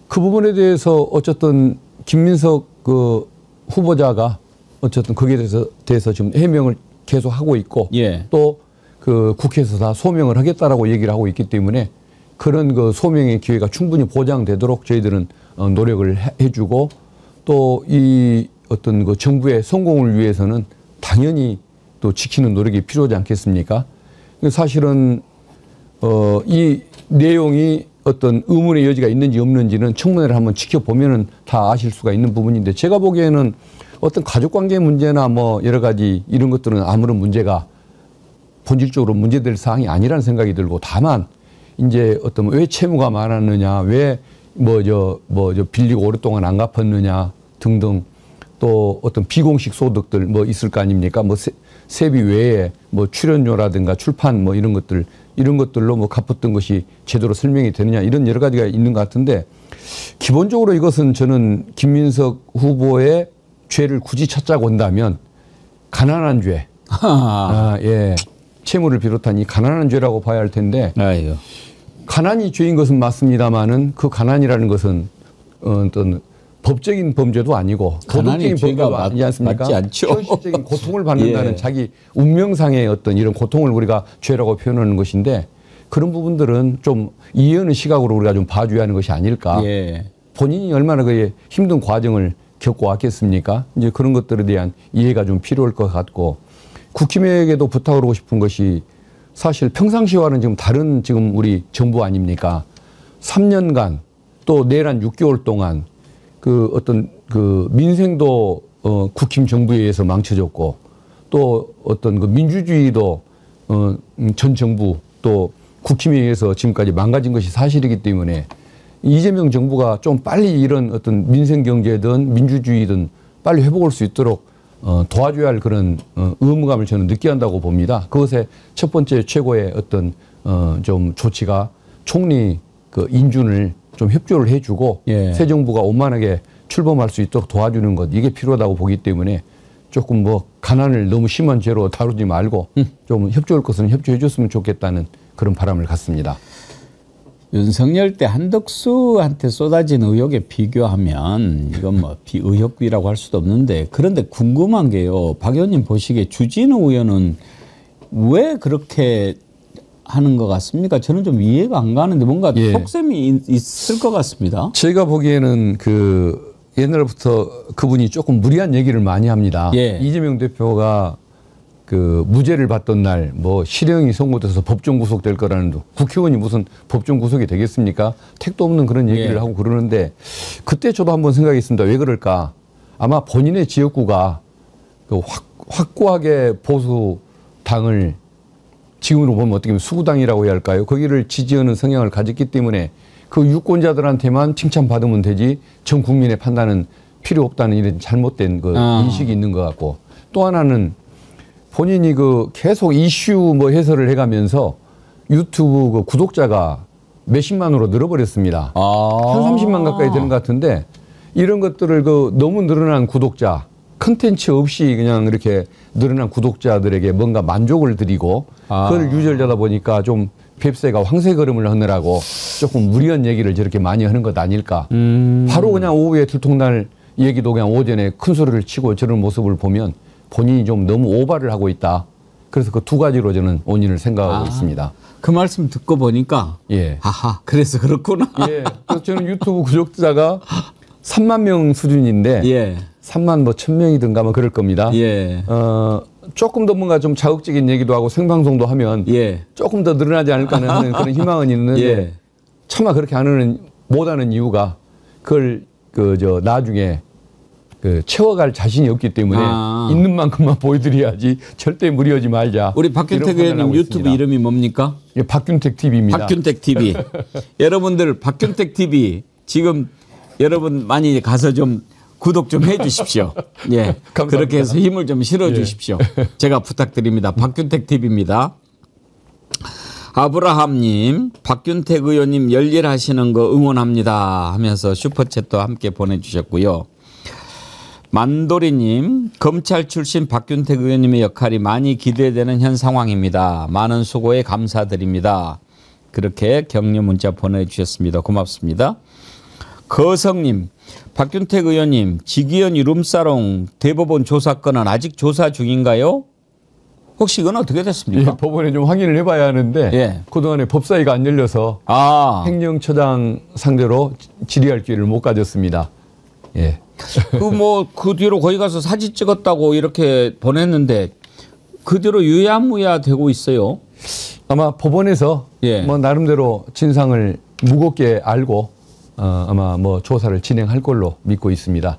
그 부분에 대해서 어쨌든 김민석 그 후보자가 어쨌든 거기에 대해서 지금 해명을 계속 하고 있고 또 그 국회에서 다 소명을 하겠다라고 얘기를 하고 있기 때문에 그런 그 소명의 기회가 충분히 보장되도록 저희들은 노력을 해주고 또 이 어떤 그 정부의 성공을 위해서는 당연히 또 지키는 노력이 필요하지 않겠습니까? 사실은 이 내용이 어떤 의문의 여지가 있는지 없는지는 청문회를 한번 지켜보면은 다 아실 수가 있는 부분인데 제가 보기에는 어떤 가족관계 문제나 뭐 여러 가지 이런 것들은 아무런 문제가 본질적으로 문제될 사항이 아니라는 생각이 들고 다만 이제 어떤 왜 채무가 많았느냐, 왜 저 빌리고 오랫동안 안 갚았느냐 등등 또 어떤 비공식 소득들 뭐 있을 거 아닙니까? 뭐 세비 외에 뭐 출연료라든가 출판 뭐 이런 것들로 뭐 갚았던 것이 제대로 설명이 되느냐 이런 여러 가지가 있는 것 같은데 기본적으로 이것은 저는 김민석 후보의 죄를 굳이 찾자고 한다면 가난한 죄, 예, 채무를 비롯한 이 가난한 죄라고 봐야 할 텐데 아유. 가난이 죄인 것은 맞습니다만은 그 가난이라는 것은 어떤 법적인 범죄도 아니고 도덕적인 범죄도 아니지 않습니까? 맞지 않죠. 현실적인 고통을 받는다는 예. 자기 운명상의 어떤 이런 고통을 우리가 죄라고 표현하는 것인데 그런 부분들은 좀 이해하는 시각으로 우리가 좀 봐줘야 하는 것이 아닐까. 예. 본인이 얼마나 그 힘든 과정을 겪고 왔겠습니까? 이제 그런 것들에 대한 이해가 좀 필요할 것 같고 국힘에게도 부탁을 하고 싶은 것이 사실 평상시와는 지금 다른 지금 우리 정부 아닙니까? 3년간 또 내란 6개월 동안 그 어떤 그 민생도 국힘 정부에 의해서 망쳐졌고 또 어떤 그 민주주의도 전 정부 또 국힘에 의해서 지금까지 망가진 것이 사실이기 때문에 이재명 정부가 좀 빨리 이런 어떤 민생 경제든 민주주의든 빨리 회복할 수 있도록 도와줘야 할 그런 의무감을 저는 느껴한다고 봅니다. 그것의 첫 번째 최고의 어떤 좀 조치가 총리 그 인준을 좀 협조를 해주고 예. 새 정부가 원만하게 출범할 수 있도록 도와주는 것 이게 필요하다고 보기 때문에 조금 뭐 가난을 너무 심한 죄로 다루지 말고 좀 협조할 것은 협조해 줬으면 좋겠다는 그런 바람을 갖습니다. 윤석열 때 한덕수한테 쏟아진 의혹에 비교하면 이건 뭐 의혹비라고 할 수도 없는데 그런데 궁금한 게요. 박 의원님 보시기에 주진우 의원은 왜 그렇게 하는 것 같습니까? 저는 좀 이해가 안 가는데 뭔가 예. 속셈이 있을 것 같습니다. 제가 보기에는 그 옛날부터 그분이 조금 무리한 얘기를 많이 합니다. 예. 이재명 대표가 그 무죄를 받던 날 뭐 실형이 선고돼서 법정 구속될 거라는 국회의원이 무슨 법정 구속이 되겠습니까? 택도 없는 그런 얘기를 예. 하고 그러는데 그때 저도 한번 생각했습니다. 왜 그럴까? 아마 본인의 지역구가 그 확고하게 보수 당을 지금으로 보면 어떻게 보면 수구당이라고 해야 할까요? 거기를 지지하는 성향을 가졌기 때문에 그 유권자들한테만 칭찬받으면 되지 전 국민의 판단은 필요 없다는 이런 잘못된 그 인식이 있는 것 같고 또 하나는 본인이 그 계속 이슈 뭐 해설을 해가면서 유튜브 그 구독자가 몇십만으로 늘어버렸습니다. 한 30만 가까이 되는 것 같은데 이런 것들을 그 너무 늘어난 구독자 컨텐츠 없이 그냥 이렇게 늘어난 구독자들에게 뭔가 만족을 드리고 그걸 유지하려다 보니까 좀 뱁새가 황새 걸음을 하느라고 조금 무리한 얘기를 저렇게 많이 하는 것 아닐까. 바로 그냥 오후에 들통날 얘기도 그냥 오전에 큰 소리를 치고 저런 모습을 보면 본인이 좀 너무 오바를 하고 있다. 그래서 그 두 가지로 저는 원인을 생각하고 있습니다. 그 말씀 듣고 보니까 예. 아하 그래서 그렇구나. 예. 그래서 저는 유튜브 구독자가 3만 명 수준인데 예. 3만 뭐 1,000명이든가 뭐 그럴 겁니다. 예. 조금 더 뭔가 좀 자극적인 얘기도 하고 생방송도 하면 예. 조금 더 늘어나지 않을까 하는 그런 희망은 있는데 예. 차마 그렇게 못하는 이유가 그걸 나중에 채워갈 자신이 없기 때문에 있는 만큼만 보여드려야지 절대 무리하지 말자. 우리 박균택 의원님 유튜브 이름이 뭡니까? 예, 박균택 TV입니다. 박균택 TV. 여러분들 박균택 TV 지금 여러분 많이 가서 좀 구독 좀 해주십시오. 예, 그렇게 해서 힘을 좀 실어주십시오. 예. 제가 부탁드립니다. 박균택 TV입니다. 아브라함님, 박균택 의원님 열일하시는 거 응원합니다 하면서 슈퍼챗도 함께 보내주셨고요. 만도리님, 검찰 출신 박균택 의원님의 역할이 많이 기대되는 현 상황입니다. 많은 수고에 감사드립니다. 그렇게 격려 문자 보내주셨습니다. 고맙습니다. 거성님, 박균택 의원님, 지기현 이룸사롱 대법원 조사 건은 아직 조사 중인가요? 혹시 이건 어떻게 됐습니까? 예, 법원에 좀 확인을 해봐야 하는데 예. 그동안에 법사위가 안 열려서 행정처장 상대로 질의할 기회를 못 가졌습니다. 예. 그 뒤로 거기 가서 사진 찍었다고 이렇게 보냈는데 그 뒤로 유야무야 되고 있어요. 아마 법원에서 뭐 나름대로 진상을 무겁게 알고 아마 뭐 조사를 진행할 걸로 믿고 있습니다.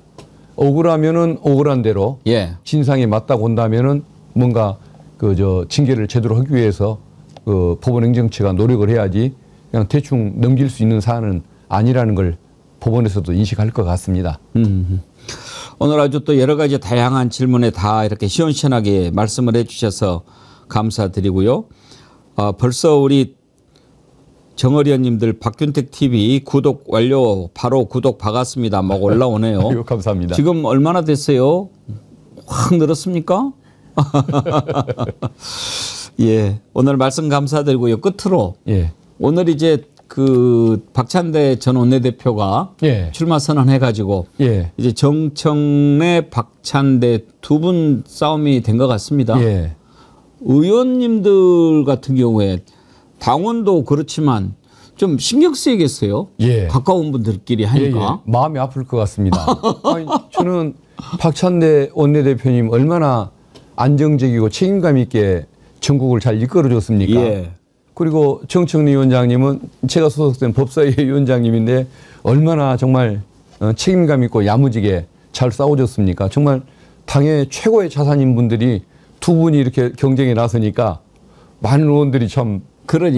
억울하면은 억울한 대로 진상이 맞다고 본다면은 뭔가 징계를 제대로 하기 위해서 법원 행정처가 노력을 해야지 그냥 대충 넘길 수 있는 사안은 아니라는 걸 법원에서도 인식할 것 같습니다. 오늘 아주 또 여러 가지 다양한 질문에 다 이렇게 시원시원하게 말씀을 해주셔서 감사드리고요. 벌써 우리 정의원님들 박균택 TV 구독 완료 바로 구독 박았습니다. 막 올라오네요. 감사합니다. 지금 얼마나 됐어요? 확 늘었습니까? 예, 오늘 말씀 감사드리고요. 끝으로 오늘 이제 박찬대 전 원내대표가 출마 선언해가지고 이제 정청래, 박찬대 두 분 싸움이 된 것 같습니다. 의원님들 같은 경우에 당원도 그렇지만 좀 신경 쓰이겠어요. 가까운 분들끼리 하니까. 마음이 아플 것 같습니다. 아니, 저는 박찬대 원내대표님 얼마나 안정적이고 책임감 있게 전국을 잘 이끌어줬습니까? 그리고 정청래 위원장님은 제가 소속된 법사위 위원장님인데 얼마나 정말 책임감 있고 야무지게 잘 싸워줬습니까? 정말 당의 최고의 자산인 분들이 두 분이 이렇게 경쟁에 나서니까 많은 의원들이 참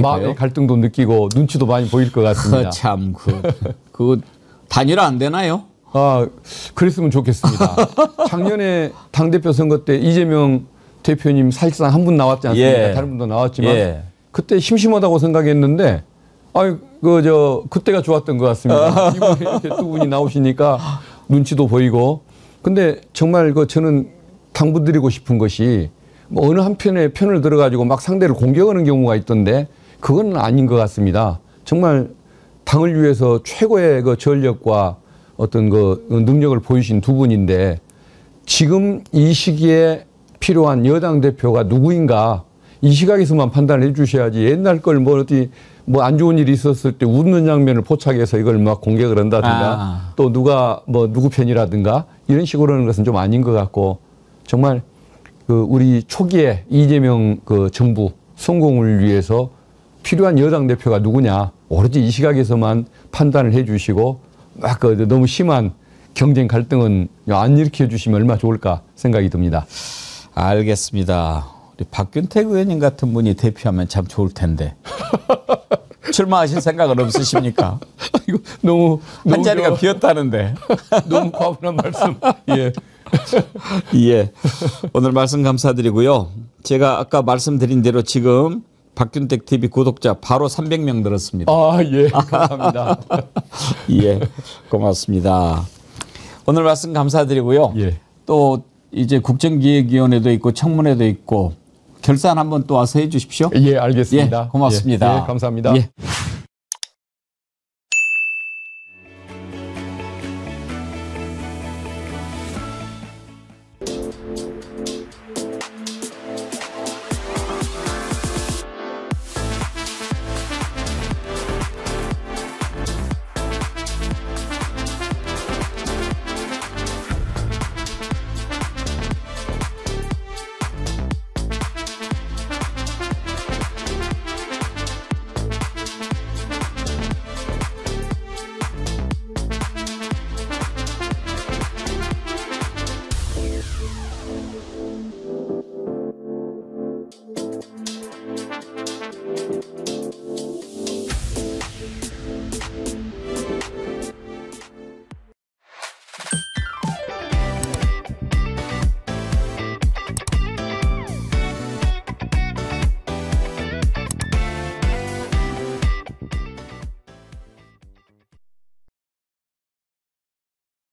마음의 갈등도 느끼고 눈치도 많이 보일 것 같습니다. 참, 그 단일화 안 되나요? 그랬으면 좋겠습니다. 작년에 당대표 선거 때 이재명 대표님 사실상 한 분 나왔지 않습니까? 다른 분도 나왔지만 그때 심심하다고 생각했는데 그때가 좋았던 것 같습니다. 이번에 이렇게 두 분이 나오시니까 눈치도 보이고 근데 정말 저는 당부드리고 싶은 것이 뭐 어느 한편의 편을 들어가지고 막 상대를 공격하는 경우가 있던데 그건 아닌 것 같습니다. 정말 당을 위해서 최고의 전력과 어떤 능력을 보이신 두 분인데 지금 이 시기에 필요한 여당 대표가 누구인가 이 시각에서만 판단을 해 주셔야지 옛날 걸 뭐 안 좋은 일이 있었을 때 웃는 장면을 포착해서 이걸 막 공격을 한다든가 또 누가 누구 편이라든가 이런 식으로 하는 것은 좀 아닌 것 같고 정말 우리 초기에 이재명 정부 성공을 위해서 필요한 여당 대표가 누구냐 오로지 이 시각에서만 판단을 해 주시고 막 너무 심한 경쟁 갈등은 안 일으켜 주시면 얼마나 좋을까 생각이 듭니다. 알겠습니다. 우리 박균택 의원님 같은 분이 대표하면 참 좋을 텐데. 출마하실 생각은 없으십니까? 이거 너무 한 자리가 비었다는데. 너무 과분한 말씀. 오늘 말씀 감사드리고요. 제가 아까 말씀드린 대로 지금 박균택 TV 구독자 바로 300명 늘었습니다. 감사합니다. 고맙습니다. 오늘 말씀 감사드리고요. 또 이제 국정기획위원회도 있고 청문회도 있고 결산 한번 또 와서 해 주십시오. 알겠습니다. 고맙습니다. 감사합니다.